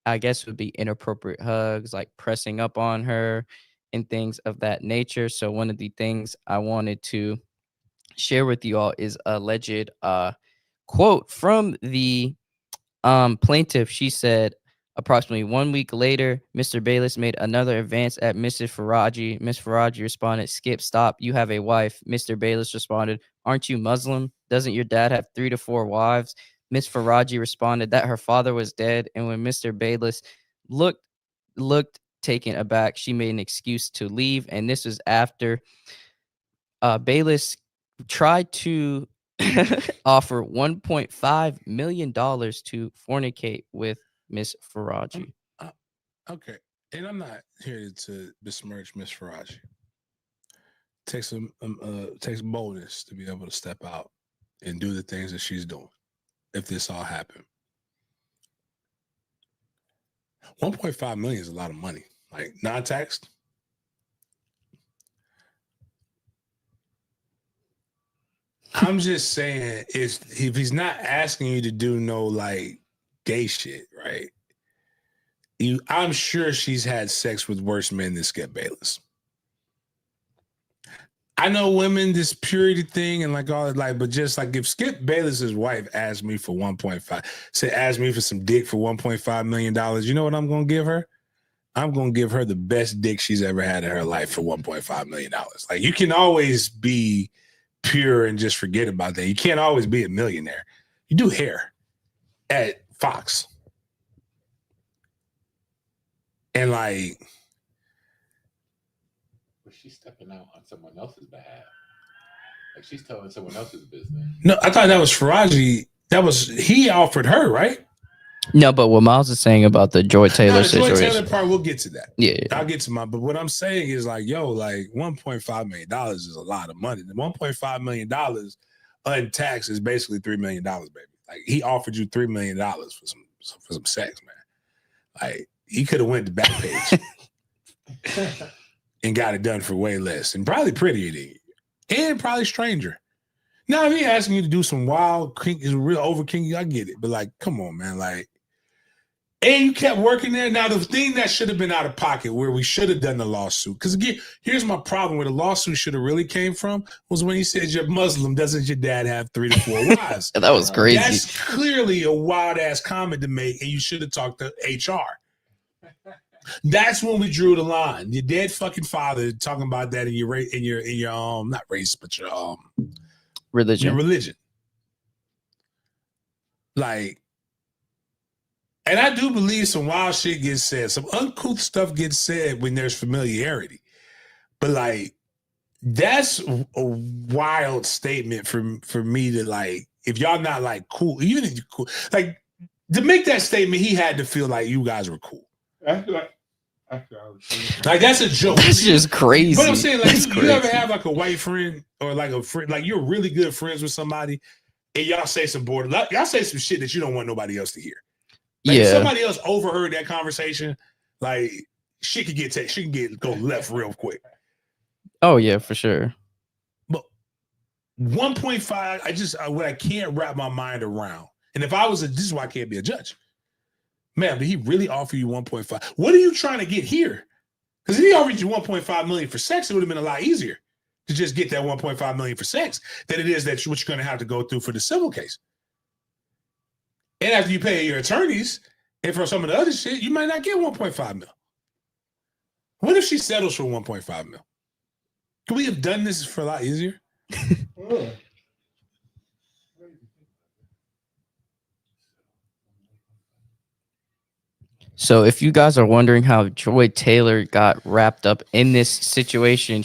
Speaker 2: I guess, would be inappropriate hugs, like pressing up on her and things of that nature. So one of the things I wanted to share with you all is a alleged quote from the plaintiff. She said, approximately 1 week later, Mr. Bayless made another advance at Mrs. Faraji. Miss Faraji responded, "Skip, stop. You have a wife." Mr. Bayless responded, "Aren't you Muslim? Doesn't your dad have 3 to 4 wives?" Miss Faraji responded that her father was dead. And when Mr. Bayless looked taken aback, she made an excuse to leave. And this was after Bayless tried to offer $1.5 million to fornicate with Miss Faraji.
Speaker 1: Okay. And I'm not here to besmirch Miss Faraji. Takes boldness to be able to step out and do the things that she's doing if this all happened. 1.5 million is a lot of money. Like non-taxed. I'm just saying, if he's not asking you to do no gay shit, right? I'm sure she's had sex with worse men than Skip Bayless. I know women, this purity thing and all that, but just if Skip Bayless's wife asked me for 1.5, asked me for some dick for $1.5 million, you know what I'm gonna give her? I'm gonna give her the best dick she's ever had in her life for $1.5 million. You can always be pure and just forget about that. You can't always be a millionaire. You do hair at Fox. And
Speaker 4: but she's stepping out on someone else's behalf. She's telling someone else's business.
Speaker 1: No, I thought that was Faraji. He offered her, right?
Speaker 2: No, but what Miles is saying about the Joy Taylor
Speaker 1: the Joy
Speaker 2: situation.
Speaker 1: Taylor part, we'll get to that.
Speaker 2: Yeah.
Speaker 1: I'll get to but what I'm saying is like, yo, like $1.5 million is a lot of money. The $1.5 million untaxed is basically $3 million, baby. Like he offered you $3 million for some sex, man. Like he could have went to Backpage and got it done for way less and probably prettier than you. And probably stranger. Now, if he asking you to do some wild kinky, real over kinky, I get it. But like, come on, man. Like, and you kept working there. Now, the thing that should have been out of pocket, where we should have done the lawsuit, because again, here's my problem: where the lawsuit should have really came from was when he said, "You're Muslim. Doesn't your dad have 3 to 4 wives?"
Speaker 2: That was crazy.
Speaker 1: That's clearly a wild ass comment to make, and you should have talked to HR. That's when we drew the line. Your dead fucking father talking about that in your not race, but your
Speaker 2: religion.
Speaker 1: Your religion. Like, and I do believe some wild shit gets said. Some uncouth stuff gets said when there's familiarity. But like, that's a wild statement for me to like, if y'all not like cool, even if you're cool, like to make that statement, he had to feel like you guys were cool. Like that's a joke.
Speaker 2: That's just crazy.
Speaker 1: But I'm saying, like,
Speaker 2: That's
Speaker 1: you
Speaker 2: crazy.
Speaker 1: ever have like a white friend or like a friend, like you're really good friends with somebody, and y'all say some y'all say some shit that you don't want nobody else to hear. Like if somebody else overheard that conversation, like shit can go left real quick.
Speaker 2: Oh yeah, for sure.
Speaker 1: But 1.5, what I can't wrap my mind around. And if I was this is why I can't be a judge. Man, did he really offer you 1.5? What are you trying to get here? Because if he offered you 1.5 million for sex, it would have been a lot easier to just get that 1.5 million for sex than it is that what you're going to have to go through for the civil case. And after you pay your attorneys and for some of the other shit, you might not get 1.5 mil. What if she settles for 1.5 mil? Could we have done this for a lot easier?
Speaker 2: So if you guys are wondering how Joy Taylor got wrapped up in this situation, let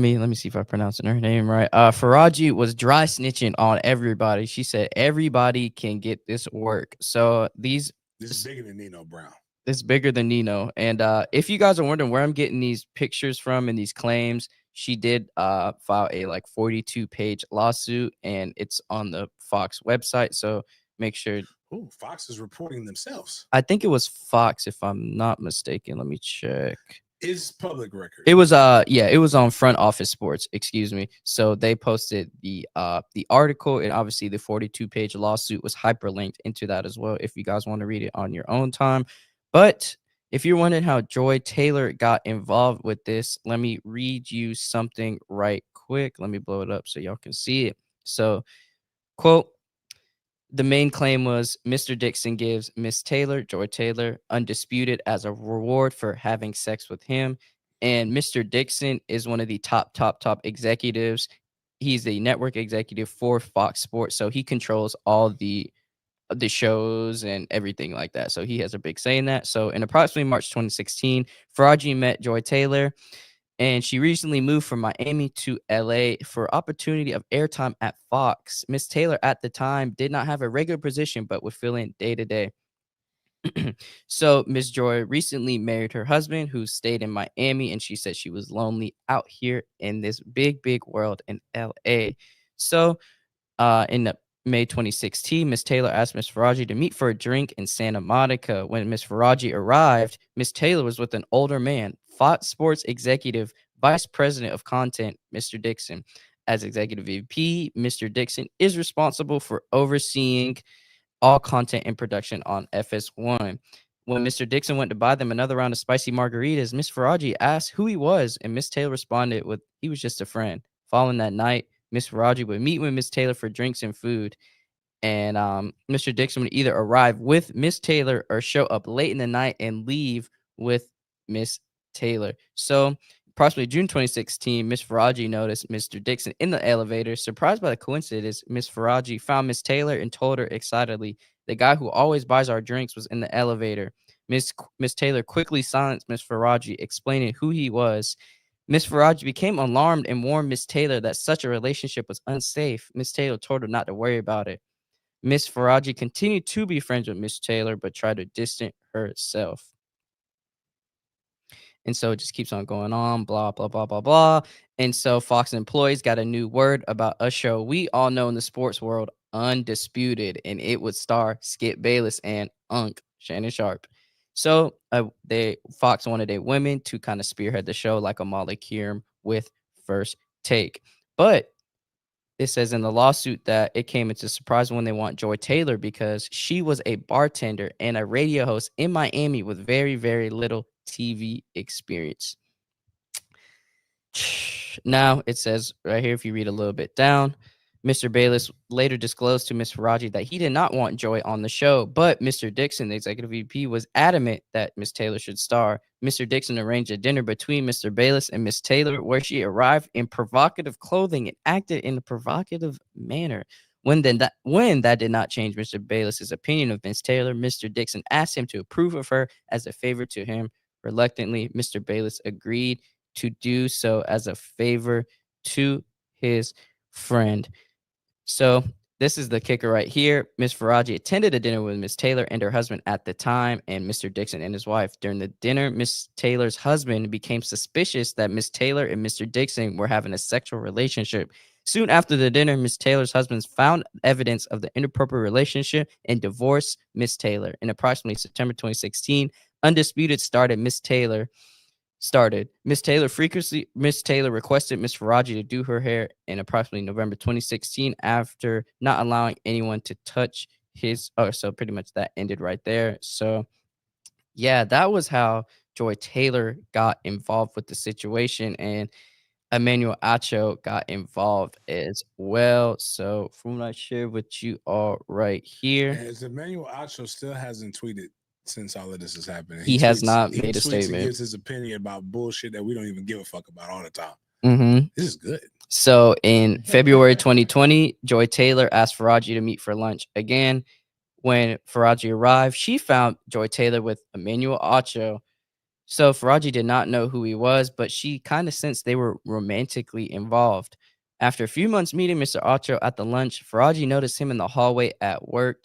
Speaker 2: me see if I pronounced her name right. Faraji was dry snitching on everybody. She said everybody can get this work. So this
Speaker 1: is bigger than Nino Brown.
Speaker 2: This is bigger than Nino. And if you guys are wondering where I'm getting these pictures from and these claims, she did file a 42-page lawsuit, and it's on the Fox website. So make sure.
Speaker 1: Oh, Fox is reporting themselves.
Speaker 2: I think it was Fox, if I'm not mistaken. Let me check.
Speaker 1: Is public record.
Speaker 2: It was it was on Front Office Sports, excuse me. So they posted the article, and obviously the 42-page lawsuit was hyperlinked into that as well if you guys want to read it on your own time. But if you're wondering how Joy Taylor got involved with this, let me read you something right quick. Let me blow it up so y'all can see it. So, quote, the main claim was Mr. Dixon gives Miss Taylor, Joy Taylor, undisputed as a reward for having sex with him. And Mr. Dixon is one of the top executives. He's the network executive for Fox Sports. So he controls all the shows and everything like that. So he has a big say in that. So in approximately March 2016, Faraji met Joy Taylor, and she recently moved from Miami to LA for opportunity of airtime at Fox. Miss Taylor at the time did not have a regular position, but would fill in day to day. So Miss Joy recently married her husband, who stayed in Miami, and she said she was lonely out here in this big world in LA. So in May 2016, Miss Taylor asked Miss Faraji to meet for a drink in Santa Monica. When Miss Faraji arrived, Miss Taylor was with an older man, Fox Sports executive, vice president of content, Mr. Dixon. As executive VP, Mr. Dixon is responsible for overseeing all content and production on FS1. When Mr. Dixon went to buy them another round of spicy margaritas, Miss Faraji asked who he was, and Miss Taylor responded with, he was just a friend. Following that night, Miss Faraji would meet with Miss Taylor for drinks and food. And Mr. Dixon would either arrive with Miss Taylor or show up late in the night and leave with Miss Taylor. So approximately June 2016, Miss Faraji noticed Mr. Dixon in the elevator. Surprised by the coincidence, Miss Faraji found Miss Taylor and told her excitedly, the guy who always buys our drinks was in the elevator. Miss Taylor quickly silenced Miss Faraji, explaining who he was. Miss Faraji became alarmed and warned Miss Taylor that such a relationship was unsafe. Miss Taylor told her not to worry about it. Miss Faraji continued to be friends with Miss Taylor, but tried to distance herself. And so it just keeps on going on, blah, blah, blah, blah, blah. And so Fox employees got a new word about a show we all know in the sports world, Undisputed, and it would star Skip Bayless and Shannon Sharp. So Fox wanted a women to kind of spearhead the show like a Molly Kieran with First Take. But it says in the lawsuit that it came into surprise when they want Joy Taylor because she was a bartender and a radio host in Miami with very, very little TV experience. Now it says right here, if you read a little bit down, Mr. Bayless later disclosed to Ms. Faraji that he did not want Joy on the show, but Mr. Dixon, the executive VP, was adamant that Ms. Taylor should star. Mr. Dixon arranged a dinner between Mr. Bayless and Ms. Taylor where she arrived in provocative clothing and acted in a provocative manner. When that did not change Mr. Bayless's opinion of Ms. Taylor, Mr. Dixon asked him to approve of her as a favor to him. Reluctantly, Mr. Bayless agreed to do so as a favor to his friend. So this is the kicker right here. Miss Faraji attended a dinner with Miss Taylor and her husband at the time, and Mr. Dixon and his wife. During the dinner, Miss Taylor's husband became suspicious that Miss Taylor and Mr. Dixon were having a sexual relationship. Soon after the dinner, Miss Taylor's husband found evidence of the inappropriate relationship and divorced Miss Taylor. In approximately September 2016, Undisputed started. Miss Taylor requested Miss Faraji to do her hair in approximately November 2016 after not allowing anyone to touch his. So pretty much that ended right there. So yeah, that was how Joy Taylor got involved with the situation, and Emmanuel Acho got involved as well. So from what I shared with you all right here,
Speaker 1: as Emmanuel Acho still hasn't tweeted since all of this is happening.
Speaker 2: He has not made a statement.
Speaker 1: He gives his opinion about bullshit that we don't even give a fuck about all the time.
Speaker 2: Mm-hmm.
Speaker 1: This is good.
Speaker 2: So in February 2020, Joy Taylor asked Faraji to meet for lunch again. When Faraji arrived, she found Joy Taylor with Emmanuel Acho. So Faraji did not know who he was, but she kind of sensed they were romantically involved. After a few months meeting Mr. Acho at the lunch, Faraji noticed him in the hallway at work.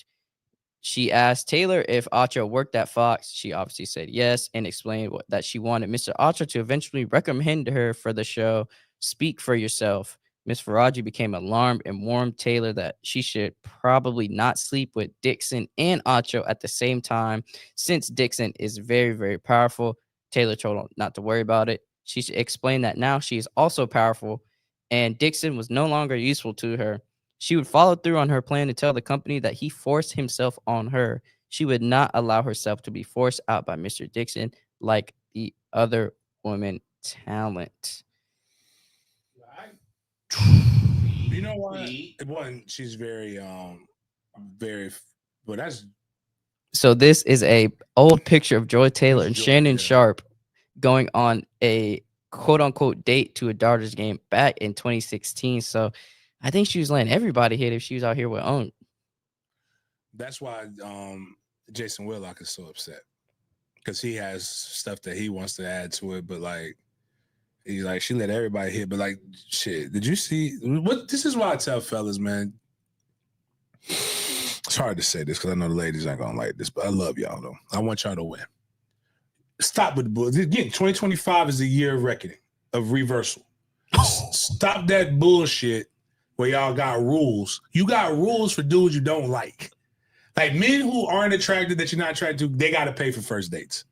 Speaker 2: She asked Taylor if Acho worked at Fox. She obviously said yes and explained that she wanted Mr. Acho to eventually recommend her for the show Speak for Yourself. Miss Faraji became alarmed and warned Taylor that she should probably not sleep with Dixon and Acho at the same time, since Dixon is very, very powerful. Taylor told her not to worry about it. She explained that now she is also powerful and Dixon was no longer useful to her. She would follow through on her plan to tell the company that he forced himself on her. She would not allow herself to be forced out by Mr. Dixon like the other women talent.
Speaker 1: You know what? One, she's very, but that's.
Speaker 2: So this is a old picture of Joy Taylor and Shannon Sharp going on a quote unquote date to a Dodgers game back in 2016. So I think she was letting everybody hit if she was out here with own.
Speaker 1: That's why Jason Whitlock is so upset, because he has stuff that he wants to add to it, but like he's like, she let everybody hit, but like, shit, did you see what? This is why I tell fellas, man. It's hard to say this because I know the ladies aren't gonna like this, but I love y'all though. I want y'all to win. Stop with the bullshit. Again, 2025 is a year of reckoning, of reversal. Stop that bullshit where y'all got rules. You got rules for dudes you don't like. Like men who aren't attracted, that you're not attracted to, they got to pay for first dates.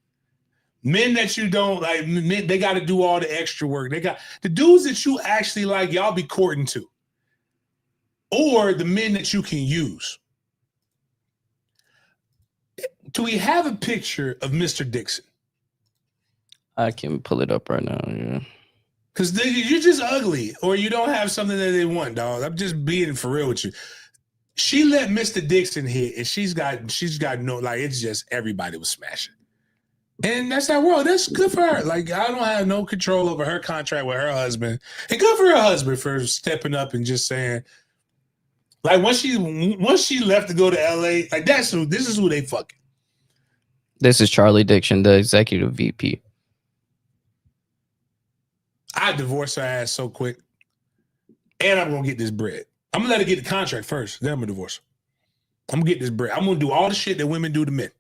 Speaker 1: Men that you don't like, men, they got to do all the extra work. They got the dudes that you actually like, y'all be courting to. Or the men that you can use. Do we have a picture of Mr. Dixon?
Speaker 2: I can pull it up right now, yeah.
Speaker 1: Because you're just ugly, or you don't have something that they want, dog. I'm just being for real with you. She let Mr. Dixon hit, and she's got no, like, it's just everybody was smashing. And that's that world. That's good for her. Like, I don't have no control over her contract with her husband. And good for her husband for stepping up and just saying, like, once she left to go to LA, like, this is who they fucking.
Speaker 2: This is Charlie Dixon, the executive VP.
Speaker 1: I divorce her ass so quick. And I'm going to get this bread. I'm going to let her get the contract first. Then I'm going to divorce her. I'm going to get this bread. I'm going to do all the shit that women do to men.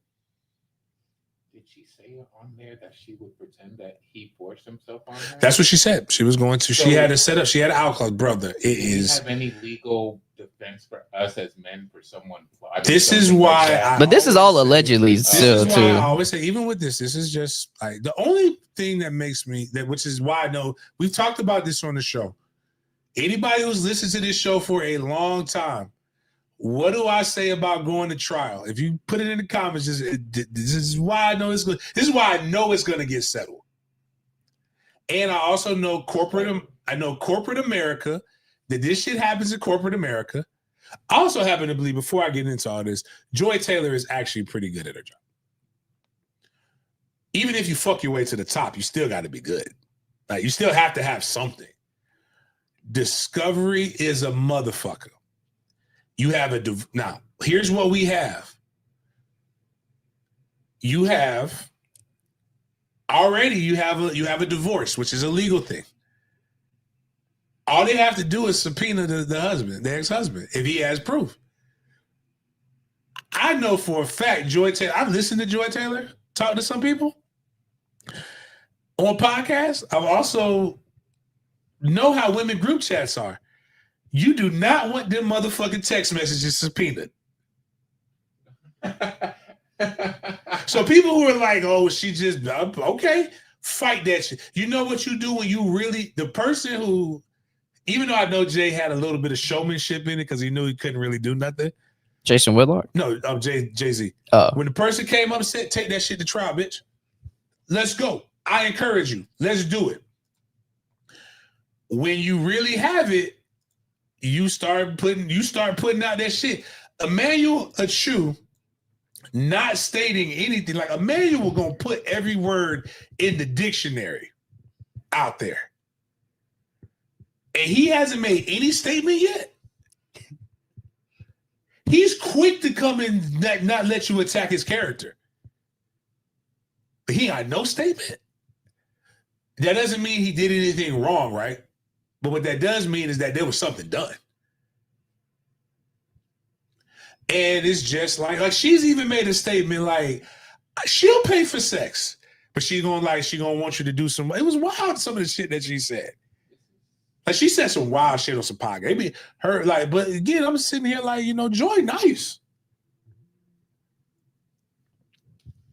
Speaker 4: Did she say on there that she would pretend that he forced himself on her?
Speaker 1: That's what she said. She was going to. So, she had it set up. She had an outclass. Brother, it is.
Speaker 4: Do you have any legal defense for us as men for someone?
Speaker 1: This is why.
Speaker 2: But this is all allegedly still, too.
Speaker 1: I always say, even with this is just like the only thing that makes me, which is why I know we've talked about this on the show. Anybody who's listened to this show for a long time, what do I say about going to trial? If you put it in the comments, this is why I know it's good. This is why I know it's going to get settled. And I also know corporate America, that this shit happens in corporate America. I also happen to believe, before I get into all this, Joy Taylor is actually pretty good at her job. Even if you fuck your way to the top, you still got to be good. Like, you still have to have something. Discovery is a motherfucker. You have now, here's what we have. You have a divorce, which is a legal thing. All they have to do is subpoena the husband, the ex-husband, if he has proof. I know for a fact Joy Taylor, I've listened to Joy Taylor talk to some people on podcasts. I've also know how women group chats are. You do not want them motherfucking text messages subpoenaed. So people who are like, oh, she just, okay, fight that shit. You know what you do when you really, the person who, even though I know Jay had a little bit of showmanship in it because he knew he couldn't really do nothing.
Speaker 2: Jason Whitlock?
Speaker 1: No, Jay-Z.
Speaker 2: Oh.
Speaker 1: When the person came up and said, take that shit to trial, bitch. Let's go. I encourage you. Let's do it. When you really have it, you start putting out that shit. Emmanuel Acho not stating anything. Like, Emmanuel gonna put every word in the dictionary out there. And he hasn't made any statement yet. He's quick to come and not let you attack his character. But he got no statement. That doesn't mean he did anything wrong, right? But what that does mean is that there was something done. And it's just like she's even made a statement like, she'll pay for sex, but she gonna want you to do some. It was wild, some of the shit that she said. Like, she said some wild shit on some podcast. I mean, her, like, but again, I'm sitting here like, Joy, nice.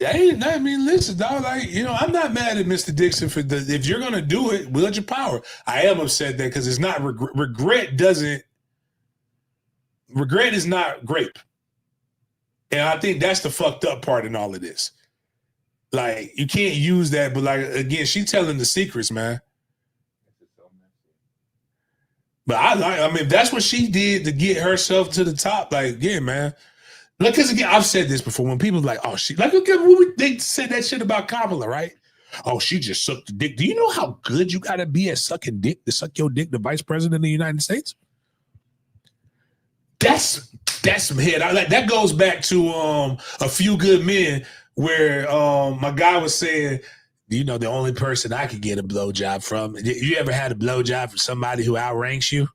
Speaker 1: I mean, listen, dog, like, I'm not mad at Mr. Dixon for if you're gonna do it, wield your power. I am upset that because it's not regret is not grape. And I think that's the fucked up part in all of this. Like, you can't use that, but like, again, she's telling the secrets, man. But I mean, that's what she did to get herself to the top. Like, yeah, man. Like, because again, I've said this before. When people are like, oh, they said that shit about Kamala, right? Oh, she just sucked the dick. Do you know how good you gotta be at sucking dick to suck your dick, the vice president of the United States? That's some head. That goes back to A Few Good Men, where my guy was saying, the only person I could get a blowjob from. You ever had a blowjob from somebody who outranks you?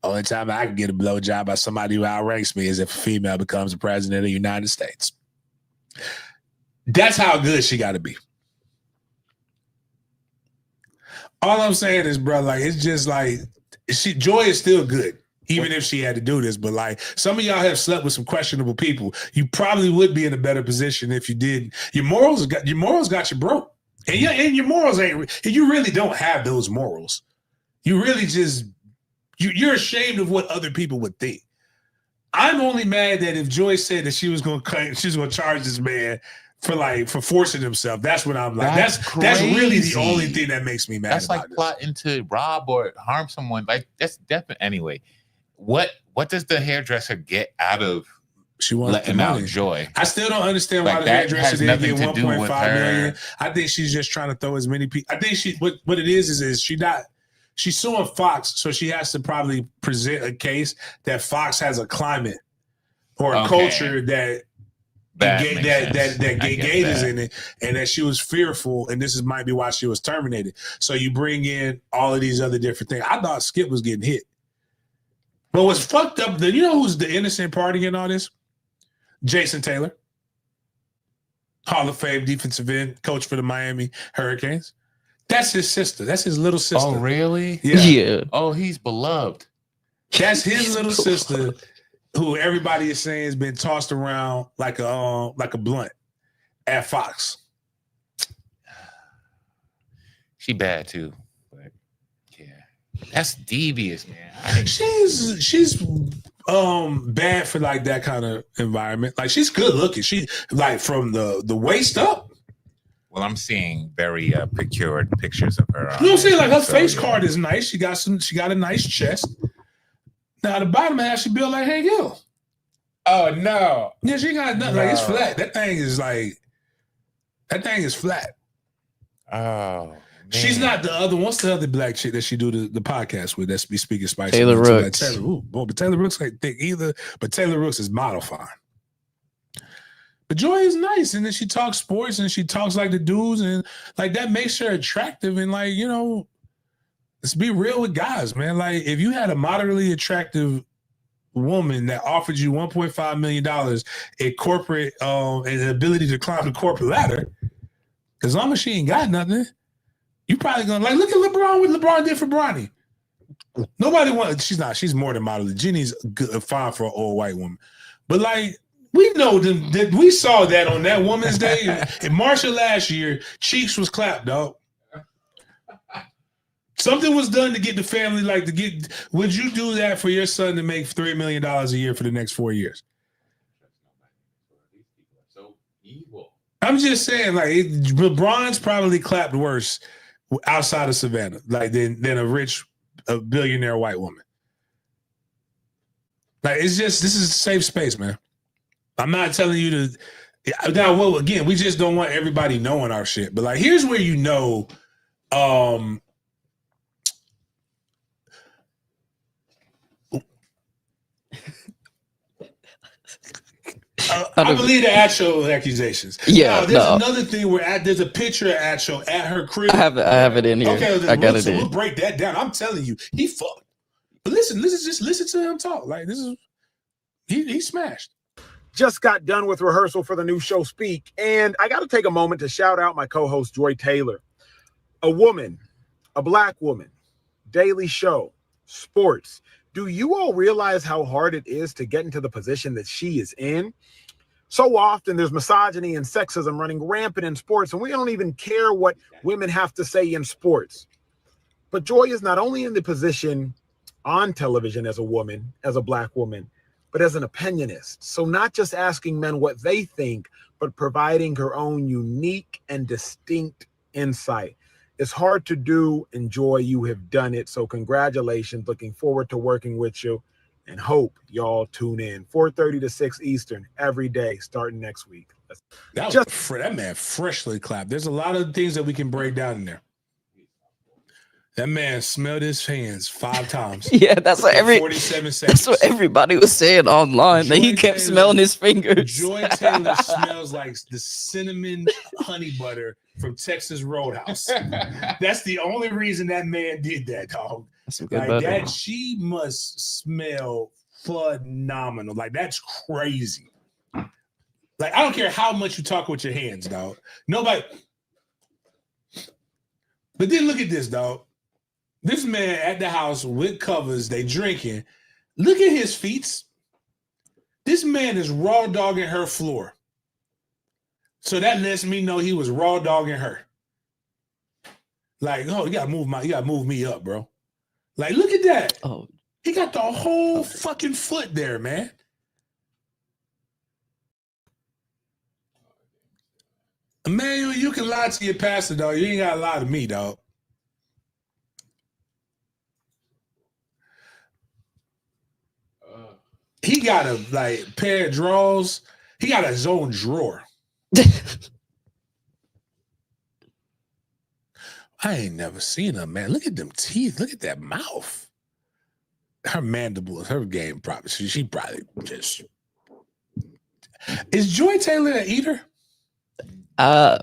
Speaker 1: Only time I can get a blowjob by somebody who outranks me is if a female becomes the president of the United States. That's how good she got to be. All I'm saying is, bro, like, it's just like, Joy is still good, even if she had to do this. But like, some of y'all have slept with some questionable people. You probably would be in a better position if you did. Your morals got you broke, and your morals ain't. You really don't have those morals. You really just. You're ashamed of what other people would think. I'm only mad that if Joy said that she was going to charge this man for forcing himself, that's what I'm like. That's really the only thing that makes me mad.
Speaker 4: That's about like this. Plotting to rob or harm someone. Like, that's definitely. Anyway, what does the hairdresser get out of
Speaker 1: she letting out
Speaker 4: Joy?
Speaker 1: I still don't understand why the hairdresser didn't get 1.5 million. I think she's just trying to throw as many people. I think what it is she not. She's suing Fox, so she has to probably present a case that Fox has a climate or a culture that
Speaker 4: That
Speaker 1: and
Speaker 4: makes sense.
Speaker 1: that
Speaker 4: I
Speaker 1: gay
Speaker 4: get
Speaker 1: gauge is
Speaker 4: that.
Speaker 1: in it, and that she was fearful, and might be why she was terminated. So you bring in all of these other different things. I thought Skip was getting hit. But what's fucked up, you know who's the innocent party in all this? Jason Taylor. Hall of Fame defensive end, coach for the Miami Hurricanes. That's his sister. That's his little sister.
Speaker 4: Oh, really?
Speaker 2: Yeah.
Speaker 4: Oh, he's beloved.
Speaker 1: That's his little sister, who everybody is saying has been tossed around like a blunt at Fox.
Speaker 4: She bad too. But yeah. That's devious, man.
Speaker 1: She's bad for like that kind of environment. Like she's good looking. She like from the waist up.
Speaker 4: Well, I'm seeing very procured pictures of her.
Speaker 1: You know what I'm saying? Like her
Speaker 4: So,
Speaker 1: face
Speaker 4: yeah.
Speaker 1: card is nice. She got a nice chest. Now the bottom half she built like Hank Hill.
Speaker 4: Oh no.
Speaker 1: Yeah, she got nothing. Like it's
Speaker 4: No.
Speaker 1: flat. That thing is flat.
Speaker 4: Oh. Man.
Speaker 1: She's not the other. What's the other black chick that she do the podcast with? That's be speaking spicy.
Speaker 2: Taylor
Speaker 1: Like,
Speaker 2: Rooks.
Speaker 1: but Taylor Rooks ain't thick either. But Taylor Rooks is model fine. But Joy is nice, and then she talks sports, and she talks like the dudes, and like that makes her attractive. And like let's be real with guys, man. Like if you had a moderately attractive woman that offered you $1.5 million in corporate and the ability to climb the corporate ladder, as long as she ain't got nothing. You probably gonna look at LeBron, what LeBron did for Bronny. Nobody wants. She's more than modeling. Jenny's good, fine for an old white woman, but like we know that we saw that on that Woman's Day in March of last year. Cheeks was clapped, dog. Something was done to get the family Would you do that for your son to make $3 million a year for the next 4 years?
Speaker 4: These people are so evil.
Speaker 1: I'm just saying, LeBron's probably clapped worse outside of Savannah, than a billionaire white woman. This is a safe space, man. I'm not telling you to. Now, well, again, we just don't want everybody knowing our shit. But here's where I believe the Acho accusations.
Speaker 2: Yeah,
Speaker 1: now, there's another thing where there's a picture of Acho at her crib.
Speaker 2: I have it in here.
Speaker 1: Okay,
Speaker 2: I got it
Speaker 1: we'll
Speaker 2: in.
Speaker 1: break that down. I'm telling you, he fucked. But listen to him talk. This is he smashed.
Speaker 9: Just got done with rehearsal for the new show Speak, and I got to take a moment to shout out my co-host Joy Taylor. A woman, a black woman, daily show, sports. Do you all realize how hard it is to get into the position that she is in? So often there's misogyny and sexism running rampant in sports, and we don't even care what women have to say in sports. But Joy is not only in the position on television as a woman, as a black woman, but as an opinionist. So not just asking men what they think, but providing her own unique and distinct insight. It's hard to do, and Joy, you have done it. So congratulations. Looking forward to working with you, and hope y'all tune in 4:30 to 6 Eastern every day starting next week.
Speaker 1: That man freshly clapped. There's a lot of things that we can break down in there. That man smelled his hands 5 times.
Speaker 2: Yeah, that's what
Speaker 1: 47 seconds.
Speaker 2: That's what everybody was saying online. That he kept smelling his fingers.
Speaker 1: Joy Taylor smells like the cinnamon honey butter from Texas Roadhouse. That's the only reason that man did that, dog.
Speaker 2: That's some good butter.
Speaker 1: She must smell phenomenal. That's crazy. I don't care how much you talk with your hands, dog. Nobody. But then look at this, dog. This man at the house with covers, they drinking. Look at his feet. This man is raw dogging her floor. So that lets me know he was raw dogging her. You gotta move me up, bro. Look at that.
Speaker 2: Oh,
Speaker 1: he got the whole fucking foot there, man. Emmanuel, you can lie to your pastor, dog. You ain't gotta lie to me, dog. He got a pair of drawers. He got his own drawer. I ain't never seen her, man. Look at them teeth. Look at that mouth. Her mandibles, her game probably. She probably just. Is Joy Taylor an eater?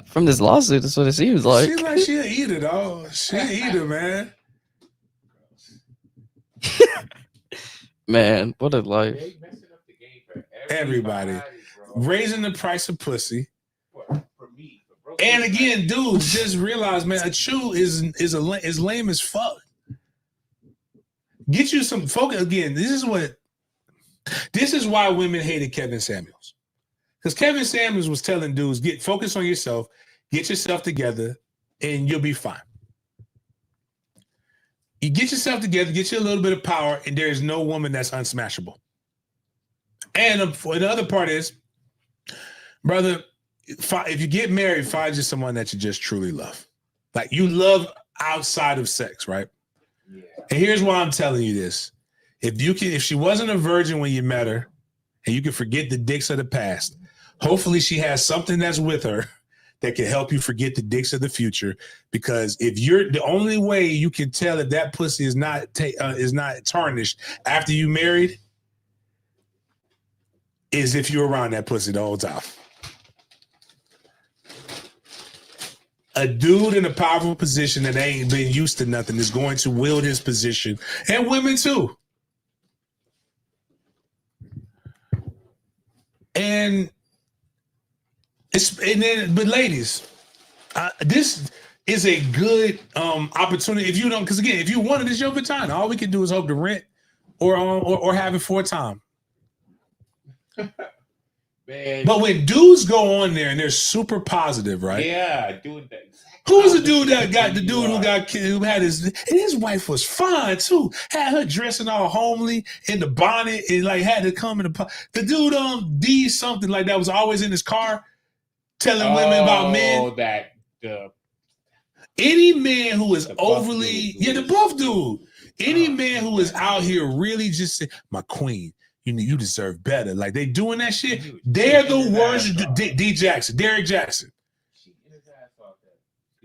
Speaker 2: From this lawsuit, that's what it seems like.
Speaker 1: She'll eat it, dog. She'll eat it, man.
Speaker 2: Man, what a life.
Speaker 4: They messing up the game for
Speaker 1: Everybody.
Speaker 4: bro.
Speaker 1: Raising the price of pussy.
Speaker 4: For me. For broke
Speaker 1: And
Speaker 4: people
Speaker 1: again, dudes, just realize, man, a chew is lame as fuck. Get you some focus. Again, this is why women hated Kevin Samuels. Because Kevin Samuels was telling dudes, get focused on yourself, get yourself together, and you'll be fine. You get yourself together, get you a little bit of power, and there is no woman that's unsmashable. And the other part is, brother, if you get married, find you someone that you just truly love. Like you love outside of sex, right?
Speaker 4: Yeah.
Speaker 1: And here's why I'm telling you this. If she wasn't a virgin when you met her, and you can forget the dicks of the past, hopefully she has something that's with her that can help you forget the dicks of the future. Because if you're the only way you can tell if that pussy is not tarnished after you married is if you're around that pussy the whole time. A dude in a powerful position that ain't been used to nothing is going to wield his position, and women too. But ladies, this is a good opportunity. If you don't, because again, if you wanted this your vagina, all we can do is hope to rent or have it for a time.
Speaker 4: Man.
Speaker 1: But when dudes go on there and they're super positive, right?
Speaker 4: Yeah, doing that.
Speaker 1: Who was the dude that got the dude who got killed, who had his wife was fine too, had her dressing all homely in the bonnet and like had to come in the dude D something like that was always in his car telling women about men. Any man who is overly the buff dude. Any man who is out here really just say, my queen, you deserve better. Like they doing that shit. They're the worst. Derek Jackson.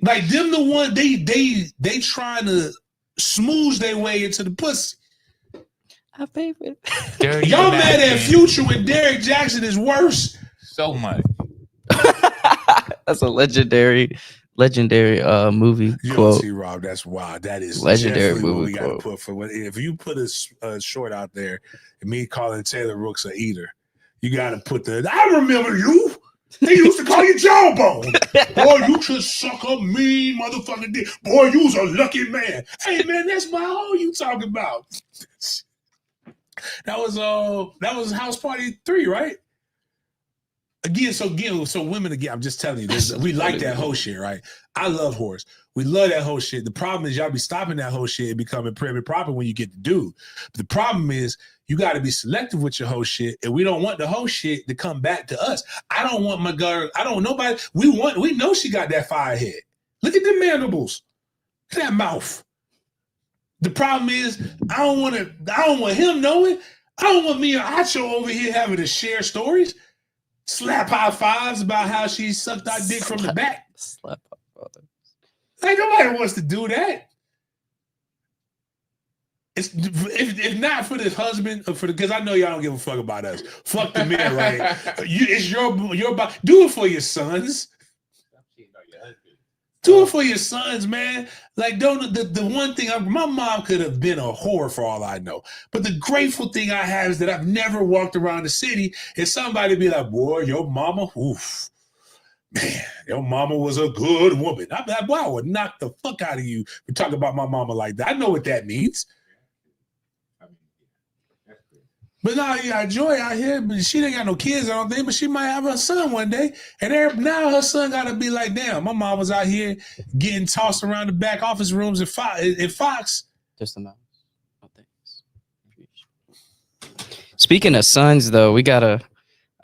Speaker 1: Like them, the one they trying to smooze their way into the pussy.
Speaker 2: I pay for it.
Speaker 1: Y'all mad at Future when Derek Jackson is worse.
Speaker 4: So much.
Speaker 2: That's a legendary movie quote.
Speaker 1: Rob, that's wild. That is
Speaker 2: legendary movie
Speaker 1: what we
Speaker 2: quote.
Speaker 1: Gotta put for if you put a short out there and me calling Taylor Rooks a eater, you got to put I remember you. They used to call you Jawbone. Boy, you just suck a mean motherfucking dick. Boy, you was a lucky man. Hey man, that's my hoe you talking about. That was House Party 3, right? So women again, I'm just telling you this. We like that whole shit, right? I love horse. We love that whole shit. The problem is y'all be stopping that whole shit and becoming prim and proper when you get the dude. But the problem is you got to be selective with your whole shit, and we don't want the whole shit to come back to us. I don't want my girl. I don't nobody. We know she got that fire head. Look at the mandibles. Look at that mouth. The problem is I don't want him knowing. I don't want me and Acho over here having to share stories. Slap high fives about how she sucked our dick from the back.
Speaker 2: Slap high fives.
Speaker 1: Like nobody wants to do that. It's if not for the husband or because I know y'all don't give a fuck about us. Fuck the men, right? It's your do it for your sons. Do it for your sons, man. Like the one thing my mom could have been a whore for all I know. But the grateful thing I have is that I've never walked around the city and somebody be like, boy, your mama, oof. Man, your mama was a good woman. I'm like, boy, I would knock the fuck out of you for talking about my mama like that. I know what that means. But now you got Joy out here, but she ain't got no kids, I don't think, but she might have her son one day. And now her son got to be like, damn, my mom was out here getting tossed around the back office rooms at Fox.
Speaker 2: Just a mouse. No thanks. Speaking of sons, though, I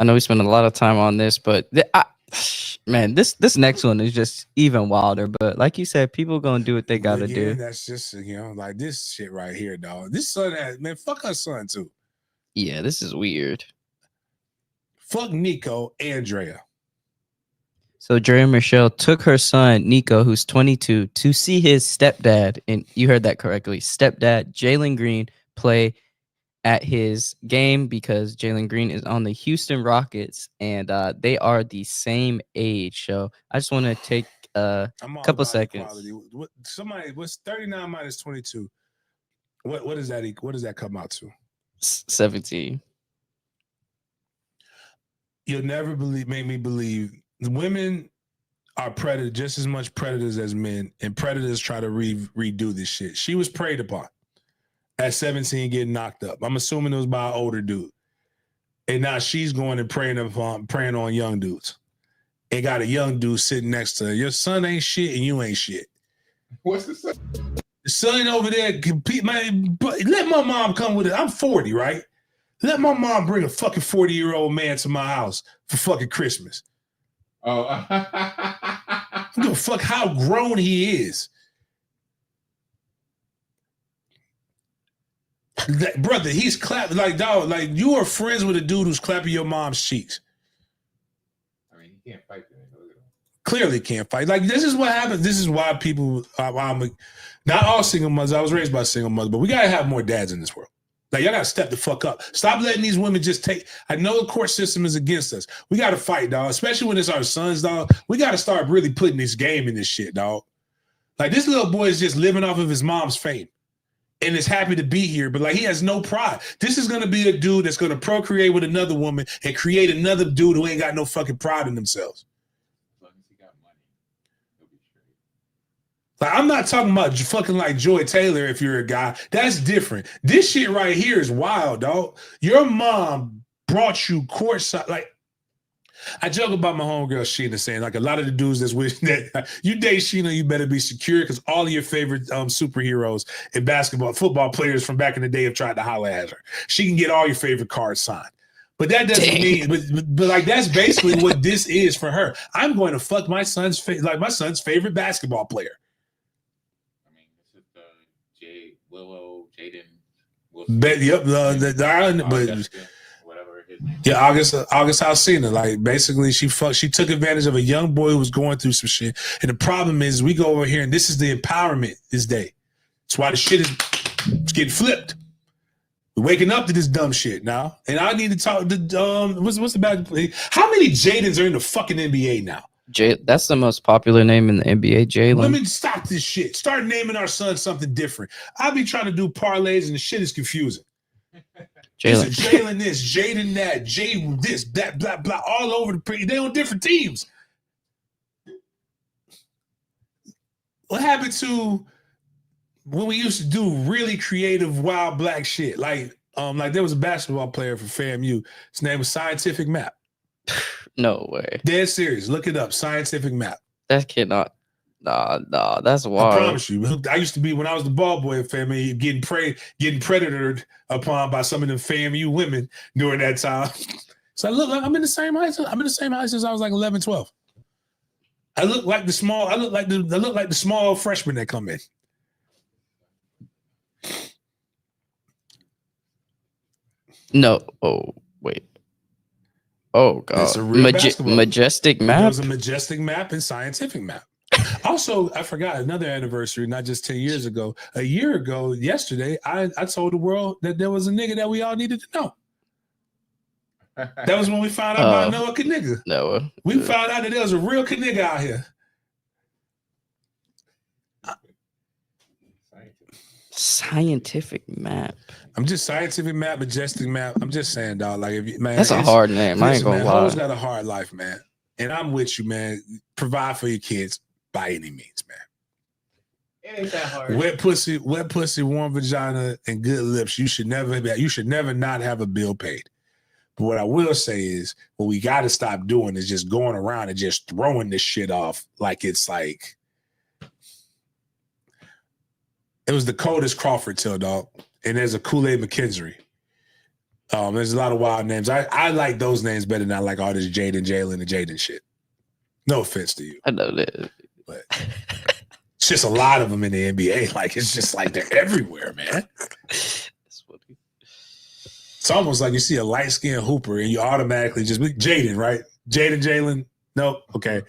Speaker 2: know we spent a lot of time on this, but man, this next one is just even wilder. But like you said, people going to do what they got to do.
Speaker 1: That's just, like this shit right here, dog. This son fuck her son, too.
Speaker 2: Yeah, this is weird.
Speaker 1: Fuck Nico and Draya.
Speaker 2: So Draya Michelle took her son, Nico, who's 22, to see his stepdad, and you heard that correctly, stepdad, Jalen Green, play at his game because Jalen Green is on the Houston Rockets, and they are the same age. So I just want to take a couple seconds.
Speaker 1: What's 39 minus 22? What does that equal? What does that come out to?
Speaker 2: 17.
Speaker 1: You'll never make me believe women are predators, just as much predators as men, and predators try to redo this shit. She was preyed upon at 17, getting knocked up. I'm assuming it was by an older dude, and now she's going and preying on young dudes, and got a young dude sitting next to her. Your son ain't shit, and you ain't shit.
Speaker 4: What's the son?
Speaker 1: The son over there compete, man. But let my mom come with it. I'm 40, right? Let my mom bring a fucking 40-year-old man to my house for fucking Christmas.
Speaker 4: Oh,
Speaker 1: I don't give a fuck how grown he is. Brother, he's clapping like, dog, like you are friends with a dude who's clapping your mom's cheeks.
Speaker 4: I mean, he can't fight.
Speaker 1: Clearly can't fight. Like, this is what happens. This is why people, not all single mothers. I was raised by a single mother, but we got to have more dads in this world. Like, y'all got to step the fuck up. Stop letting these women just take. I know the court system is against us. We got to fight, dog, especially when it's our sons, dog. We got to start really putting this game in this shit, dog. Like, this little boy is just living off of his mom's fame and is happy to be here, but, like, he has no pride. This is going to be a dude that's going to procreate with another woman and create another dude who ain't got no fucking pride in themselves. Like, I'm not talking about fucking like Joy Taylor if you're a guy. That's different. This shit right here is wild, dog. Your mom brought you courtside. Like, I joke about my homegirl Sheena saying, like, a lot of the dudes that's with that you date Sheena, you better be secure because all of your favorite superheroes and football players from back in the day have tried to holler at her. She can get all your favorite cards signed. But that doesn't mean, but like, that's basically what this is for her. I'm going to fuck my son's favorite basketball player.
Speaker 4: Jaden.
Speaker 1: August Alsina. Like, basically, she took advantage of a young boy who was going through some shit. And the problem is, we go over here, and this is the empowerment this day. That's why the shit is getting flipped. We're waking up to this dumb shit now. And I need to talk to what's the bad? How many Jadens are in the fucking NBA now?
Speaker 2: That's the most popular name in the NBA, Jalen.
Speaker 1: Let me stop this shit. Start naming our son something different. I'll be trying to do parlays and the shit is confusing. Jalen this, Jaden that, Jay this, that, blah, blah, all over the place. They're on different teams. What happened to when we used to do really creative, wild black shit? Like there was a basketball player for FAMU. His name was Scientific Map.
Speaker 2: No way.
Speaker 1: Dead serious. Look it up. Scientific Map.
Speaker 2: That kid not. Nah. That's wild.
Speaker 1: I promise you. I used to be, when I was the ball boy of FAMU, getting predatored upon by some of them FAMU women during that time. So I look like I'm in the same height. I'm in the same height since I was like 11, 12. I look like the small freshmen that come in.
Speaker 2: No. Oh, wait. Oh, God.
Speaker 1: It's a real
Speaker 2: Majestic Map?
Speaker 1: There was a Majestic Map and Scientific Map. Also, I forgot another anniversary, not just 10 years ago. A year ago, yesterday, I told the world that there was a nigga that we all needed to know. That was when we found out about Noah Knigga.
Speaker 2: Noah.
Speaker 1: We found out that there was a real Knigga out here.
Speaker 2: Scientific Map.
Speaker 1: I'm just Scientific Map, Majestic Map. I'm just saying, dog. Like, if you, man,
Speaker 2: that's a hard name. I ain't gonna lie.
Speaker 1: Ho's got a hard life, man. And I'm with you, man. Provide for your kids by any means, man.
Speaker 6: It ain't that hard.
Speaker 1: Wet pussy, warm vagina, and good lips. You should never not have a bill paid. But what I will say is, what we got to stop doing is just going around and just throwing this shit off like it's like it was the coldest Crawford till, dog. And there's a Kool-Aid McKendry. There's a lot of wild names. I like those names better than I like all this Jaden, Jalen, and Jaden shit. No offense to you.
Speaker 2: I know that.
Speaker 1: But it's just a lot of them in the NBA. Like, it's just like they're everywhere, man.
Speaker 2: That's funny.
Speaker 1: It's almost like you see a light-skinned hooper and you automatically just Jaden, right? Jaden, Jalen. Nope. Okay.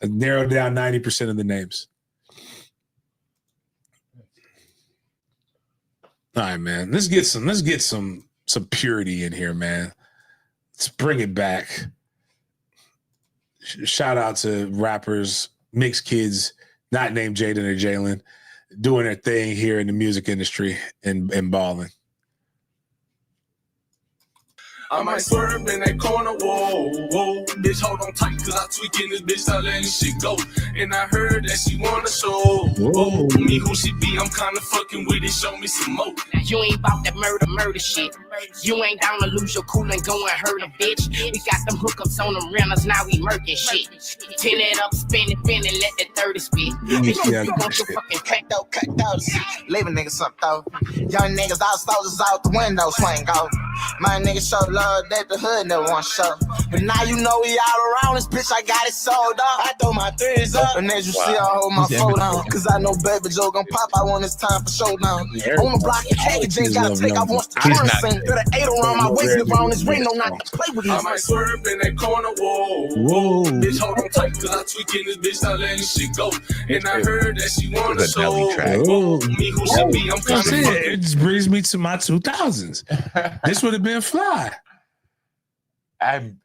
Speaker 1: I narrowed down 90% of the names. All right, man. Let's get some purity in here, man. Let's bring it back. Shout out to rappers, mixed kids, not named Jaden or Jalen, doing their thing here in the music industry and balling.
Speaker 10: I might swerve in that corner, whoa, whoa. Bitch, hold on tight, cause I tweaking this bitch, I letting shit go. And I heard that she wanna show, whoa. Me who she be, I'm kinda fucking with it, show me some more.
Speaker 11: You ain't about that murder shit. You ain't down to lose your cool and go and hurt a bitch. We got them hookups on them renters, now we murking shit. Tin it up, spin it, let that 30 spit. Bitch, you want your fucking cracked out.
Speaker 12: Leaving niggas up though. Young niggas out, soldiers out the window, swing off. My niggas show love that the hood never want to show. But now you know we all around this bitch, I got it sold up. I throw my threes up, and as you see, I hold my phone down. Cause I know Baby Joe gon' pop out when it's time for showdown. On the block, packaging, gotta take out once the currency. Got an 8 around my waist, and around this ring, no not to play with.
Speaker 10: I might swerve in that corner, whoa. Bitch, hold on tight, cause I tweaking this bitch, I letting shit go. And I heard that she wanna show. Me who should be, I'm kinda fucking.
Speaker 1: It just brings me to my 2000s. This would have been fly.
Speaker 4: I'm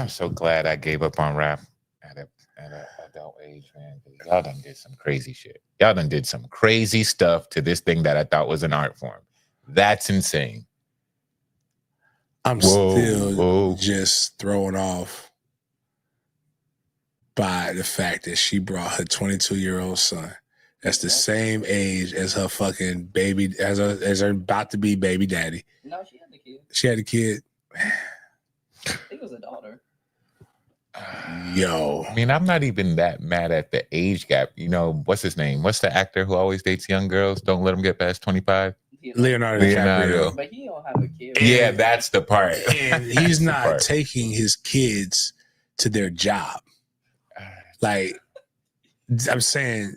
Speaker 4: so glad I gave up on rap at an adult age, man. Y'all done did some crazy shit. Y'all done did some crazy stuff to this thing that I thought was an art form. That's insane.
Speaker 1: I'm still just thrown off by the fact that she brought her 22-year-old son. That's the same age as her fucking baby, as her about to be baby daddy.
Speaker 2: No, she had the kid.
Speaker 1: She had a kid.
Speaker 2: I think it was a daughter.
Speaker 1: Yo.
Speaker 4: I mean, I'm not even that mad at the age gap. You know, what's his name? What's the actor who always dates young girls? Don't let him get past 25.
Speaker 1: Leonardo DiCaprio.
Speaker 2: But he don't have a kid.
Speaker 4: Yeah, that's the part.
Speaker 1: And he's not taking his kids to their job. Like, I'm saying,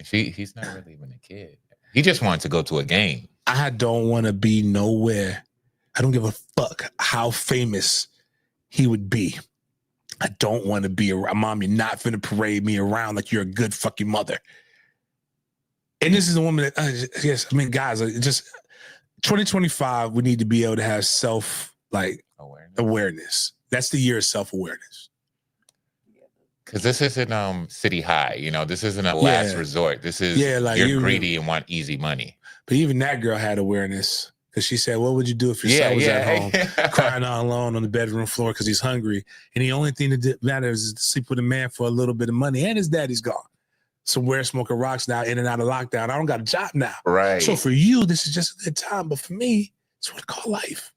Speaker 4: he's not really even a kid. He just wants to go to a game.
Speaker 1: I don't want to be nowhere. I don't give a fuck how famous he would be. I don't want to be around. Mom, you're not finna parade me around like you're a good fucking mother. And this is a woman that, yes, I mean, guys, just 2025, we need to be able to have awareness. That's the year of self-awareness.
Speaker 4: Because this isn't City High, you know, this isn't a last resort. This is you're greedy and want easy money.
Speaker 1: But even that girl had awareness because she said, what would you do if your son was at home crying all alone on the bedroom floor because he's hungry? And the only thing that matters is to sleep with a man for a little bit of money and his daddy's gone. Somewhere smoking rocks now, in and out of lockdown. I don't got a job now.
Speaker 4: Right.
Speaker 1: So for you, this is just a good time. But for me, it's what I call life.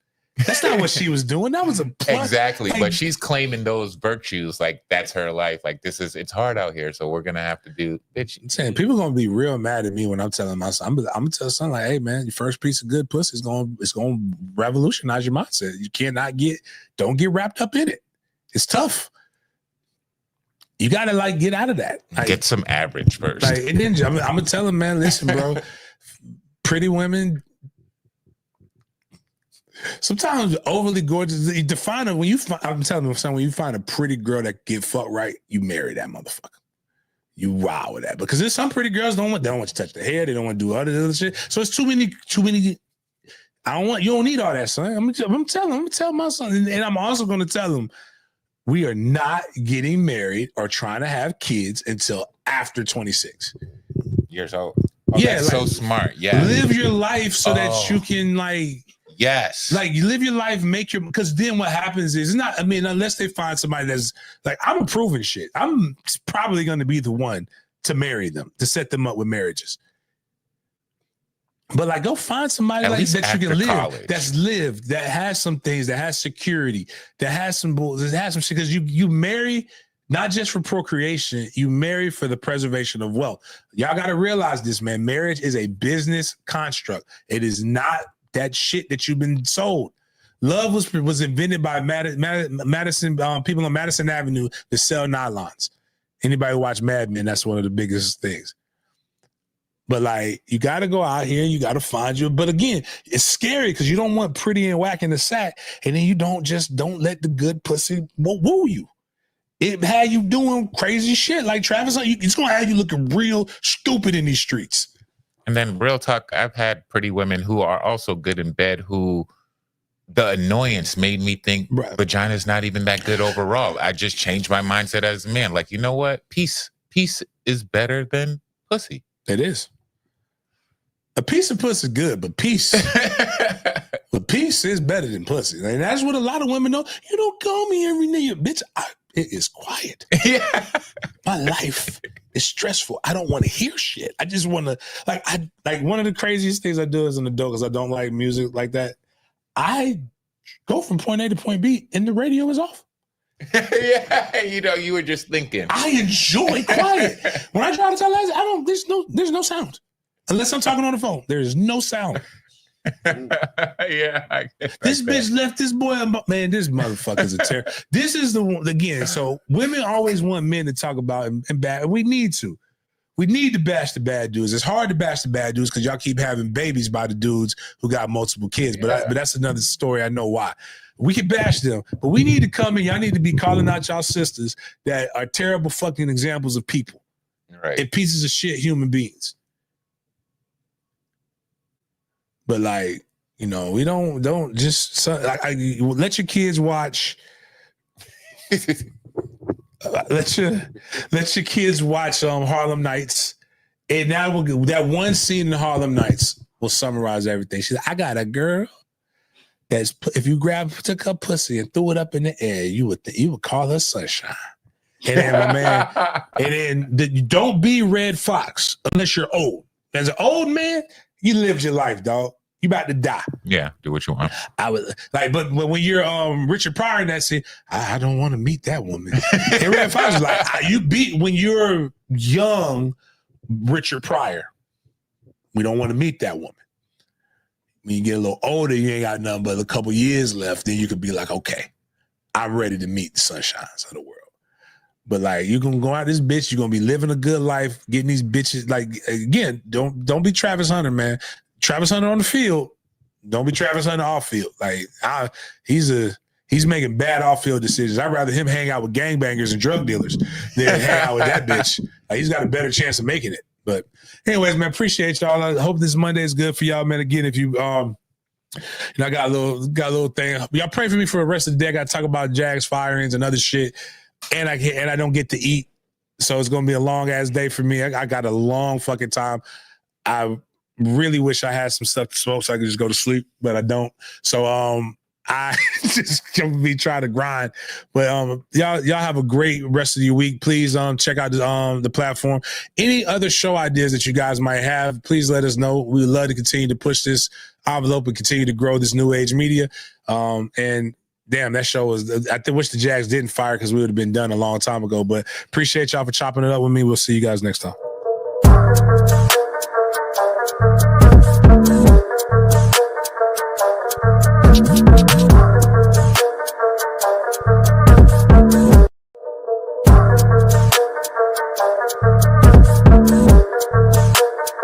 Speaker 1: That's not what she was doing. That was a plus.
Speaker 4: Exactly. Like, but she's claiming those virtues like that's her life. Like it's hard out here, so we're gonna have to do.
Speaker 1: I'm saying people are gonna be real mad at me when I'm telling my son. I'm gonna tell son like, hey man, your first piece of good pussy is gonna revolutionize your mindset. You don't get wrapped up in it. It's tough. You gotta get out of that.
Speaker 4: Get some average first.
Speaker 1: And then I'm gonna tell him, man, listen, bro, pretty women. Sometimes overly gorgeous. You define it I'm telling them, son, when you find a pretty girl that get fucked right, you marry that motherfucker. You wow with that because there's some pretty girls they don't want you to touch their hair. They don't want to do other shit. So it's too many. You don't need all that, son. I'm gonna tell my son, and I'm also gonna tell him we are not getting married or trying to have kids until after 26
Speaker 4: years old. Oh, yeah, that's so smart. Yeah,
Speaker 1: live your life so that you can
Speaker 4: Yes.
Speaker 1: You live your life, because then what happens is unless they find somebody that's I'm approving shit. I'm probably going to be the one to marry them, to set them up with marriages. But go find somebody that you can live, college. That's lived, that has some things, that has security, that has some shit. Because you marry not just for procreation, you marry for the preservation of wealth. Y'all got to realize this, man. Marriage is a business construct. It is not that shit that you've been sold. Love was invented by Madison people on Madison Avenue to sell nylons. Anybody watch Mad Men? That's one of the biggest things. But you got to go out here and you got to find you. But again, it's scary because you don't want pretty and whack in the sack, and then you don't let the good pussy woo you. It had you doing crazy shit like Travis. It's gonna have you looking real stupid in these streets.
Speaker 4: And then real talk, I've had pretty women who are also good in bed who the annoyance made me think vagina's not even that good overall. I just changed my mindset as a man. Like, you know what? Peace is better than pussy.
Speaker 1: It is. A piece of pussy is good, but peace is better than pussy. And that's what a lot of women know. You don't call me every night, bitch. It is quiet.
Speaker 4: Yeah.
Speaker 1: My life is stressful. I don't want to hear shit. I just want to, like one of the craziest things I do as an adult, because I don't like music like that, I go from point A to point B and the radio is off.
Speaker 4: Yeah, you were just thinking.
Speaker 1: I enjoy quiet. When I drive to Tallahassee, there's no sound. Unless I'm talking on the phone. There is no sound.
Speaker 4: Yeah.
Speaker 1: This bitch left this boy. Man, this motherfucker's a terror. This is the one, again, so women always want men to talk about and bad. We need to. We need to bash the bad dudes. It's hard to bash the bad dudes because y'all keep having babies by the dudes who got multiple kids. But that's another story. I know why. We can bash them, but we need to come in. Y'all need to be calling out y'all sisters that are terrible fucking examples of people.
Speaker 4: Right.
Speaker 1: And pieces of shit human beings. But like, we don't just let your kids watch. Let your kids watch Harlem Nights, and that one scene in Harlem Nights will summarize everything. She's like, I got a girl that's if you took her pussy and threw it up in the air, you would call her Sunshine. And then my man, and then don't be Red Fox unless you're old. As an old man, you lived your life, dog. You about to die.
Speaker 4: Yeah, do what you want.
Speaker 1: I would but when you're Richard Pryor in that scene, I don't want to meet that woman. And Red Fox was like, you beat when you're young, Richard Pryor. We don't want to meet that woman. When you get a little older, you ain't got nothing but a couple years left. Then you could be like, okay, I'm ready to meet the sunshines of the world. But like, you're gonna go out this bitch. You're gonna be living a good life, getting these bitches. Like again, don't be Travis Hunter, man. Travis Hunter on the field, don't be Travis Hunter off field. Like he's making bad off field decisions. I'd rather him hang out with gangbangers and drug dealers than hang out with that bitch. Like, he's got a better chance of making it. But anyways, man, appreciate y'all. I hope this Monday is good for y'all, man. Again, if you I got a little thing. Y'all pray for me for the rest of the day. I got to talk about Jags firings and other shit, and I don't get to eat, so it's gonna be a long ass day for me. I got a long fucking time. I really wish I had some stuff to smoke so I could just go to sleep, but I don't. So I just gonna be trying to grind. But y'all have a great rest of your week. Please check out the platform. Any other show ideas that you guys might have, please let us know. We would love to continue to push this envelope and continue to grow this new age media. And damn, that show was. I wish the Jags didn't fire because we would have been done a long time ago. But appreciate y'all for chopping it up with me. We'll see you guys next time.